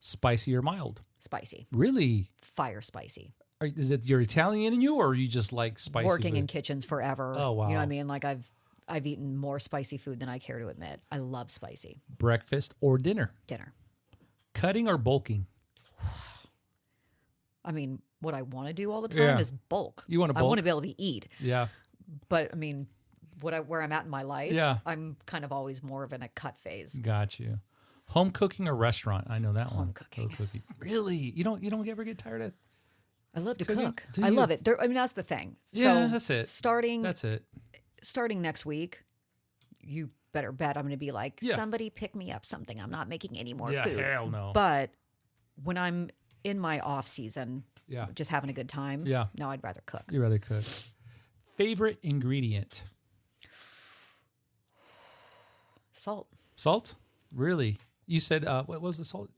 Spicy or mild? Spicy. Really? Fire spicy. Is it your Italian in you, or you just like spicy? Working food? in kitchens forever. Oh, wow. You know what I mean? Like I've eaten more spicy food than I care to admit. I love spicy. Breakfast or dinner? Dinner. Cutting or bulking? I mean, what I want to do all the time Yeah. is bulk. You wanna I want bulk? to be able to eat. Yeah. But I mean, where I'm at in my life, Yeah. I'm kind of always more of in a cut phase. Got you. Home cooking or restaurant? I know that one. Home cooking. Really? You don't ever get tired of? I love to Cooking? cook. Do I you? love it. I mean, that's the thing. Yeah, So that's it. Starting That's it. next week, you better bet I'm going to be like, Yeah. somebody pick me up something. I'm not making any more Yeah, food. hell no. But when I'm in my off season, just having a good time, no, I'd rather cook. You'd rather cook. Favorite ingredient? Salt. Salt? Really? You said, what was the salt?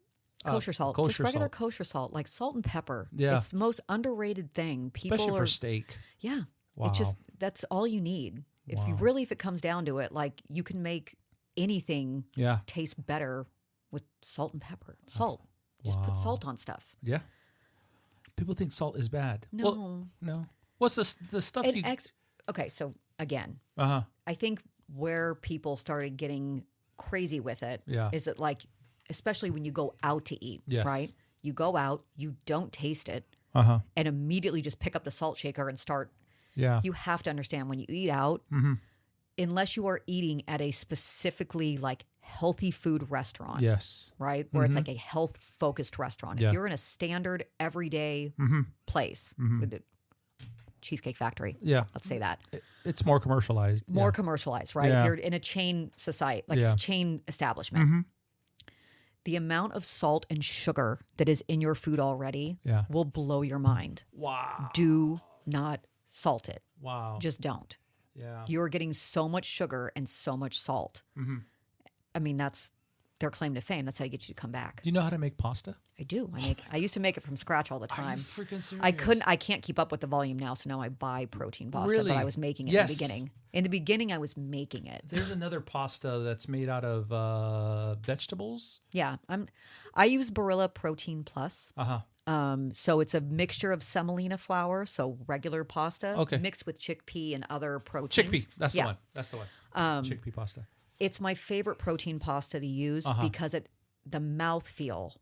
Kosher salt. Kosher just regular salt. kosher salt, like salt and pepper. Yeah. It's the most underrated thing. Especially for steak. Yeah. Wow. It's just, that's all you need. If it comes down to it, like you can make anything taste better with salt and pepper. Salt. Just put salt on stuff. Yeah. People think salt is bad. No. Well, no. What's the stuff you... Okay, so again, I think where people started getting crazy with it is that, like, especially when you go out to eat, right? You go out, you don't taste it, and immediately just pick up the salt shaker and start. Yeah. You have to understand when you eat out, unless you are eating at a specifically like healthy food restaurant, right? Where it's like a health focused restaurant. If you're in a standard everyday place, Cheesecake Factory, let's say that. It's more commercialized. More commercialized, right? If you're in a chain society, like a chain establishment, the amount of salt and sugar that is in your food already will blow your mind. Wow. Do not salt it. Wow. Just don't. Yeah. You're getting so much sugar and so much salt. I mean, that's their claim to fame. That's how you get you to come back. Do you know how to make pasta? I do. I used to make it from scratch all the time. Are you freaking serious? I can't keep up with the volume now, so now I buy protein pasta, but I was making it in the beginning. In the beginning, I was making it. There's another pasta that's made out of vegetables. Yeah. I use Barilla Protein Plus. So it's a mixture of semolina flour, so regular pasta, mixed with chickpea and other proteins. Chickpea, that's the one. That's the one. Chickpea pasta. It's my favorite protein pasta to use because the mouthfeel,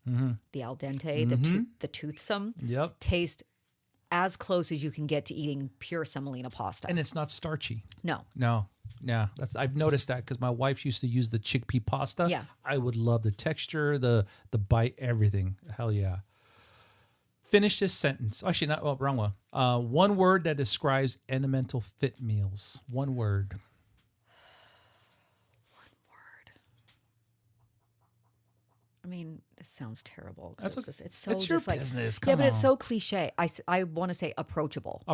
the al dente, the toothsome, taste as close as you can get to eating pure semolina pasta. And it's not starchy. No. Yeah, I've noticed that because my wife used to use the chickpea pasta. Yeah. I would love the texture, the bite, everything. Hell yeah. Finish this sentence. Actually, wrong one. One word that describes Elemental Fit meals. One word. I mean, this sounds terrible. It's your business. Come on. But it's so cliche. I want to say approachable.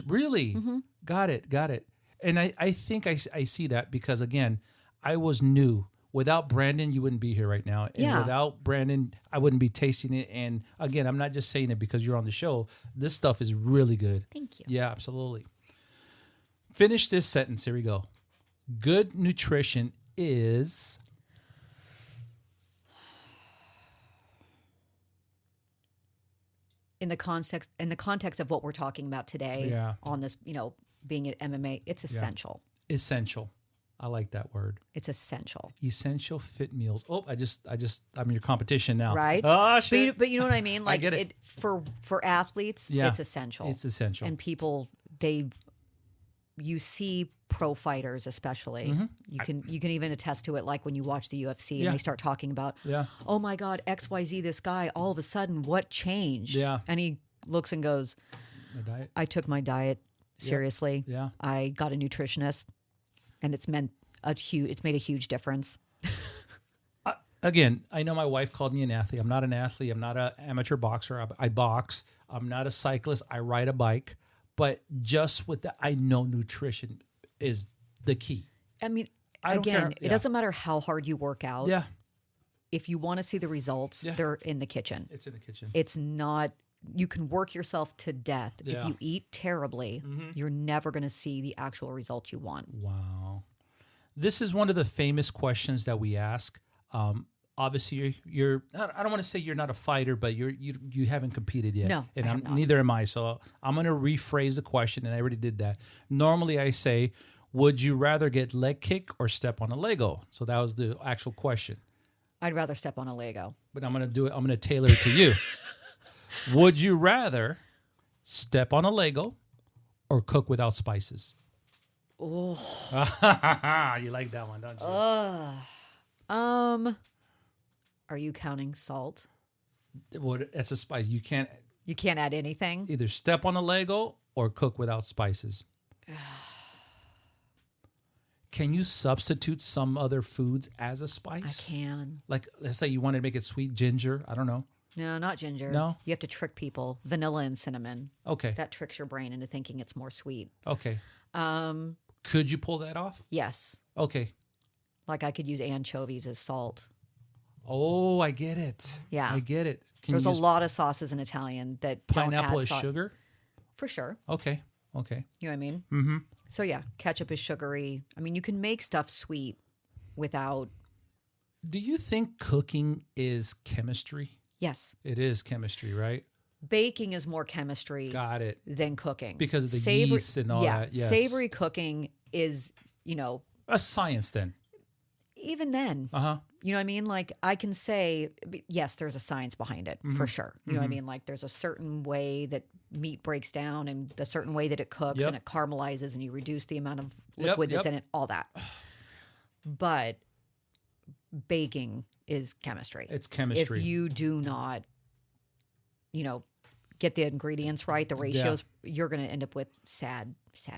Really? Got it. And I think I see that because, again, I was new. Without Brandon, you wouldn't be here right now. And without Brandon, I wouldn't be tasting it. And again, I'm not just saying it because you're on the show. This stuff is really good. Thank you. Yeah, absolutely. Finish this sentence. Here we go. Good nutrition is... In the context of what we're talking about today on this, being at MMA, it's essential. Essential. I like that word. It's essential. Essential fit meals. Oh, I'm your competition now. Right? Oh, shit. But you know what I mean? Like I get it. For athletes, it's essential. It's essential. And people, you see pro fighters especially. You can even attest to it, like when you watch the UFC and they start talking about, oh my God, XYZ, this guy, all of a sudden, what changed? Yeah. And he looks and goes, my diet. I took my diet seriously. Yeah. I got a nutritionist, and it's made a huge difference. Again, I know my wife called me an athlete. I'm not an athlete. I'm not an amateur boxer. I box. I'm not a cyclist. I ride a bike. But just with that, I know nutrition is the key. I mean, again, it doesn't matter how hard you work out. Yeah. If you want to see the results, they're in the kitchen. It's in the kitchen. It's not, you can work yourself to death. Yeah. If you eat terribly, you're never going to see the actual results you want. Wow. This is one of the famous questions that we ask. Obviously, you're I don't want to say you're not a fighter, but you haven't competed yet. No, and neither am I. So I'm going to rephrase the question, and I already did that. Normally, I say, would you rather get leg kick or step on a Lego? So that was the actual question. I'd rather step on a Lego. But I'm going to do it. I'm going to tailor it to you. Would you rather step on a Lego or cook without spices? Oh, you like that one, don't you? Are you counting salt? Well, it's a spice. You can't add anything. Either step on a Lego or cook without spices. Can you substitute some other foods as a spice? I can. Like, let's say you want to make it sweet, ginger. I don't know. No, not ginger. No? You have to trick people. Vanilla and cinnamon. Okay. That tricks your brain into thinking it's more sweet. Okay. Could you pull that off? Yes. Okay. Like I could use anchovies as salt. Oh, I get it. Yeah. I get it. There's a lot of sauces in Italian that pineapple don't add is sugar? For sure. Okay. Okay. You know what I mean? Mm-hmm. So yeah, ketchup is sugary. I mean, you can make stuff sweet without... Do you think cooking is chemistry? Yes. It is chemistry, right? Baking is more chemistry Got it. than cooking. Because of the yeast and all that. Yes. Savory cooking is, a science then. even then, you know what I mean? Like I can say, yes, there's a science behind it for sure. You know what I mean? Like there's a certain way that meat breaks down and a certain way that it cooks and it caramelizes and you reduce the amount of liquid that's in it, all that. But baking is chemistry. It's chemistry. If you do not, get the ingredients right, the ratios, you're going to end up with sad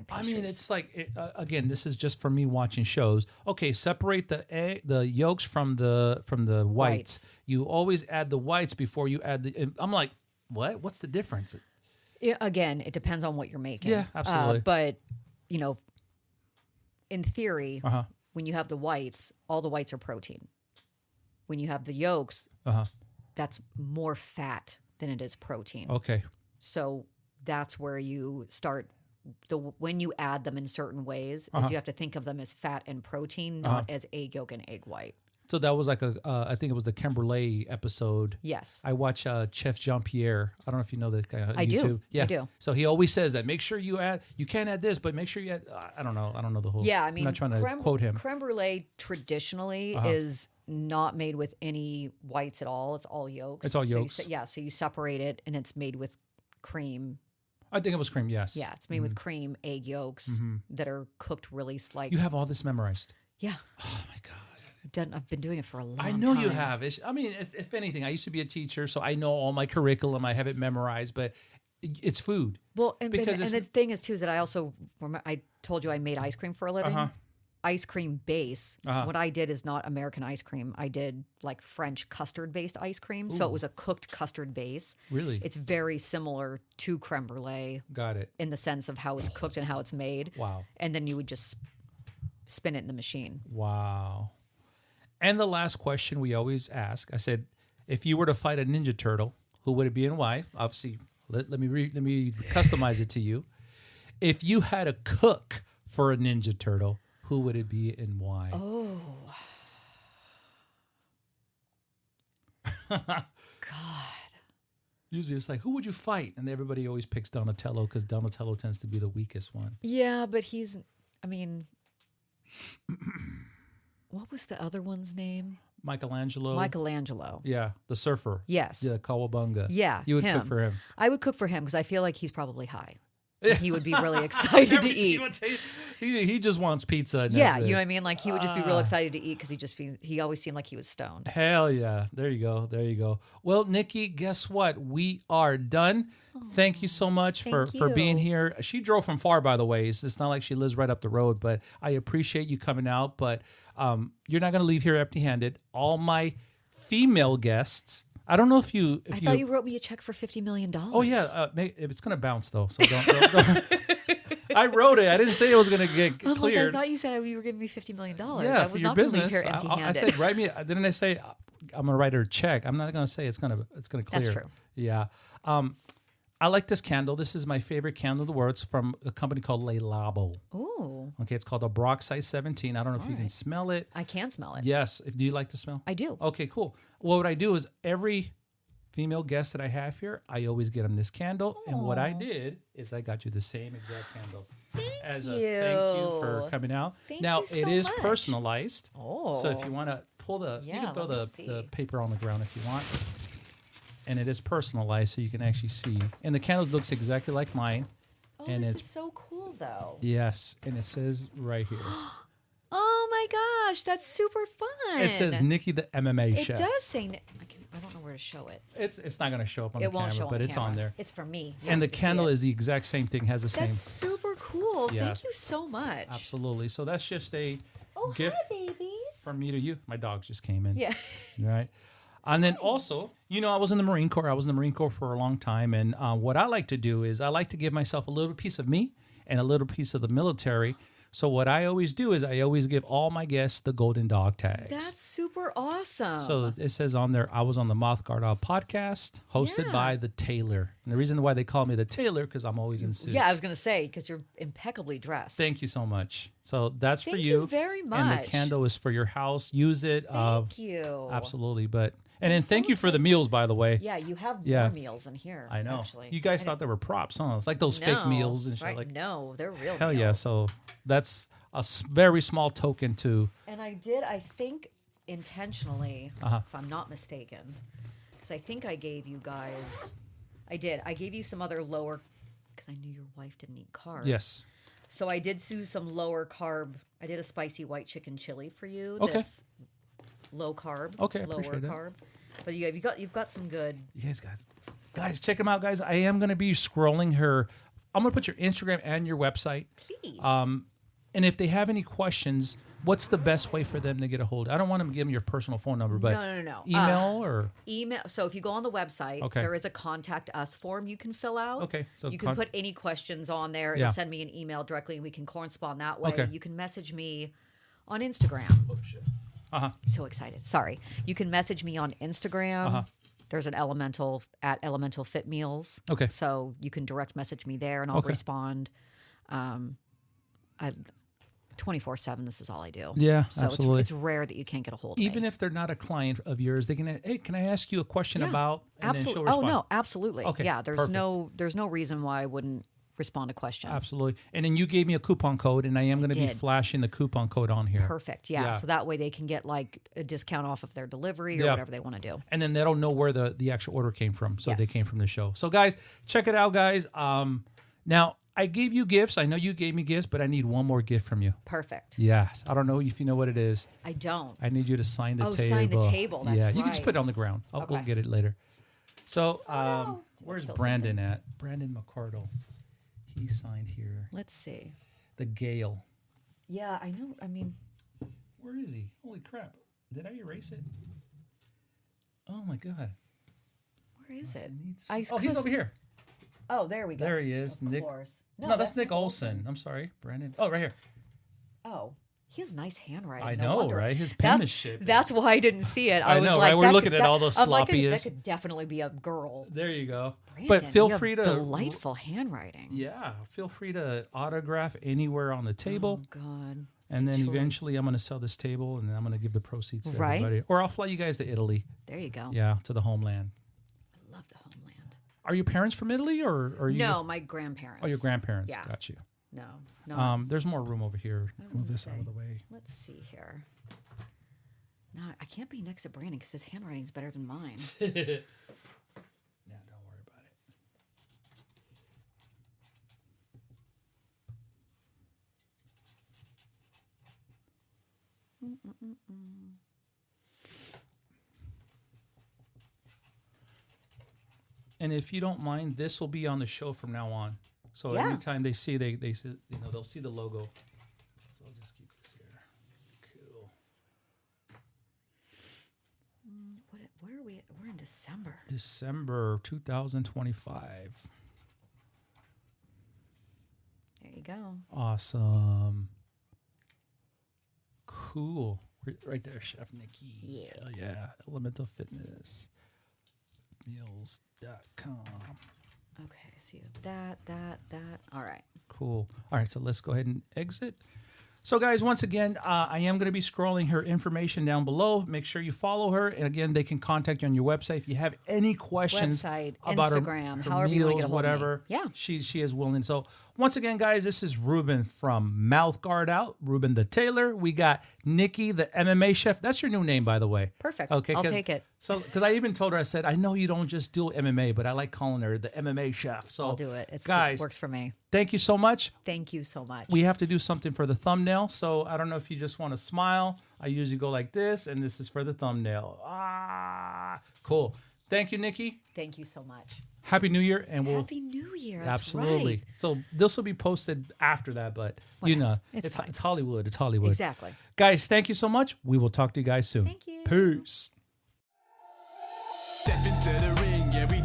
pastries. I mean, it's like, again, this is just for me watching shows. Okay, separate the yolks from the whites. You always add the whites before you add the. I'm like, what? What's the difference? Again, it depends on what you're making. Yeah, absolutely. But in theory, when you have the whites, all the whites are protein. When you have the yolks, that's more fat than it is protein. Okay. So that's where you start when you add them in certain ways, is you have to think of them as fat and protein, not as egg yolk and egg white. So that was like I think it was the creme brulee episode. Yes. I watch Chef Jean-Pierre. I don't know if you know that guy on YouTube. Do. Yeah. I do. So he always says that. Make sure you can't add this, but make sure you add, I don't know the whole. Yeah, I mean, I'm not trying to quote him. Creme brulee traditionally is not made with any whites at all. It's all yolks. It's all yolks. So you separate it and it's made with cream. I think it was cream, yes. Yeah, it's made with cream, egg yolks that are cooked really You have all this memorized? Yeah. Oh, my God. I've been doing it for a long time. I know you have. If anything, I used to be a teacher, so I know all my curriculum. I have it memorized, but it's food. Well, and the thing is, too, is that I told you I made ice cream for a living. Ice cream base. What I did is not American ice cream. I did like French custard-based ice cream. Ooh. So it was a cooked custard base. Really? It's very similar to creme brulee. Got it. In the sense of how it's cooked and how it's made. Wow. And then you would just spin it in the machine. Wow. And the last question we always ask, I said, if you were to fight a Ninja Turtle, who would it be and why? Obviously, let me customize it to you. If you had a cook for a Ninja Turtle, who would it be and why? Oh. God. Usually it's like, who would you fight? And everybody always picks Donatello because Donatello tends to be the weakest one. Yeah, but what was the other one's name? Michelangelo. Yeah, the surfer. Yes. Yeah, Kawabunga. Yeah, you would cook for him. I would cook for him because I feel like he's probably high. And he would be really excited to eat. He just wants pizza. And you know what I mean? Like he would just be real excited to eat because he always seemed like he was stoned. Hell yeah. There you go. Well, Nicci, guess what? We are done. Thank you so much for being here. She drove from far, by the way. It's not like she lives right up the road, but I appreciate you coming out. But you're not going to leave here empty-handed. All my female guests... I don't know if you... I thought you wrote me a check for $50 million. Oh, yeah. It's going to bounce, though, so don't. I wrote it. I didn't say it was going to get cleared. I thought you said you were giving me $50 million. Yeah, I was not going to leave here empty-handed. I said, write me... Didn't I say I'm going to write her a check? I'm not going to say it's going to clear. That's true. Yeah. I like this candle. This is my favorite candle in the world. It's from a company called Le Labo. Ooh. Okay, it's called a Brock Size 17. I don't know if you can smell it. I can smell it. Yes. Do you like the smell? I do. Okay, cool. Well, what I do is every female guest that I have here, I always get them this candle. Aww. And what I did is I got you the same exact candle. Thank you for coming out. Thank now, you so it is much. Personalized. Oh. So if you want to you can throw the paper on the ground if you want. And it is personalized, so you can actually see. And the candles looks exactly like mine. Oh, and this is so cool, though. Yes, and it says right here. Oh my gosh, that's super fun. It says Nicci the MMA Chef. It does say. I don't know where to show it. It's not going to show up on the won't camera, show on but the it's camera. on there. It's for me. And the candle is the exact same thing. Has the same. That's super cool. Yeah. Thank you so much. Absolutely. So that's just a gift gift hi, babies. from me to you. My dogs just came in. Yeah. Right. And then also, I was in the Marine Corps. I was in the Marine Corps for a long time. And what I like to do is I like to give myself a little piece of me and a little piece of the military. So what I always do is I always give all my guests the golden dog tags. That's super awesome. So it says on there, I was on the MouthGuard Out Podcast, hosted by the Tailor. And the reason why they call me the Tailor, because I'm always in suits. Yeah, I was going to say, because you're impeccably dressed. Thank you so much. So that's for you. Thank you very much. And the candle is for your house. Use it. Thank you. Absolutely. And then thank you for the meals, by the way. Yeah, you have more meals in here. I know. Actually. You guys thought they were props, huh? It's like those fake meals and shit. Right? Like, no, they're real hell meals. yeah. So that's a very small token to. And I think intentionally, if I'm not mistaken, because I think I gave you guys, I gave you some other lower, because I knew your wife didn't eat carbs. Yes. So I did do some lower carb. I did a spicy white chicken chili for you. Okay. That's low carb. Okay, I lower appreciate that. carb. But you've got some good. You guys, check them out, guys. I am going to be scrolling her. I'm going to put your Instagram and your website. Please. And if they have any questions, what's the best way for them to get a hold? I don't want them to give them your personal phone number, but No. Email or email. So if you go on the website, there is a contact us form you can fill out. Okay. So you can put any questions on there. Yeah. It'll send me an email directly, and we can correspond that way. Okay. You can message me on Instagram. Oh shit. So excited. Sorry. You can message me on Instagram. There's an Elemental Fit Meals. Okay. So you can direct message me there, and I'll respond. 24/7. This is all I do. Yeah, so absolutely. It's rare that you can't get a hold of me. Even if they're not a client of yours, they can. Hey, can I ask you a question about? And then she'll Absolutely. respond. Oh no, absolutely. Okay. Yeah. There's perfect. no reason why I wouldn't respond to questions. Absolutely. And then you gave me a coupon code, and I am going to be did. flashing the coupon code on here. Perfect. Yeah. So that way they can get like a discount off of their delivery or whatever they want to do. And then they'll know where the actual order came from. So they Yes. came from the show. So guys, check it out, guys. Now I gave you gifts. I know you gave me gifts, but I need one more gift from you. Perfect. Yes. I don't know if you know what it is. I don't. I need you to sign the table. Sign the table. That's you can just right. put it on the ground. We'll get it later. So where's Feel Brandon at? Brandon McCardle. He signed here. Let's see. The Gale. Yeah, I know. I mean, Where is he? Holy crap. Did I erase it? Oh my God. where is it? He's over here. Oh, there we go. There he is. Of Nick. course. No, that's Nick Olson. I'm sorry. Brandon. Oh, right here. Oh, he has nice handwriting. I No know, wonder. right? His penmanship. That's why I didn't see it. I was know, like, right? We're that looking could- at all those I'm like, sloppy that is. could definitely be a girl. There you go. Brandon, But feel you have free to delightful handwriting. Yeah, feel free to autograph anywhere on the table. Oh God. And then choice. eventually I'm going to sell this table and then I'm going to give the proceeds to Right. everybody. Or I'll fly you guys to Italy. There you go. Yeah, to the homeland. I love the homeland. Are your parents from Italy or are you? No, my grandparents. Oh, your grandparents. Yeah. Got you. No. There's more room over here. was Move gonna this out say. of the way. Let's see here. No, I can't be next to Brandon because his handwriting's better than mine. Yeah, don't worry about it. And if you don't mind, this will be on the show from now on. So Yeah. anytime they see, they see, they'll see the logo. So I'll just keep this here. Cool. What are we? We're in December. December 2025. There you go. Awesome. Cool. Right there, Chef Nicci. Yeah. Yeah. Elemental Fitness. Meals.com. Okay, see that. All right. Cool. All right, so let's go ahead and exit. So, guys, once again, I am going to be scrolling her information down below. Make sure you follow her. And, again, they can contact you on your website. If you have any questions Website, about Instagram, her however meals, you want to get a hold of me. whatever, Yeah. she is willing. So, once again, guys, this is Ruben from MouthGuard Out, Ruben the Tailor. We got Nicci, the MMA Chef. That's your new name, by the way. Perfect. Okay, I'll take it. So, because I even told her, I said, I know you don't just do MMA, but I like calling her the MMA Chef. So, I'll do it. It's guys, works for me. thank you so much. Thank you so much. We have to do something for the thumbnail. So I don't know if you just want to smile. I usually go like this, and this is for the thumbnail. Cool. Thank you, Nicci. Thank you so much. Happy New Year, and we'll Happy New Year. That's absolutely. right. So this will be posted after that, but you know, It's fine. it's Hollywood. It's Hollywood. Exactly. Guys, thank you so much. We will talk to you guys soon. Thank you. Peace. Step into the ring, yeah, we